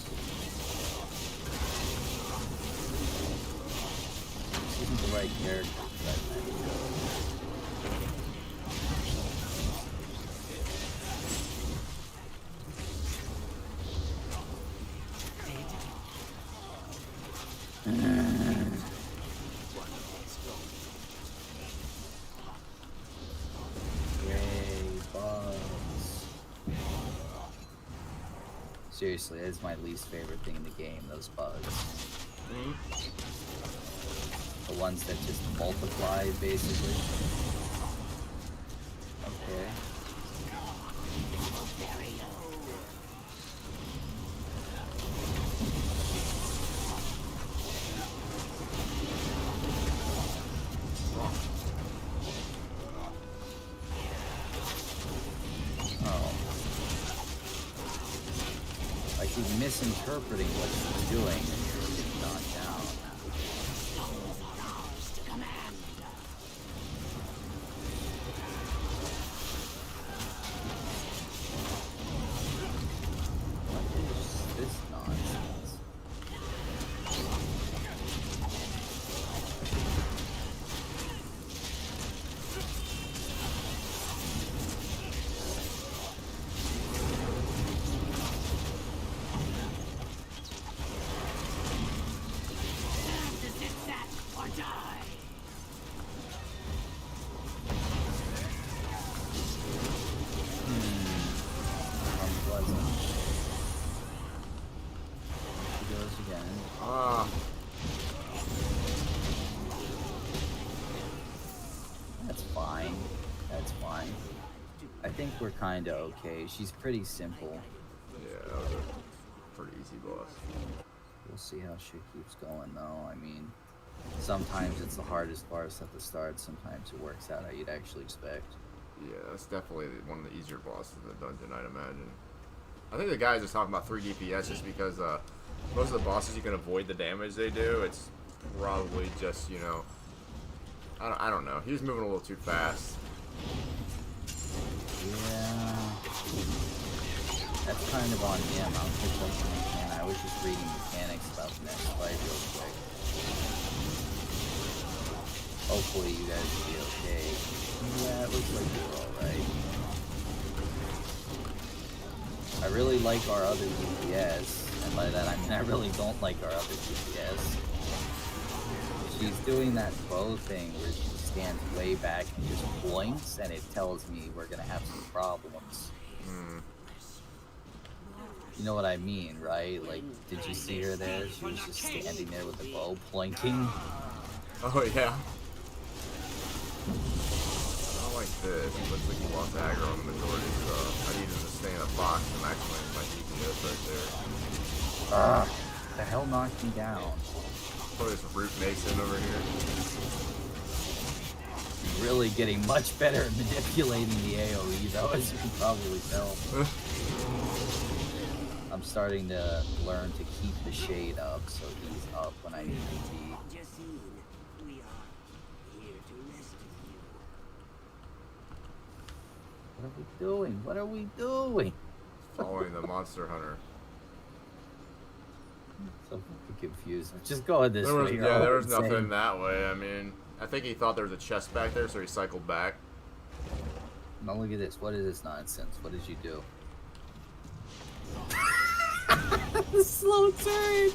This isn't the right character for that kind of Yay, bugs. Seriously, that is my least favorite thing in the game, those bugs. The ones that just multiply, basically. Okay. Oh. I keep misinterpreting what she's doing and you're getting knocked down. What is this nonsense? Unpleasant. She goes again. Ah. That's fine. That's fine. I think we're kinda okay. She's pretty simple. Yeah, that was a pretty easy boss. We'll see how shit keeps going, though. I mean, sometimes it's the hardest boss at the start. Sometimes it works out how you'd actually expect. Yeah, that's definitely one of the easier bosses in the dungeon, I'd imagine. I think the guys are talking about 3 DPS just because most of the bosses you can avoid the damage they do. It's probably just, you know, I don't know. He was moving a little too fast. Yeah. That's kind of on him. I'll pick up when I can. I was just reading mechanics about the next fight real quick. Hopefully you guys will be okay. Yeah, it looks like you're alright. I really like our other DPS, and by that I mean I really don't like our other DPS. She's doing that bow thing where she stands way back and just points, and it tells me we're gonna have some problems. You know what I mean, right? Like, did you see her there? She was just standing there with the bow pointing. Oh, yeah. I don't like this. It looks like he lost aggro on the majority of stuff. I need him to stay in a box and maximize my DPS right there. The hell knocked me down? Put this root mason over here. Really getting much better at manipulating the AoE, though, as you can probably tell. I'm starting to learn to keep the shade up, so he's up when I need him to be. Justine, we are here to rescue you. What are we doing? What are we doing? Following the monster hunter. So fucking confused. Just go this There was, way. yeah, there was nothing that way. I mean, I think he thought there was a chest back there, so he cycled back. Now look at this. What is this nonsense? What did you do? The slow turn.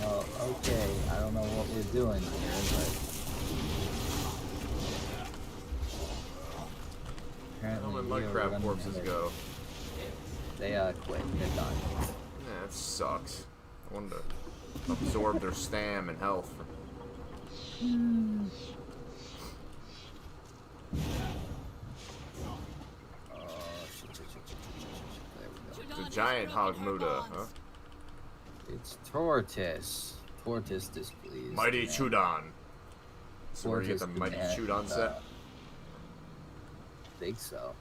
Oh, okay. I don't know what we're doing here, but apparently How we my are crab running corpses out of- go? They quit. They're done. Yeah, that sucks. I wanted to absorb their stam and health. It's a giant Hogmuda, huh? It's Tortoise. Tortoise displeased. Mighty man. Chudon. So where you get the Tortoise Mighty command, Chudon set? I think so.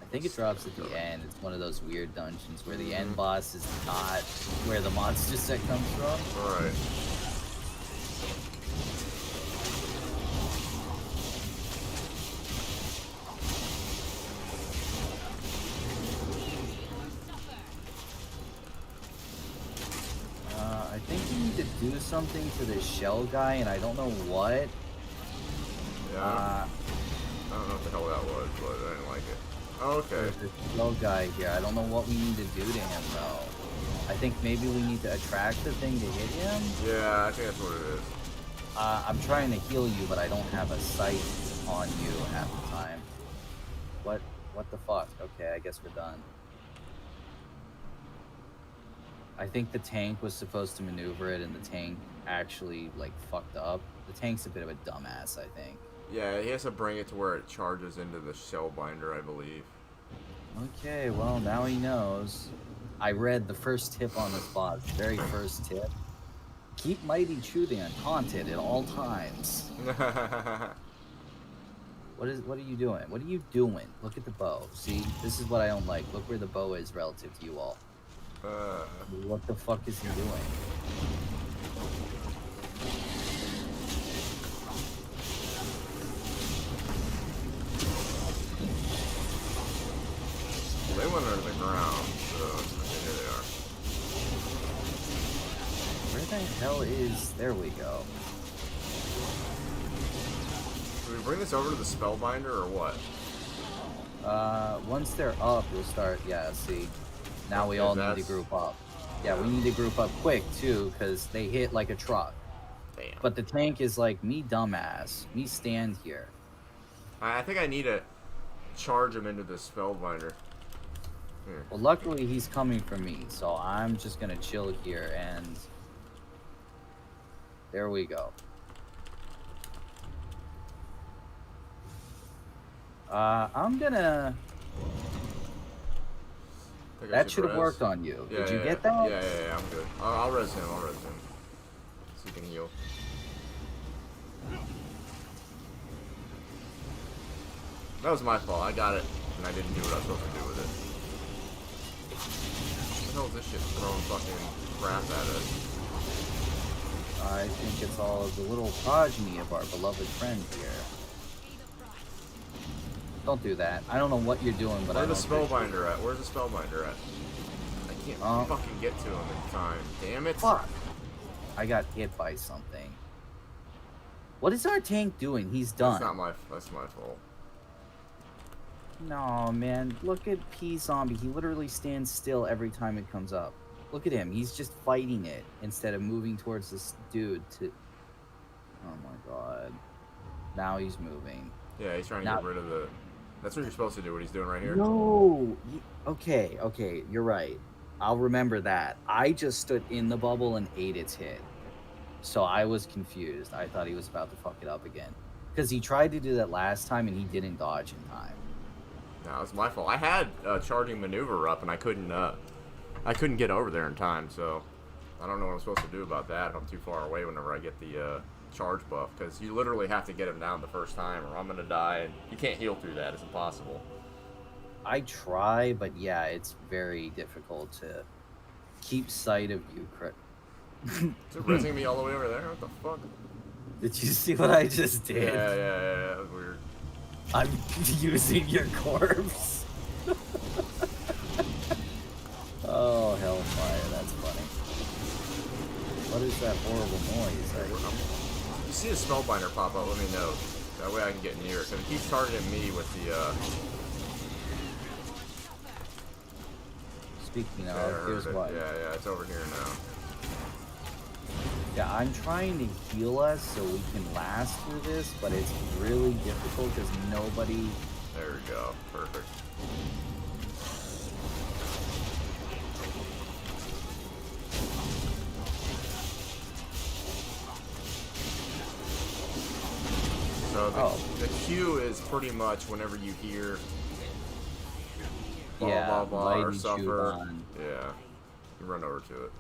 I think it drops at the end. It's one of those weird dungeons where the end boss is not where the monster set comes from. Alright. I think we need to do something to this shell guy, and I don't know what. Yeah. I don't know what the hell that was, but I didn't like it. Oh, okay. There's this shell guy here. I don't know what we need to do to him, though. I think maybe we need to attract the thing to hit him. Yeah, I think that's what it is. I'm trying to heal you, but I don't have a sight on you half the time. What the fuck? Okay, I guess we're done. I think the tank was supposed to maneuver it, and the tank actually, like, fucked up. The tank's a bit of a dumbass, I think. Yeah, he has to bring it to where it charges into the shell binder, I believe. Okay, well, now he knows. I read the first tip on this boss, the very first tip. Keep Mighty Chudon haunted at all times. What are you doing? What are you doing? Look at the bow. See, this is what I don't like. Look where the bow is relative to you all. What the fuck is he doing? They went under the ground, so okay, here they are. Where the hell is... There we go. Do we bring this over to the spellbinder or what? Once they're up, we'll start... Yeah, see. Now we all need to group up. Yeah, we need to group up quick, too, because they hit like a truck. Damn. But the tank is like, me dumbass. Me stand here. I think I need to charge him into the spellbinder. Here. Well, luckily he's coming for me, so I'm just gonna chill here, and... There we go. I'm gonna... Think I That should have res. worked on you. Yeah, Did you yeah, get that? Yeah, I'm good. I'll res him. I'll res him. So he can heal. That was my fault. I got it, and I didn't do what I was supposed to do with it. What the hell is this shit throwing fucking crap at us? I think it's all of the little progeny of our beloved friend here. Don't do that. I don't know what you're doing, but Where's I the don't spellbinder at? Where's the spellbinder at? I can't fucking get to him in time. Damn it! Fuck! I got hit by something. What is our tank doing? He's done. That's my fault. No, man. Look at P Zombie. He literally stands still every time it comes up. Look at him. He's just fighting it instead of moving towards this dude to... Oh my god. Now he's moving. Yeah, he's trying to get rid of the... That's what you're supposed to do, what he's doing right here. No! Okay, you're right. I'll remember that. I just stood in the bubble and ate its hit. So I was confused. I thought he was about to fuck it up again. Because he tried to do that last time and he didn't dodge in time. No, it's my fault. I had charging maneuver up and I couldn't get over there in time, so I don't know what I'm supposed to do about that if I'm too far away whenever I get the charge buff, because you literally have to get him down the first time or I'm gonna die, and you can't heal through that. It's impossible. I try, but yeah, it's very difficult to keep sight of you. Is it rizzing me all the way over there? What the fuck? Did you see what I just did? Yeah, that was weird. I'm using your corpse. Oh, hellfire, that's funny. What is that horrible noise? You see a spellbinder pop up, let me know. That way I can get near it, because it keeps targeting me with the, Speaking of, here's what. Yeah, it's over here now. Yeah, I'm trying to heal us so we can last through this, but it's really difficult because nobody... There we go. Perfect. So the Q is pretty much whenever you hear blah blah or suffer. Yeah, you run over to it.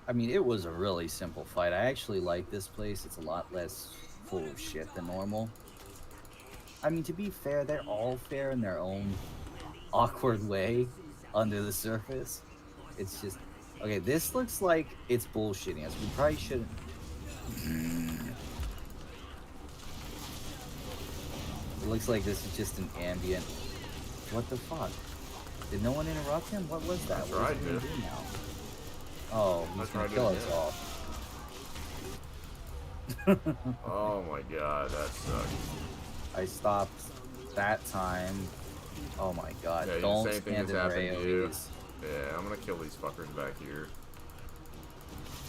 I mean, it was a really simple fight. I actually like this place. It's a lot less full of shit than normal. I mean, to be fair, they're all fair in their own awkward way under the surface. It's just... Okay, this looks like it's bullshitting us. We probably shouldn't... It looks like this is just an ambient... What the fuck? Did no one interrupt him? What was that? What is he gonna do now? Oh, he's gonna kill us all. Oh my god, that sucks. I stopped that time. Oh my god, yeah, don't the same thing stand has in happened to you. AoEs. Yeah, I'm gonna kill these fuckers back here.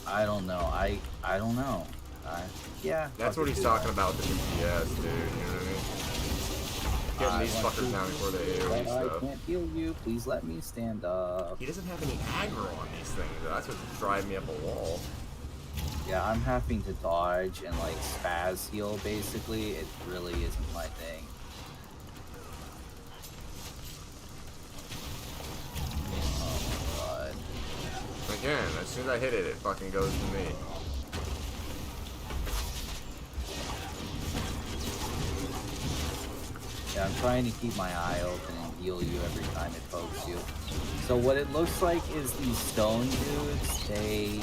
I don't know. I don't know. Yeah. That's what he's talking about with the DPS, dude. You know what I mean? Getting these fuckers down before they AoE stuff. I can't heal you. Please let me stand up. He doesn't have any aggro on these things, though. That's what's driving me up a wall. Yeah, I'm having to dodge and like spaz heal basically. It really isn't my thing. Oh my god. Again, as soon as I hit it, it fucking goes to me. Yeah, I'm trying to keep my eye open and heal you every time it pokes you. So what it looks like is these stone dudes, they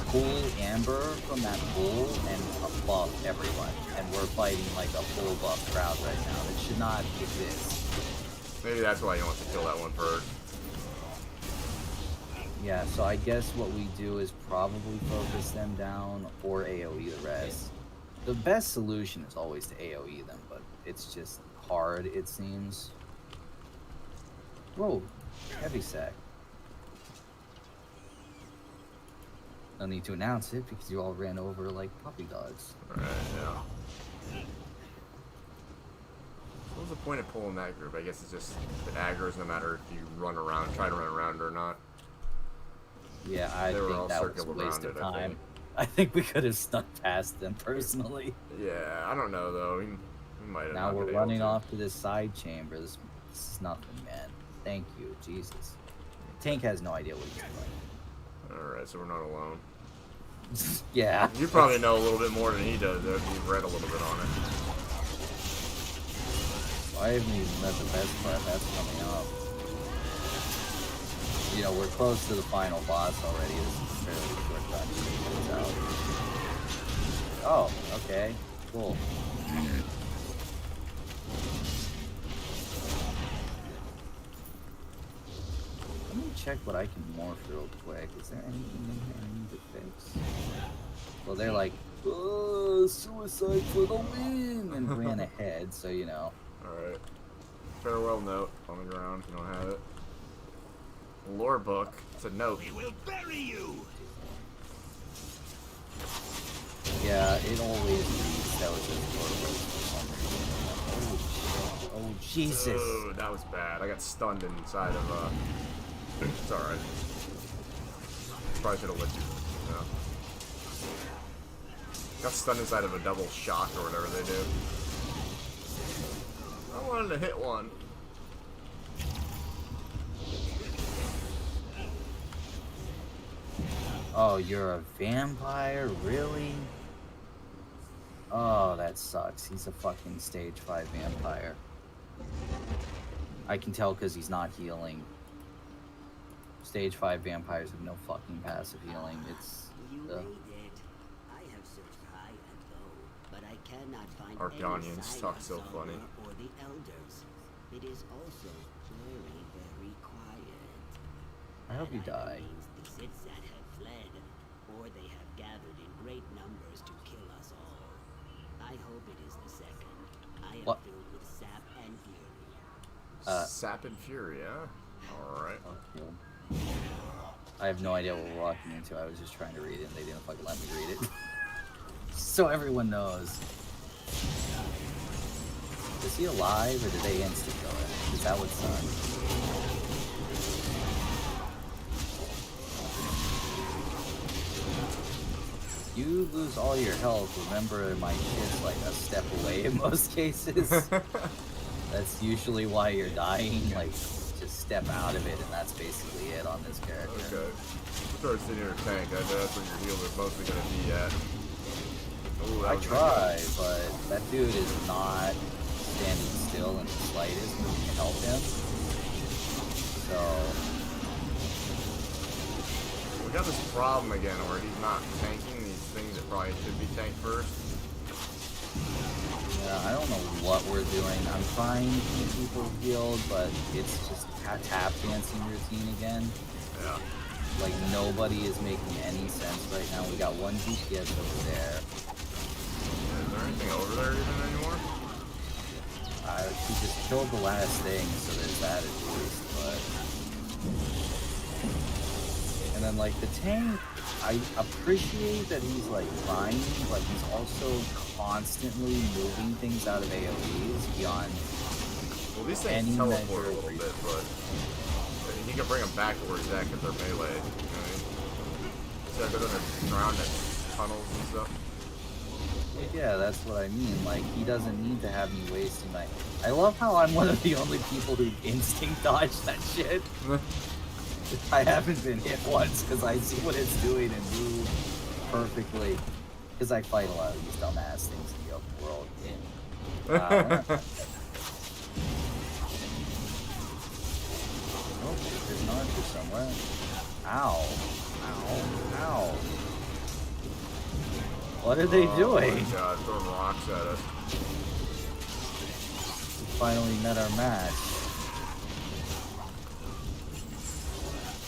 pull amber from that pool and buff everyone. And we're fighting like a full buff crowd right now. That should not exist. Maybe that's why you want to kill that one first. Yeah, so I guess what we do is probably focus them down or AoE the rest. The best solution is always to AoE them, but it's just hard, it seems. Whoa, heavy sack. No need to announce it because you all ran over like puppy dogs. Alright, yeah. What was the point of pulling that group? I guess it's just it aggro's no matter if you run around, try to run around or not. Yeah, I think that was a waste of time. I think we could have snuck past them personally. Yeah, I don't know though. We might have. Now we're running off to this side chamber. This is nothing, man. Thank you, Jesus. Tank has no idea what he's doing. Alright, so we're not alone. Yeah. You probably know a little bit more than he does, though, if you've read a little bit on it. I haven't even met the best part. That's coming up. You know, we're close to the final boss already. This is a fairly short time to figure this out. Oh, okay. Cool. Let me check what I can morph real quick. Is there anything in here I need to fix? Well, they're like, oh, suicide for the win! And ran ahead, so you know. Alright. Farewell note on the ground if you don't have it. Lore book. It's a note. We will bury you. Yeah, it always reads that was just for some reason. Oh, Jesus. Dude, that was bad. I got stunned inside of, It's alright. Probably should have let you, know. Got stunned inside of a double shock or whatever they do. I wanted to hit one. Oh, you're a vampire? Really? Oh, that sucks. He's a fucking stage 5 vampire. I can tell because he's not healing. Stage 5 vampires have no fucking passive healing. It's... You made it. I have searched high and low, but I cannot find Argonians any sign talk of so Salma funny. or the elders. It is also very, very quiet. I hope you die. Means the Sitsat have fled, or they have gathered in great numbers to kill us all. I hope it is the second. I am What? filled with sap and fury. Sap and Fury, yeah? Alright. Okay. I have no idea what we're walking into. I was just trying to read it and they didn't fucking let me read it. So everyone knows. Is he alive or did they insta-kill him? Is that what's done? You lose all your health, remember my shit's like a step away in most cases. That's usually why you're dying, like, just step out of it, and that's basically it on this character. Okay. Start sitting in your tank. I bet that's where your heals are mostly going to be at. Ooh, that I was try, but that dude is not standing still in the slightest when you can help him. So... We got this problem again where he's not tanking these things that probably should be tanked first. Yeah, I don't know what we're doing. I'm trying to keep people healed, but it's just a tap dancing routine again. Yeah. Like, nobody is making any sense right now. We got one GPS over there. Is there anything over there even anymore? She just killed the last thing, so there's that at least, but... And then, like, the tank, I appreciate that he's, like, trying, but he's also constantly moving things out of AoEs beyond Well, these any things teleport a measure little of bit, but you can bring them back to where he's at because they're melee. You know what I mean? So I go underground at tunnels and stuff. Yeah, that's what I mean. Like, he doesn't need to have me wasting my... I love how I'm one of the only people who instinct dodge that shit. I haven't been hit once because I see what it's doing and move perfectly. Because I fight a lot of these dumbass things in the open world. Oh, there's an archer somewhere. Ow. Ow. Ow. What are they doing? Oh my god, throwing rocks at us. We finally met our match.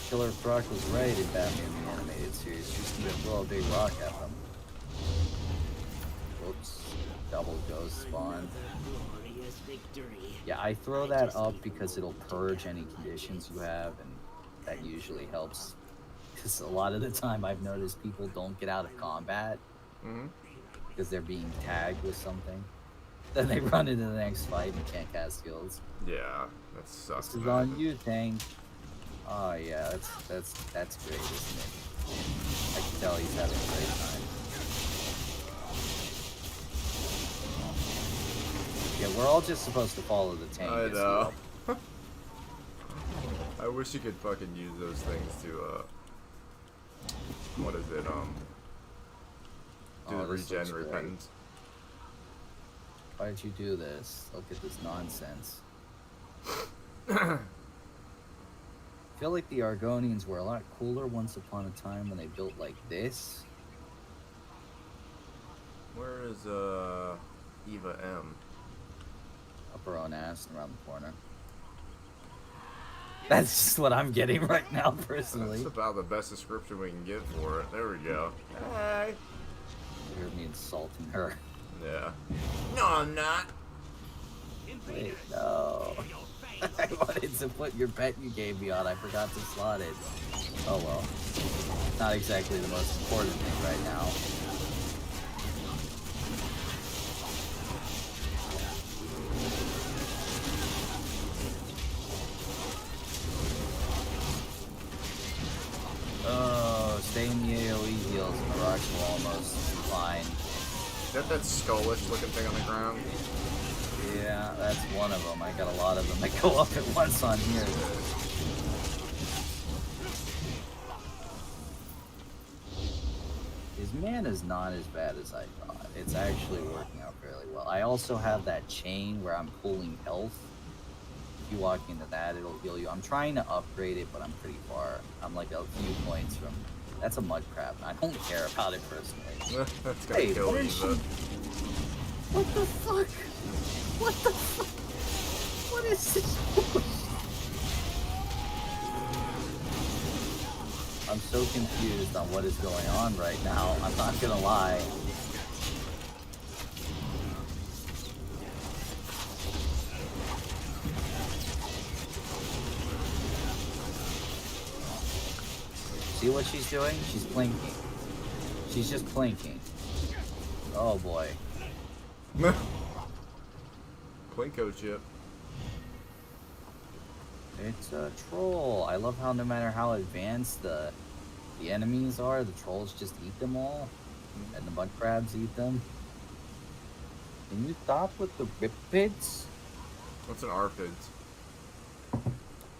Killer Croc was right in Batman the Animated Series. Just need to throw a big rock at them. Whoops. Double ghost spawn. Glorious victory. Yeah, I throw that up because it'll purge any conditions you have, and that usually helps. Because a lot of the time I've noticed people don't get out of combat because they're being tagged with something. Then they run into the next fight and can't cast skills. Yeah, that sucks. This is on you, Tank. Oh yeah, that's great, isn't it? I can tell he's having a great time. Yeah, we're all just supposed to follow the tank. I as know. well. I wish you could fucking use those things to, what is it, do Oh, the this looks regen great. repentance. Why did you do this? Look at this nonsense. I feel like the Argonians were a lot cooler once upon a time when they built like this. Where is, Eva M? Up her own ass and around the corner. That's just what I'm getting right now, personally. That's about the best description we can get for it. There we go. Hey. You heard me insulting her. Yeah. No, I'm not. Wait, no. I wanted to put your pet you gave me on. I forgot to slot it. Oh well. Not exactly the most important thing right now. Oh, stay in the AoE heals and the rocks will almost be fine. Is that skullish looking thing on the ground? Yeah, that's one of them. I got a lot of them that go up at once on here. His mana's not as bad as I thought. It's actually working out fairly well. I also have that chain where I'm pulling health. If you walk into that, it'll heal you. I'm trying to upgrade it, but I'm pretty far. I'm like a few points from... That's a mud crab. I don't care about it personally. That's gonna Hey, kill what you, is but... What the fuck? What the fuck? What is this? I'm so confused on what is going on right now. I'm not gonna lie. See what she's doing? She's plinking. She's just plinking. Oh boy. Plinko chip. It's a troll. I love how no matter how advanced the enemies are, the trolls just eat them all. And the mud crabs eat them. Can you stop with the ripids? What's an Arpid?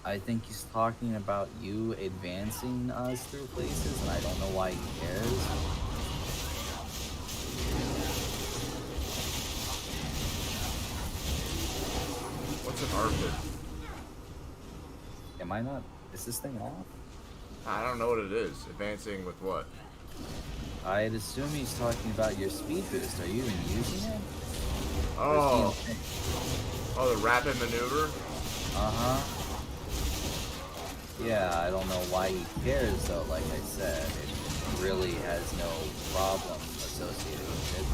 I think he's talking about you advancing us through places, and I don't know why he cares. What's an Arpid? Am I not? Is this thing off? I don't know what it is. Advancing with what? I'd assume he's talking about your speed boost. Are you even using it? Oh. Oh, the rapid maneuver? Uh-huh. Yeah, I don't know why he cares though, like I said. It really has no problem associated with it.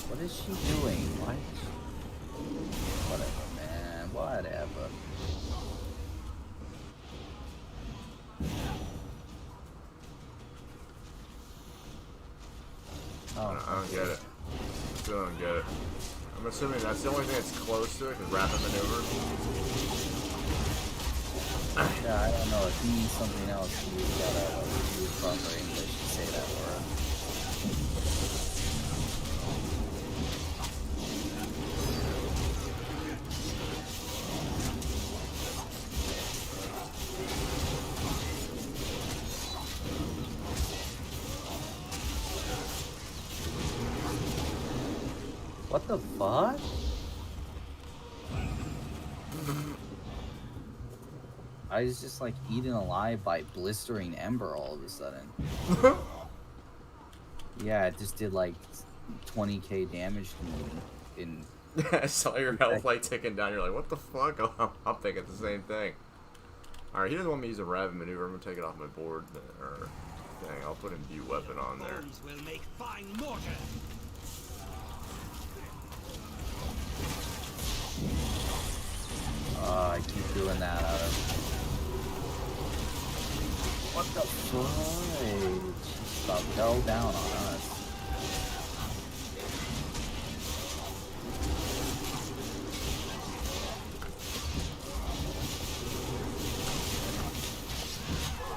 What is she doing? Why is she... Whatever, man. Whatever. I don't get it. Still don't get it. I'm assuming that's the only thing that's close to it, is rapid maneuver. Yeah, I don't know. If you need something else, you gotta use proper English to say that word. What the fuck? I was just like eaten alive by blistering ember all of a sudden. Yeah, it just did like 20k damage to me in... I saw your health light ticking down. You're like, what the fuck? Oh, I'm thinking the same thing. Alright, he doesn't want me to use a rapid maneuver. I'm gonna take it off my board. Or, dang, I'll put a view weapon on there. Bones will make fine mortar. Oh, I keep doing that out of... What the fuck? She's about to go down on us.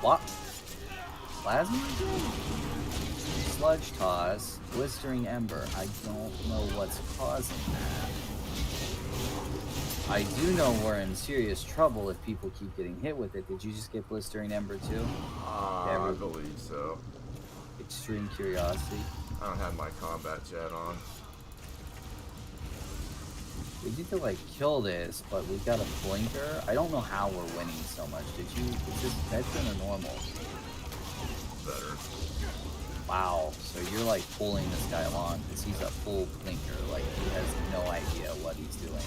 What? Plasma? Sludge toss, blistering ember. I don't know what's causing that. I do know we're in serious trouble if people keep getting hit with it. Did you just get blistering ember too? I believe so. Extreme curiosity. I don't have my combat chat on. We need to like kill this, but we've got a blinker. I don't know how we're winning so much. Is this veteran or normal? Better. Wow, so you're like pulling this guy along because he's a full blinker. Like he has no idea what he's doing.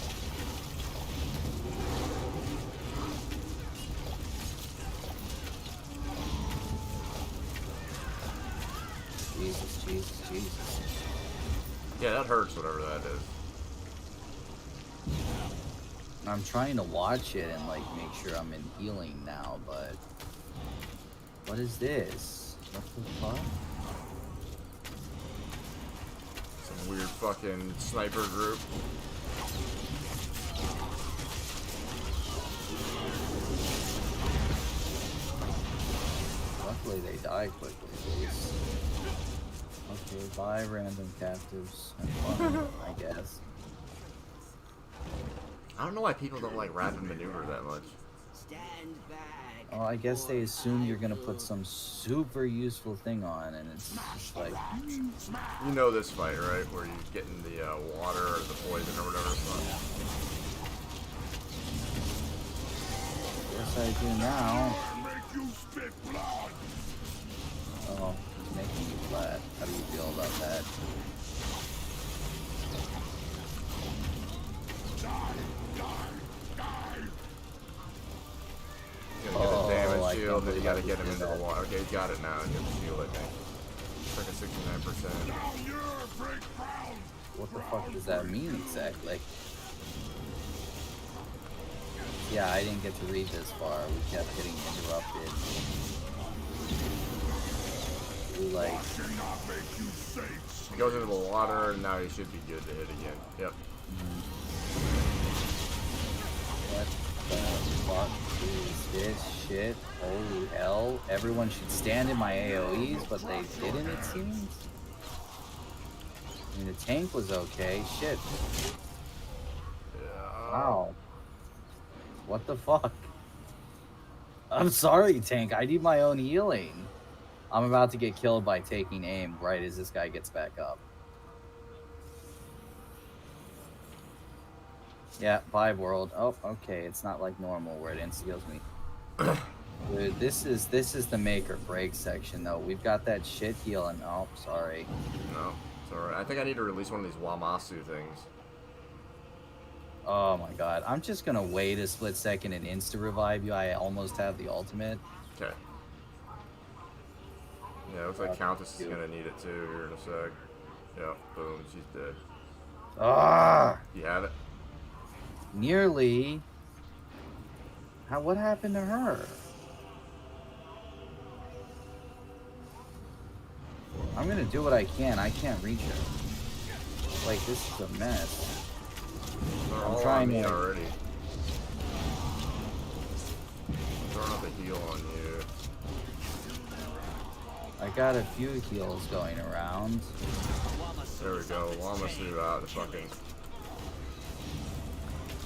Jesus. Yeah, that hurts, whatever that is. I'm trying to watch it and like make sure I'm in healing now, but what is this? What the fuck? Some weird fucking sniper group. Luckily they die quickly, at least. Okay, bye random captives. Have fun, I guess. I don't know why people don't like rapid maneuver that much. Stand back. Oh, I guess they assume you're gonna put some super useful thing on, and it's just like, You know this fight, right? Where you get in the water or the poison or whatever. yes I do now. Oh, it's making you flat. How do you feel about that? You're gonna get a I damage can't shield, then you believe gotta I get him did into the that. water. Okay, you got it now. You have the shield, I think. It's like a 69%. What the fuck does that mean exactly? Yeah, I didn't get to read this far. We kept getting interrupted. We like, He goes into the water, and now he should be good to hit again. Yep. what the fuck is this shit? Holy hell. Everyone should stand in my AoEs, but they didn't, it seems. I mean, the tank was okay. Shit. Yeah. Wow. What the fuck? I'm sorry, tank. I need my own healing. I'm about to get killed by taking aim right as this guy gets back up. Yeah, bye world. Oh, okay. It's not like normal where it insta-kills me. Dude, this is the make or break section though. We've got that shit healing. Oh, sorry. No, it's alright. I think I need to release one of these Wamasu things. Oh my god. I'm just gonna wait a split second and insta revive you. I almost have the ultimate. Okay. Yeah, looks like Countess is gonna need it too here in a sec. Yep, boom, she's dead. Ah! You have it? Nearly. What happened to her? I'm gonna do what I can. I can't reach her. Like, this is a mess. They're I'm all trying on me to- already. Throwing up a heal on you. I got a few heals going around. There we go. Wamasu out to fucking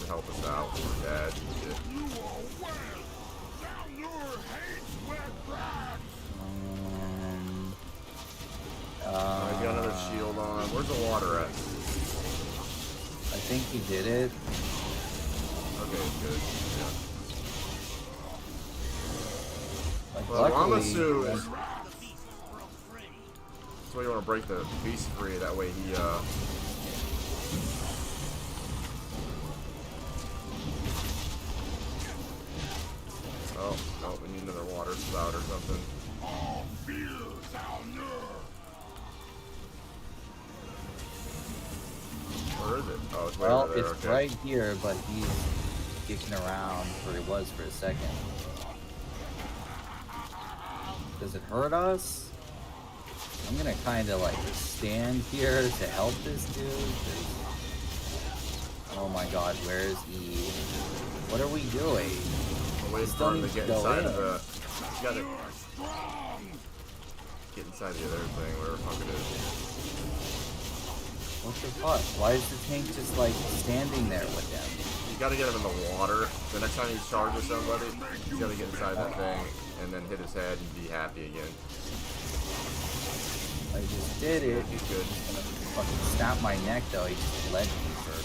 to help us out. We're dead. Shit. I got another shield on. Where's the water at? I think he did it. Okay, good. Yeah. Like, Well, luckily, Wamasu is. That's why you want to break the beast free. That way he Oh, no, we need another water spout or something. Where is it? Oh, it's way well, over there. it's Okay. right here, but he's kicking around where he was for a second. Does it hurt us? I'm gonna kind of like stand here to help this dude. 'Cause- oh my god, where is he? What are we doing? I'll wait Still for him to needs to get go inside in. of the. You gotta. inside the other thing, whatever the fuck it is. What the fuck? Why is the tank just like standing there with them? You gotta get him in the water. The next time you charge with somebody, you gotta get inside that thing and then hit his head and be happy again. I just did it. He's good. Fucking snapped my neck though. He just led me for.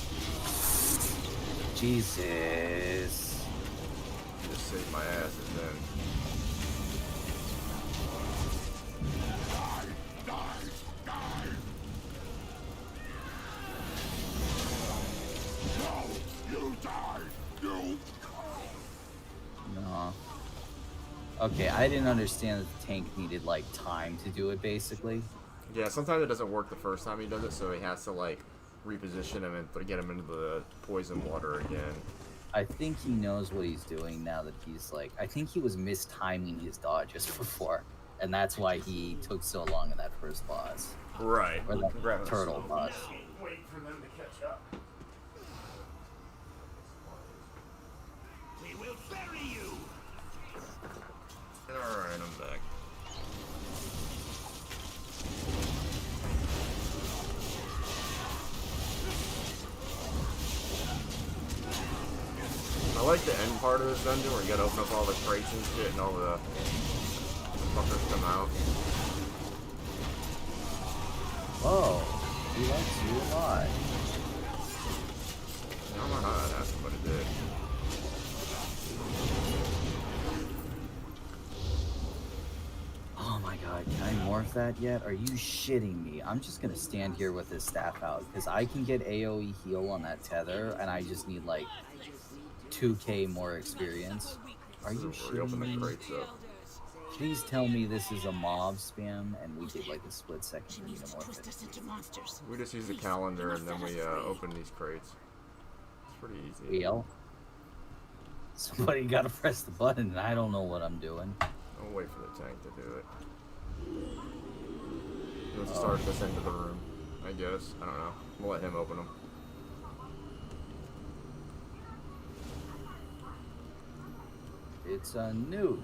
Jesus. Just saved my ass and then. No. Okay, I didn't understand that the tank needed like time to do it basically. Yeah, sometimes it doesn't work the first time he does it, so he has to like reposition him and get him into the poison water again. I think he knows what he's doing now that he's like. I think he was mistiming his dodges before, and that's why he took so long in that first boss. Right. Or that turtle boss. Wait for them to catch up. We will bury you. Alright, I'm back. I like the end part of this dungeon where you gotta open up all the crates and shit and all the fuckers come out. Whoa, he likes you a lot. I don't know how that happened, but it did. Oh my god, can I morph that yet? Are you shitting me? I'm just gonna stand here with this staff out, because I can get AoE heal on that tether, and I just need like 2k more experience. Are you shitting Reopen the me? crates up. Please tell me this is a mob spam, and we did like a split second for me to morph Twist it. us into monsters. We just use the calendar and then we open these crates. It's pretty easy. Yell. Somebody gotta press the button, and I don't know what I'm doing. I'll wait for the tank to do it. He wants to start at this end of the room, I guess. I don't know. We'll let him open them. It's a new.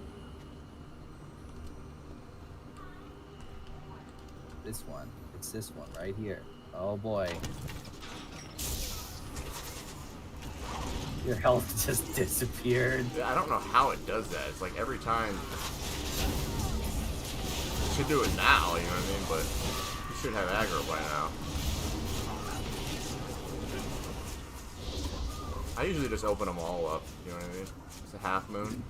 This one. It's this one right here. Oh boy. Your health just disappeared. Yeah, I don't know how it does that. It's like every time. It should do it now, you know what I mean? But you should have aggro by now. I usually just open them all up, you know what I mean? It's a half moon.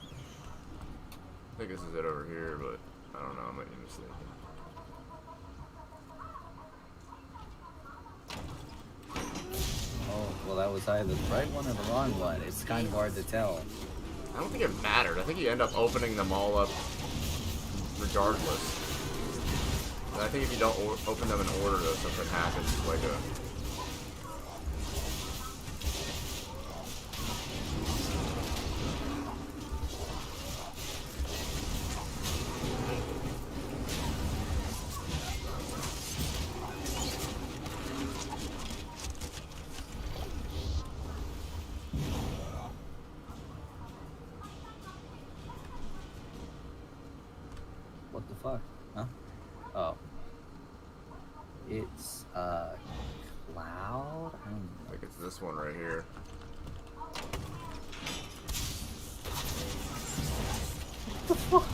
I think this is it over here, but I don't know, I might be mistaken. Oh, well that was either the right one or the wrong one. It's kind of hard to tell. I don't think it mattered. I think you end up opening them all up regardless. And I think if you don't open them in order, though, something happens, like a... What the fuck? Huh? Oh. It's cloud? I don't know. I think it's this one right here. What the fuck?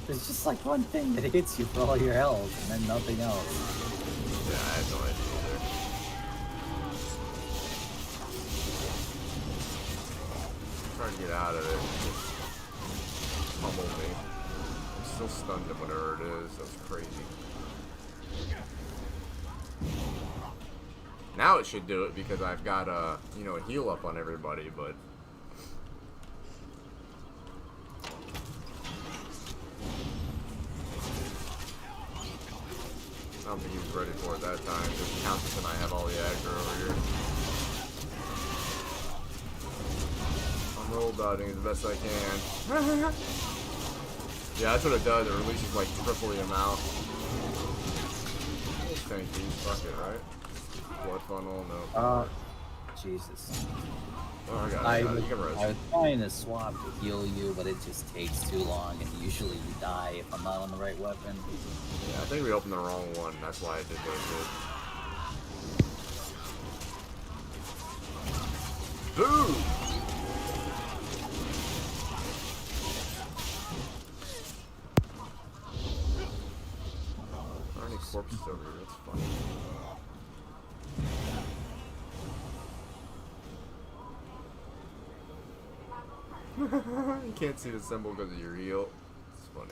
There's just like one thing that hits you for all your health and then nothing else. Yeah, I have no idea either. Try to get out of it. Just pummel me. I'm still stunned at whatever it is. That's crazy. Now it should do it because I've got a, you know, a heal up on everybody, but I don't think he was ready for it that time. Just Countess and I have all the aggro over here. I'm roll dodging as best I can. Yeah, that's what it does. It releases like triple the amount. Thank you. Fuck it, right? Blood funnel, no. Jesus. Oh, I got I it. was, You can I rest. was trying to swap to heal you, but it just takes too long, and usually you die if I'm not on the right weapon. Yeah, I think we opened the wrong one. That's why I did what I did. Boo! Are any corpses over here? That's funny. You can't see the symbol because of your heel. It's funny.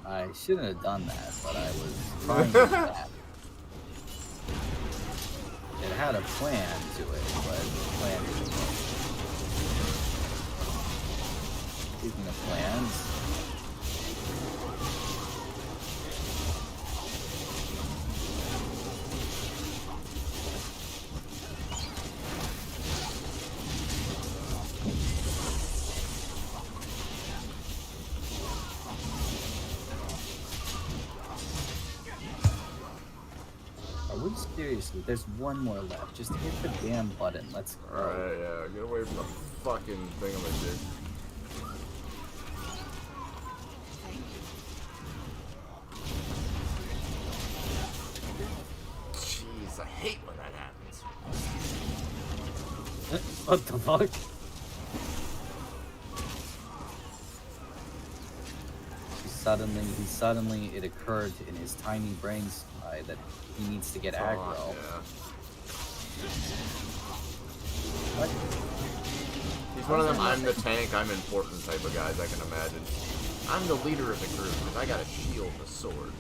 I shouldn't have done that, but I was trying to do that. It had a plan to it, but the plan didn't work. Speaking of plans, are we seriously? There's one more left. Just hit the damn button. Let's go. Alright, yeah. Get away from the fucking thingamajig. Jeez, I hate when that happens. What the fuck? Suddenly, it occurred in his tiny brain's eye that he needs to get aggro. Yeah. What? He's one of them I'm the tank, I'm important type of guys, I can imagine. I'm the leader of the group, because I got a shield and a sword.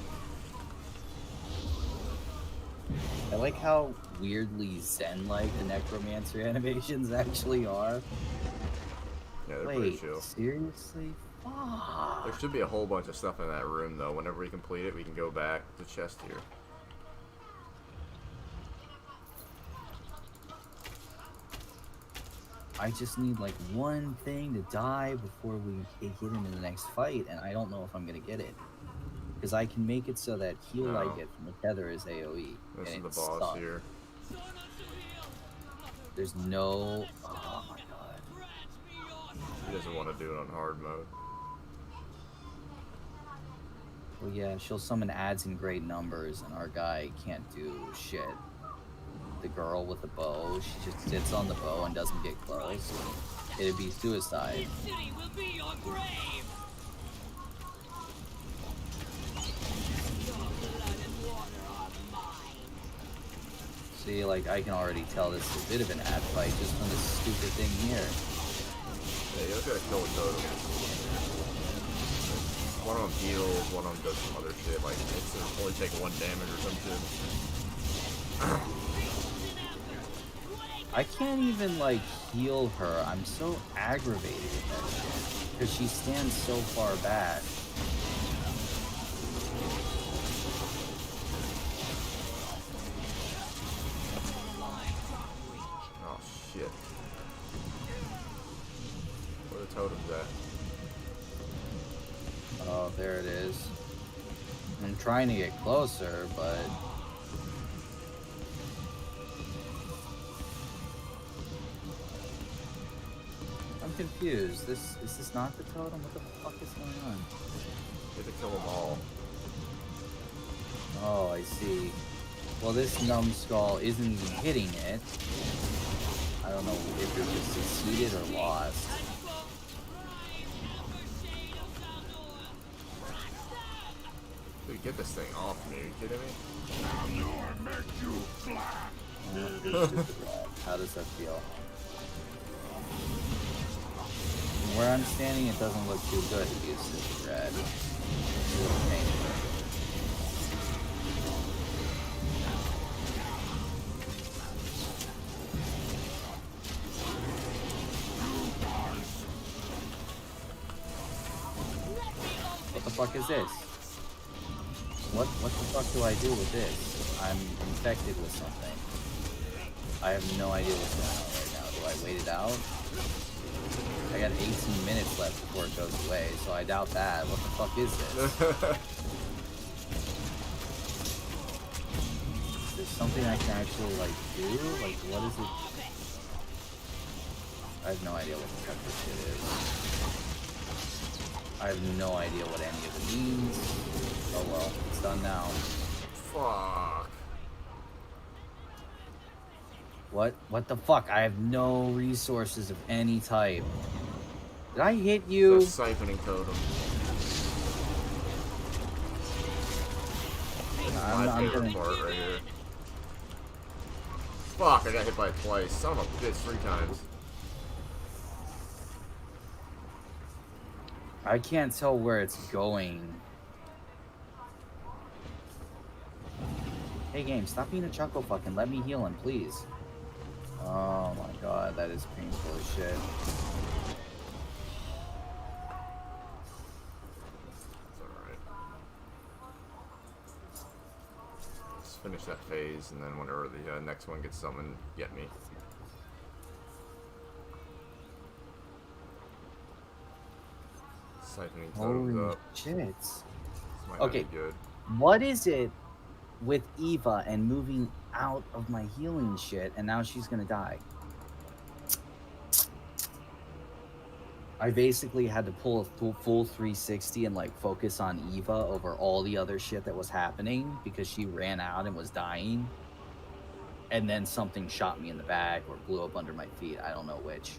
I like how weirdly zen-like the necromancer animations actually are. Yeah, they're pretty Wait, chill. seriously? Fuck. There should be a whole bunch of stuff in that room, though. Whenever we complete it, we can go back to the chest here. I just need like one thing to die before we get into the next fight, and I don't know if I'm gonna get it. Because I can make it so that heal I No. get from the tether is AoE. This and is the it's boss stunned. here. There's no... Oh my god. He doesn't want to do it on hard mode. Well, yeah, she'll summon adds in great numbers, and our guy can't do shit. The girl with the bow, she just sits on the bow and doesn't get close. It'd be suicide. City will be your grave. Your blood and water are mine. See, like, I can already tell this is a bit of an ad fight just from this stupid thing here. Yeah, you just gotta kill a totem. One of them heals, one of them does some other shit, like it's only take 1 damage or some shit. I can't even, like, heal her. I'm so aggravated with that shit. Because she stands so far back. Oh shit. Where the totem's at? Oh, there it is. I'm trying to get closer, but... I'm confused. Is this not the totem? What the fuck is going on? You have to kill them all. Oh, I see. Well, this numbskull isn't even hitting it. I don't know if it just succeeded or lost. Dude, get this thing off me. Are you kidding me? How does that feel? From where I'm standing, it doesn't look too good to be a super red. It's a little painful. What the fuck is this? What the fuck do I do with this? I'm infected with something. I have no idea what's going on right now. Do I wait it out? I got 18 minutes left before it goes away, so I doubt that. What the fuck is this? Is there something I can actually, like, do? Like, what is it? I have no idea what the fuck this shit is. I have no idea what any of it means. Oh well, it's done now. Fuck. What the fuck? I have no resources of any type. Did I hit you? It's a siphoning totem. My favorite part right here. Fuck, I got hit by it twice. Son of a bitch, 3 times. I can't tell where it's going. Hey game, stop being a chuckle fucking. Let me heal him, please. Oh my god, that is painful as shit. It's alright. Let's finish that phase, and then whenever the next one gets summoned, get me. Siphoning totems Holy up. shit. This might not Okay. be good. What is it with Eva and moving out of my healing shit, and now she's gonna die? I basically had to pull a full 360 and like focus on Eva over all the other shit that was happening because she ran out and was dying. And then something shot me in the back or blew up under my feet. I don't know which.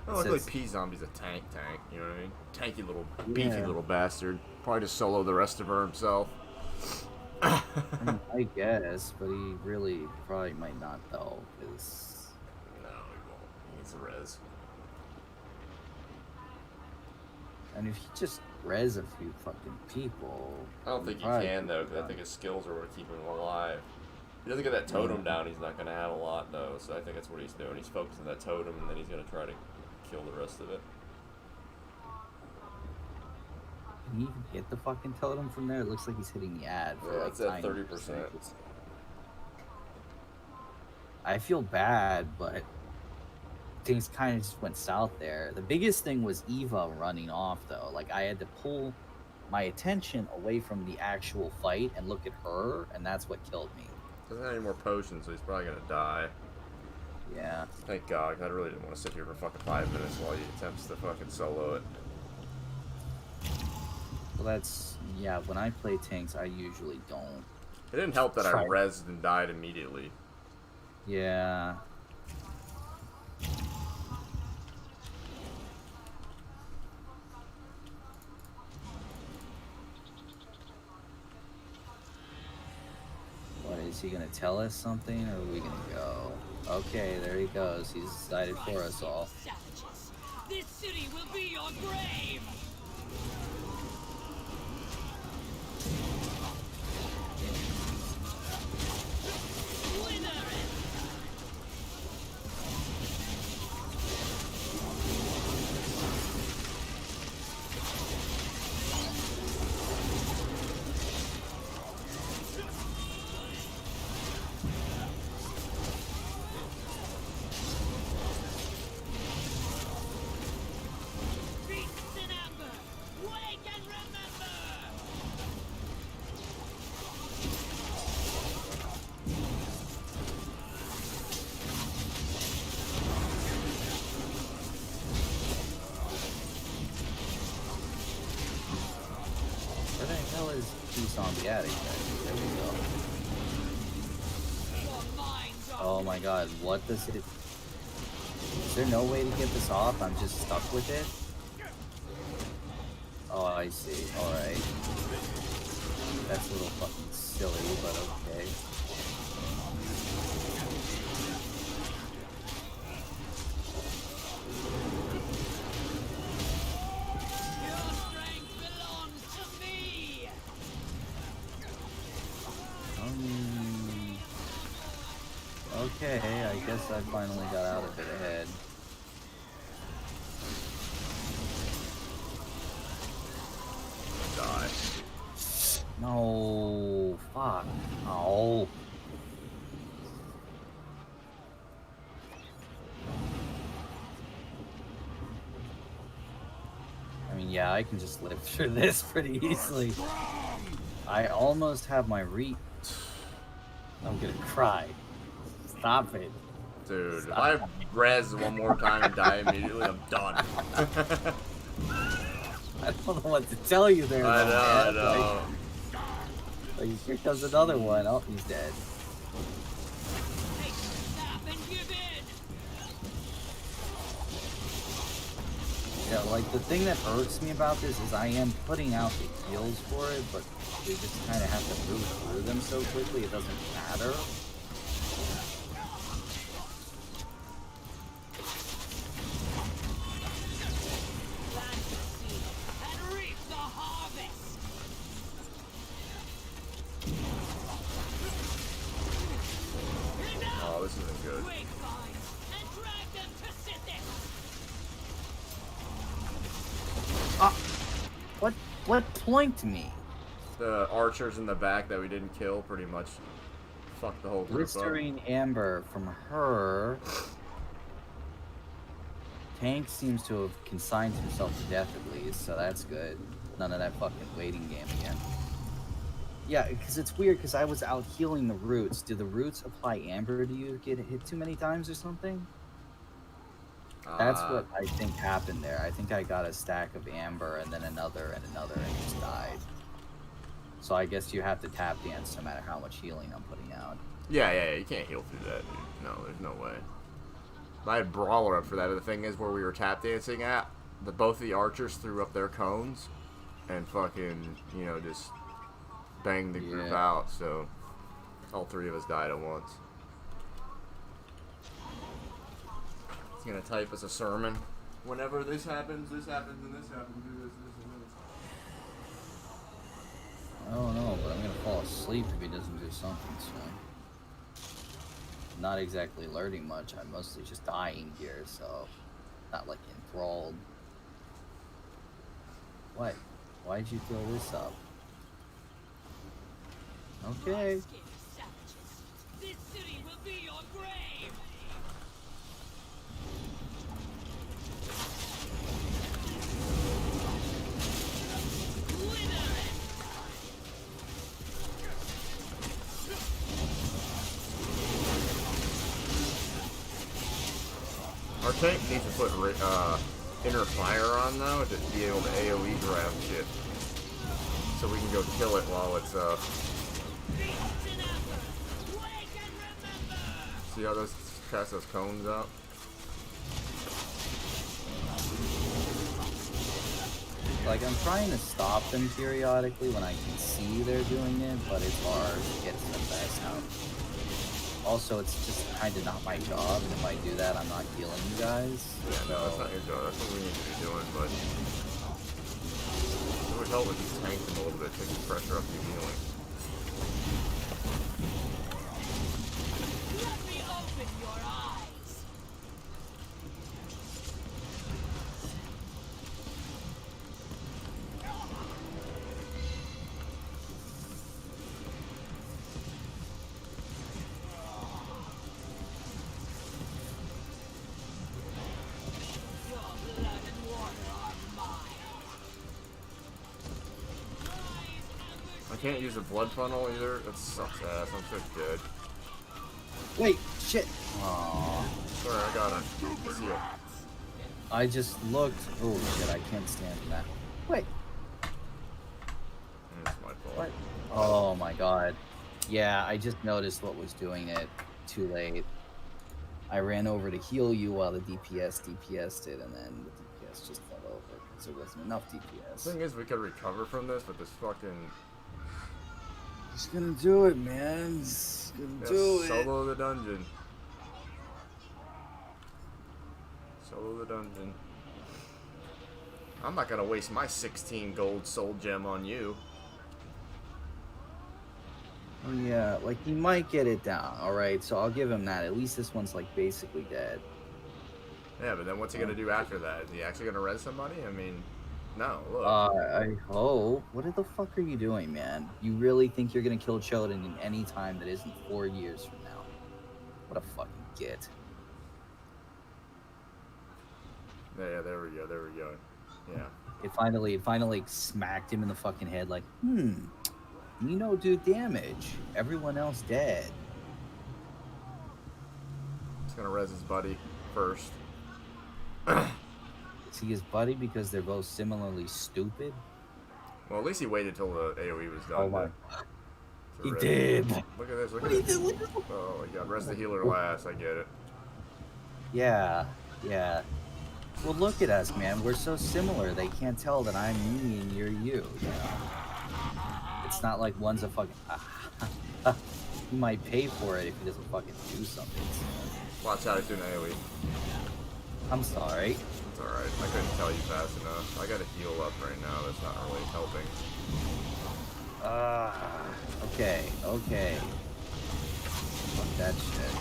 Oh, look like P-Zombie's a tank, you know what I mean? Tanky little, beefy Yeah. little bastard. Probably just solo the rest of her himself. I mean, I guess, but he really probably might not though, because... No, he won't. He needs a res. And if he just res a few fucking people... I don't think he probably can, though, because I done. think his skills are what keep him alive. If he doesn't get that totem down, he's not going to have a lot, though, so I think that's what he's doing. He's focusing that totem, and then he's going to try to kill the rest of it. Can he even hit the fucking totem from there? It looks like he's hitting the ad for Yeah, like it's at 90%. 30%. I feel bad, but things kind of just went south there. The biggest thing was Eva running off, though. Like, I had to pull my attention away from the actual fight and look at her, and that's what killed me. Doesn't have any more potions, so he's probably gonna die. Yeah. Thank God, 'cause I really didn't want to sit here for fucking 5 minutes while he attempts to fucking solo it. Well, that's... Yeah, when I play tanks, I usually don't. It didn't help that I Try. rezzed and died immediately. Yeah. What, is he gonna tell us something, or are we gonna go? Okay, there he goes. He's decided for us all. Savages, this city will be your grave! Beasts in amber, wake and remember! Where the hell is P-Zombie at exactly? There we go. Your minds are Oh my god, what does it... Is there no way to get this off? I'm just stuck with it? Oh, I see. Alright. That's a little fucking silly, but okay. your strength belongs to me! Okay, I guess I finally got out of it ahead. Die. No, fuck. Oh. I mean, yeah, I can just live through this pretty easily. I almost have my I'm gonna cry. Stop it. Dude, if Stop. I res one more time and die immediately, I'm done. I don't know what to tell you there. I though, know, I man. know. Like, here comes another one. Oh, he's dead. Stop and give in. Yeah, like the thing that irks me about this is I am putting out the heals for it, but we just kind of have to move through them so quickly it doesn't matter. Plant the seed and reap the harvest. Oh, this isn't good. Grapevines and drag them to Sithis. What planked me? The archers in the back that we didn't kill pretty much fucked the whole group up. Blistering Amber from her. Tank seems to have consigned himself to death at least, so that's good. None of that fucking waiting game again. Yeah, because it's weird because I was out healing the roots. Do the roots apply Amber to you get hit too many times or something? That's what I think happened there. I think I got a stack of Amber and then another and just died. So I guess you have to tap dance no matter how much healing I'm putting out. Yeah, you can't heal through that, dude. No, there's no way. I had Brawler up for that, but the thing is, where we were tap dancing at, both the archers threw up their cones and fucking, you know, just banged the group out, so all three of us died at once. He's gonna type us a sermon. Whenever this happens, and this happens, do this, and this. I don't know, but I'm gonna fall asleep if he doesn't do something soon. Not exactly learning much. I'm mostly just dying here, so not like enthralled. What? Why'd you throw this up? Okay. Scared savages. This city will be your grave. Our tank needs to put inner fire on though to be able to AoE grab shit, so we can go kill it while it's See how those cast those cones out? Like, I'm trying to stop them periodically when I can see they're doing it, but it's hard to get to them fast out. Also, it's just kind of not my job, and if I do that, I'm not healing you guys. Yeah, no, that's not your job. That's what we need to be doing, but it would help if you tanked them a little bit, take the pressure off you healing. Let me open your eyes. Your blood and water are mine. I can't use the blood funnel either. That sucks ass. I'm so dead. Wait, shit. Aww. Sorry, I got him. See ya. I just looked. Oh shit, I can't stand that. Wait. It's my fault. What? Oh my god. Yeah, I just noticed what was doing it. Too late. I ran over to heal you while the DPS'd it, and then the DPS just fell over because there wasn't enough DPS. The thing is, we could recover from this, but this fucking... Just gonna do it, man. Just gonna do it. Solo the dungeon. Solo the dungeon. I'm not gonna waste my 16 gold soul gem on you. Oh, yeah, like he might get it down. All right, so I'll give him that. At least this one's like basically dead. Yeah, but then what's he gonna do after that? Is he actually gonna res somebody? I mean, no. Look. I hope. What the fuck are you doing, man? You really think you're gonna kill Choden in any time that isn't 4 years from now? What a fucking git. Yeah, there we go. There we go. Yeah. It finally smacked him in the fucking head. Like, you know, do damage. Everyone else dead. He's gonna res his buddy first. Is he his buddy because they're both similarly stupid? Well, at least he waited till the AoE was done. Oh my. to He res. did. Look at this. Look What at did he this. Oh my god. Res the healer last. I get it. Yeah, yeah. Well, look at us, man. We're so similar. They can't tell that I'm me and you're you. It's not like one's a fucking. He might pay for it if he doesn't fucking do something. Watch out, he's doing AoE. I'm sorry. It's alright. I couldn't tell you fast enough. I gotta heal up right now. That's not really helping. Okay, okay. Fuck that shit.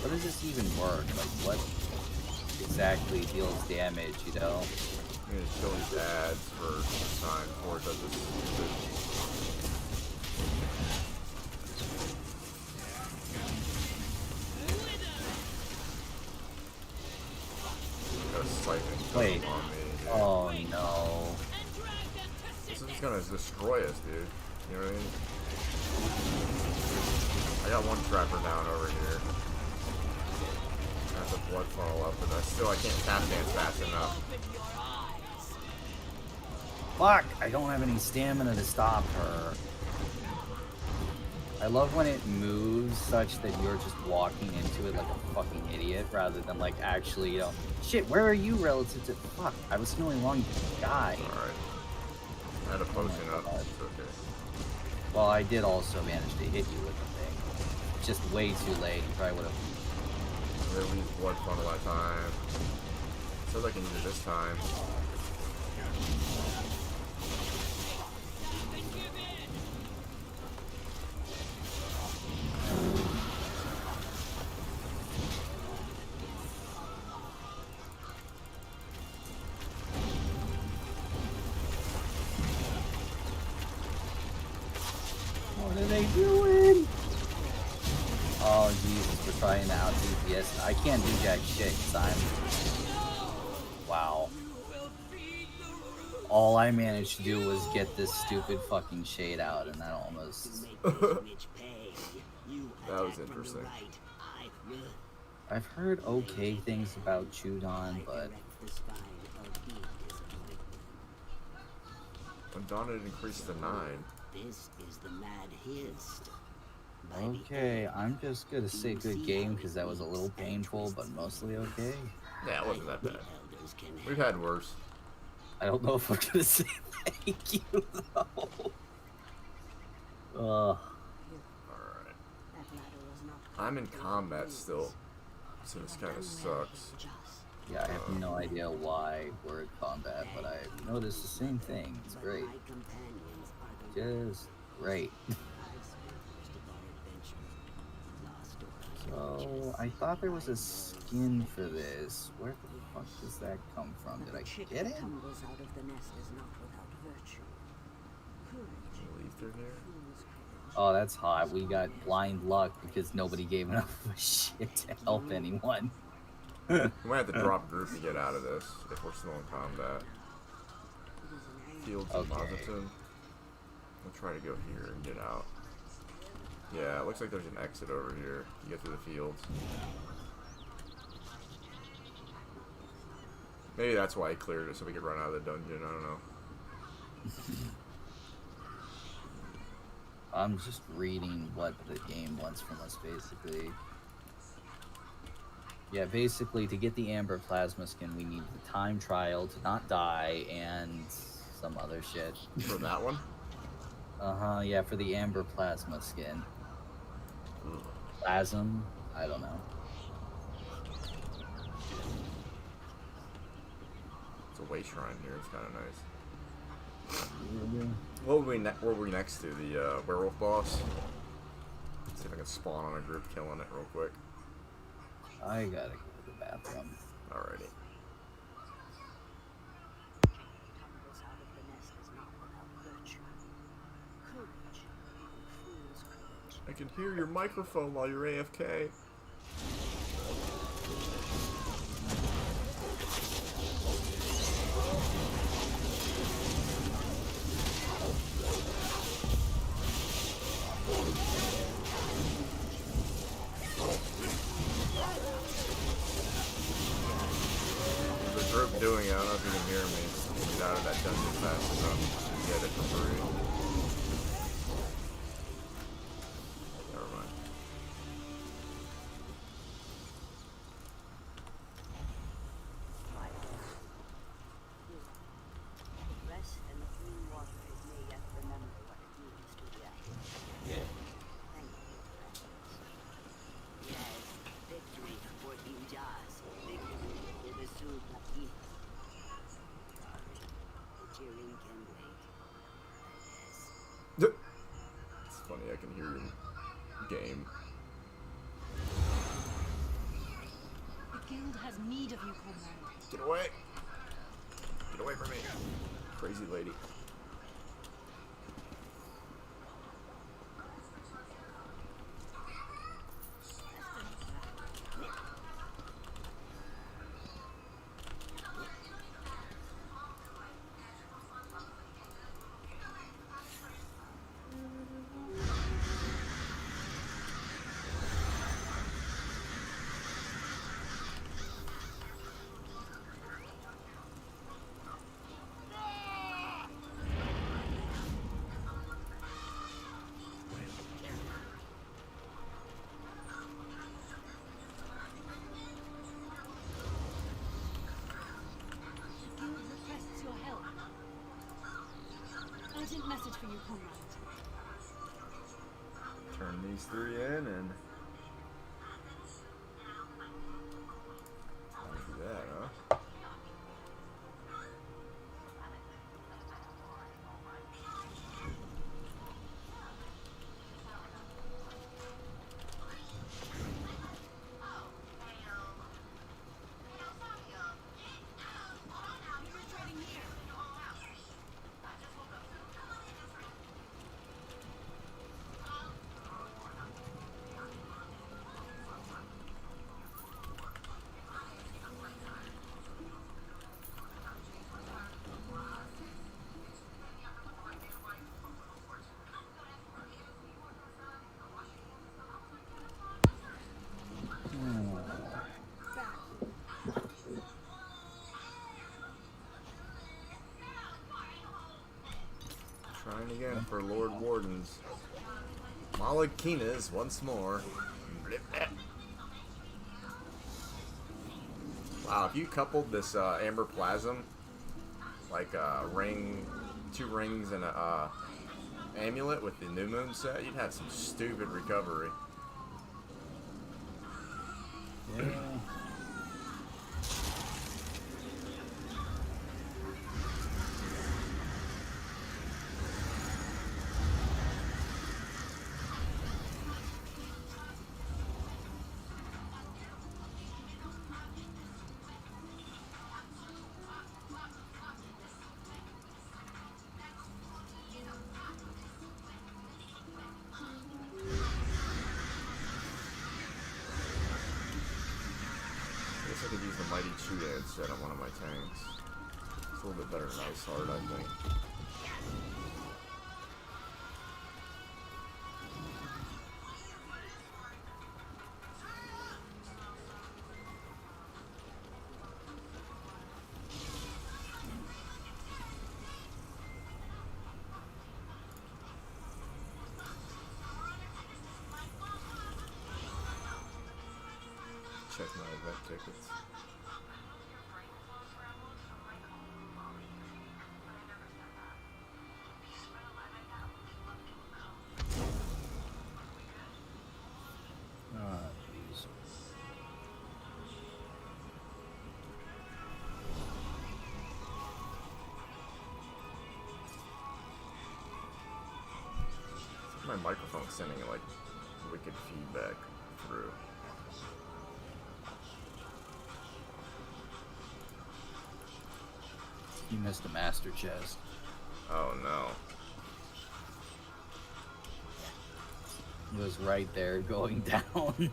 What does this even work? Like, what exactly deals damage, you know? I'm gonna kill these ads for some time before it does this stupid. Got a siphoning Wait. totem on me. Dude. Oh no. This is gonna destroy us, dude. You know what I mean? I got one trapper down over here. That's a blood funnel up, but I can't tap dance fast enough. Fuck! I don't have any stamina to stop her. I love when it moves such that you're just walking into it like a fucking idiot rather than like actually, you know, shit, where are you relative to. Fuck, I was smelling the wrong guy. Alright. I had a potion up. It's okay. Well, I did also manage to hit you with the thing. Just way too late. You probably would have. Release blood funnel that time. Says I can use it this time. What are they doing? Oh Jesus, we're trying to out DPS. I can't do jack shit because I'm. Wow. All I managed to do was get this stupid fucking shade out, and that almost. That was interesting. I've heard okay things about Chudon, but. Undaunted increased to 9. This is the mad hist. Okay, I'm just gonna say good game because that was a little painful, but mostly okay. Yeah, it wasn't that bad. We've had worse. I don't know if I'm gonna say thank you though. Alright. I'm in combat still, so this kind of sucks. Yeah, I have no idea why we're in combat, but I noticed the same thing. It's great. Just great. So, I thought there was a skin for this. Where the fuck does that come from? Did I get it? Oh, that's hot. We got blind luck because nobody gave enough of a shit to help anyone. We might have to drop group to get out of this if we're still in combat. Fields of Mazaton. We'll try to go here and get out. Yeah, it looks like there's an exit over here. You get through the fields. Maybe that's why he cleared it, so we could run out of the dungeon. I don't know. I'm just reading what the game wants from us, basically. Yeah, basically, to get the Amber Plasma Skin, we need the time trial to not die, and some other shit. For that one? Uh-huh, yeah, for the Amber Plasma Skin. Plasm? I don't know. It's a way shrine here. It's kind of nice. What were we next to? The werewolf boss? Let's see if I can spawn on a group killing it real quick. I gotta go to the bathroom. Alrighty. I can hear your microphone while you're AFK. you can hear me, get out of that dungeon fast enough to get it for free. Never mind. Rest and the clean water may yet remember what it means to be active. Yeah. Thank you, precious. Yes, victory for Ninjas. Victory for the Sultan. Sorry, the cheering can wait. Yes. It's funny, I can hear your game. The guild has need of you, comrade. Get away! Get away from me! Crazy lady. The guild requests your help. Urgent message for you, comrade. Turn these 3 in and... I'll do that, huh? Trying again for Lord Wardens. Malakinas once more. Wow, if you coupled this amber plasm, like a ring, 2 rings and a amulet with the new moon set, you'd have some stupid recovery. Yeah. I guess I could use the Mighty Chuda instead on one of my tanks. It's a little bit better than Ice Heart, I think. Check my event tickets. Ah, jeez. My microphone's sending like wicked feedback through. You missed a master chest. Oh no. It was right there going down.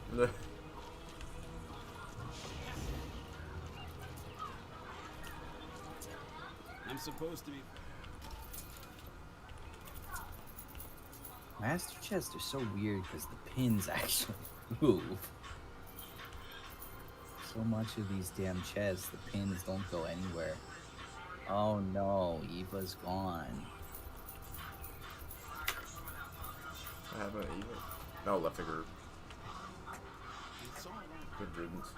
I'm supposed to be. Master chests are so weird because the pins actually move. So much of these damn chests, the pins don't go anywhere. Oh no, Eva's gone. I haven't even. No, left the group. It's all right. Good riddance.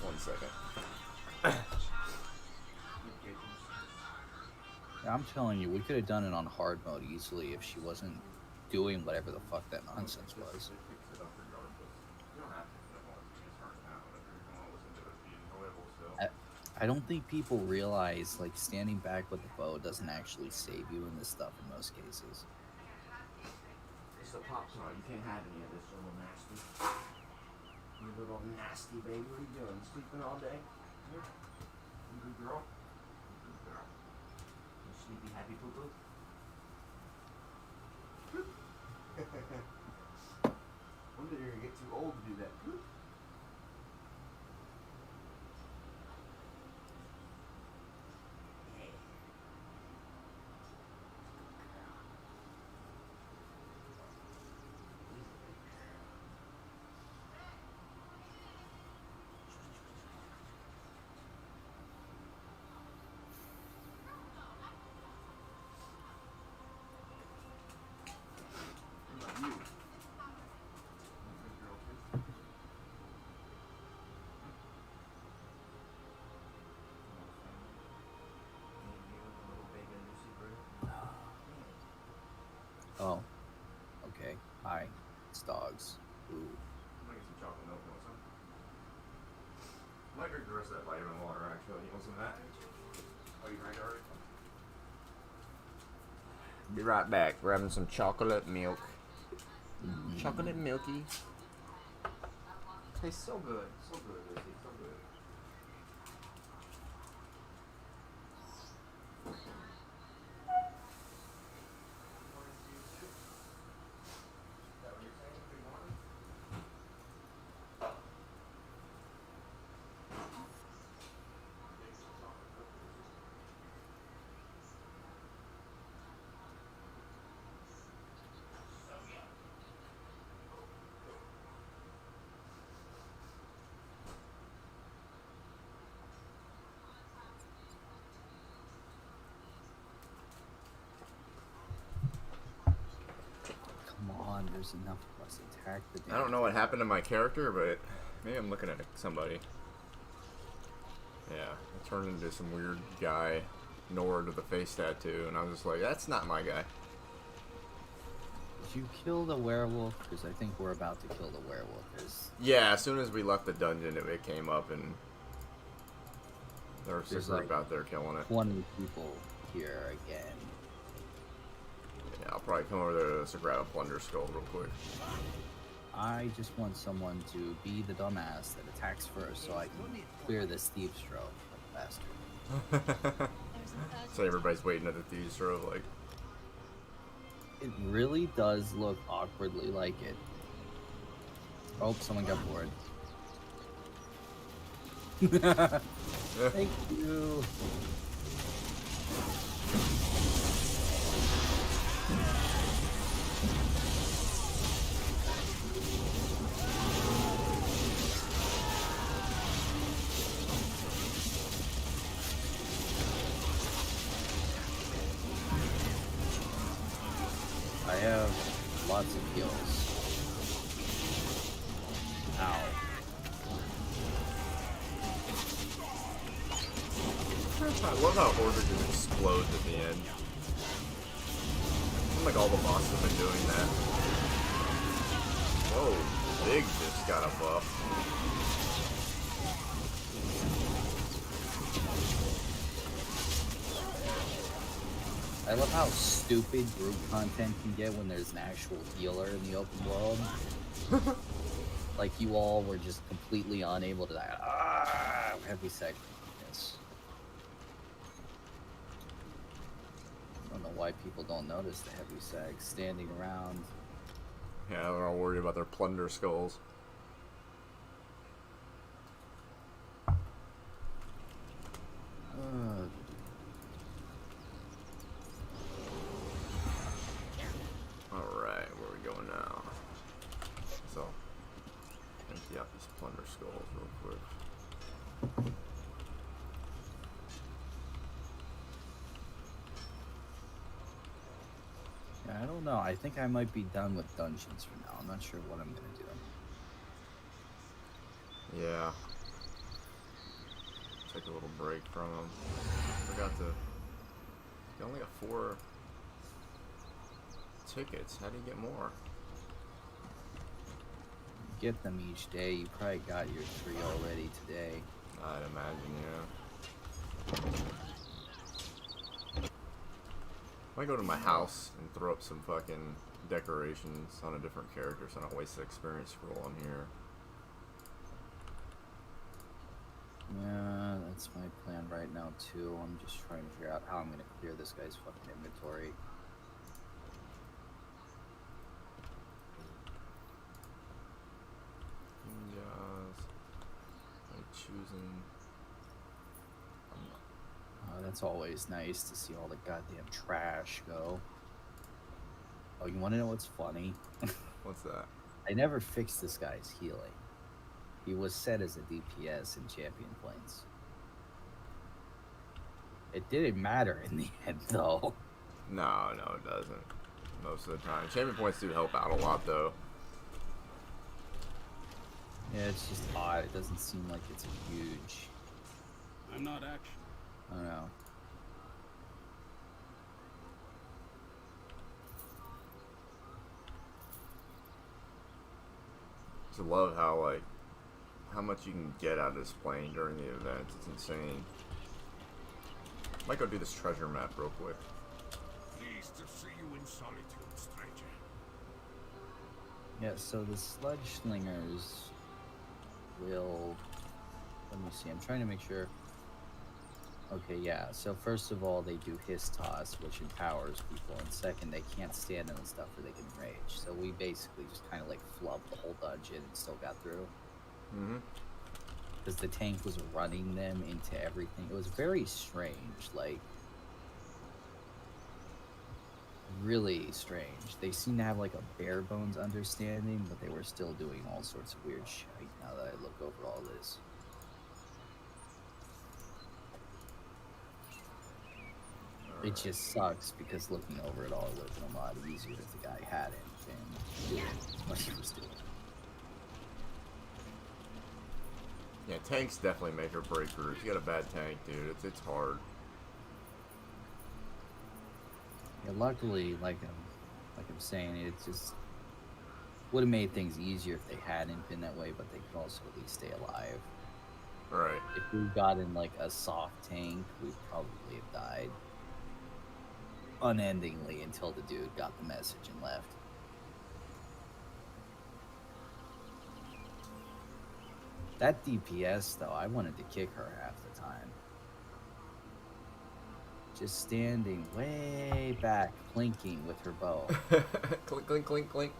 1 second. Yeah, I'm telling you, we could have done it on hard mode easily if she wasn't doing whatever the fuck that nonsense was. I don't think people realize, like, standing back with the bow doesn't actually save you in this stuff in most cases. It's the popcorn. You can't have any of this little nasty. You little nasty baby. What are you doing? Sleeping all day? Here. You good girl? You good girl. You sleepy, happy poo poo? One day you're gonna get too old to do that. Oh. Okay. Hi. It's dogs. Ooh. I'm gonna get some chocolate milk. You want some? I might drink the rest of that vitamin water, actually. You want some of that? Oh, you drank already? Be right back. We're having some chocolate milk. Chocolate milky. Tastes so good. So good, Lucy. So good. Come on, there's enough of us. Attack the damn I don't know what happened to my character, but maybe I'm looking at somebody. Yeah, I turned into some weird guy, Nord with a face tattoo, and I was just like, that's not my guy. Did you kill the werewolf? Because I think we're about to kill the werewolf. Yeah, as soon as we left the dungeon, it came up, and there's a There's group like out there killing it. 20 people here again. Yeah, I'll probably come over there to grab a plunder skull real quick. I just want someone to be the dumbass that attacks first so I can clear this thieves' trove like a bastard. So everybody's waiting at the thieves' trove, like. It really does look awkwardly like it. Oh, someone got bored. Thank you. I have lots of heals. Ow. I love how Order just explodes at the end. Seems like all the bosses have been doing that. Whoa, Big just got a buff. I love how stupid group content can get when there's an actual healer in the open world. Like you all were just completely unable to die. Ah, heavy seg. Yes. I don't know why people don't notice the heavy seg standing around. Yeah, they're all worried about their plunder skulls. Alright, where are we going now? So, empty out these plunder skulls real quick. don't know. I think I might be done with dungeons for now. I'm not sure what I'm gonna do. Yeah. Take a little break from them. Forgot to. You only got 4 tickets. How do you get more? Get them each day. You probably got your 3 already today. I'd imagine, yeah. Might go to my house and throw up some fucking decorations on a different character so I don't waste the experience scrolling here. Yeah, that's my plan right now too. I'm just trying to figure out how I'm gonna clear this guy's fucking inventory. Yes. I'm choosing. That's always nice to see all the goddamn trash go. Oh, you want to know what's funny? What's that? I never fixed this guy's healing. He was set as a DPS in Champion Points. It didn't matter in the end, though. No, it doesn't. Most of the time. Champion points do help out a lot, though. Yeah, it's just odd. It doesn't seem like it's a huge... I'm not action. I don't know. I love how, like, how much you can get out of this plane during the event. It's insane. Might go do this treasure map real quick. Pleased to see you in solitude, stranger. Yeah, so the sludge slingers will... Let me see. I'm trying to make sure... Okay, yeah. So first of all, they do Hiss Toss, which empowers people. And second, they can't stand in the stuff where they can rage. So we basically just kind of like flubbed the whole dungeon and still got through. Mm-hmm. Because the tank was running them into everything. It was very strange, like really strange. They seem to have like a bare bones understanding, but they were still doing all sorts of weird shit now that I look over all this. It just sucks because looking over it all would have been a lot easier if the guy hadn't and did what he was doing. Yeah, tanks definitely make or break groups. You got a bad tank, dude. It's hard. Yeah, luckily, like I'm saying, it just would have made things easier if they hadn't been that way, but they could also at least stay alive. Right. If we got in like a soft tank, we'd probably have died unendingly until the dude got the message and left. That DPS though, I wanted to kick her half the time. Just standing way back, plinking with her bow. Clink, clink, clink, clink.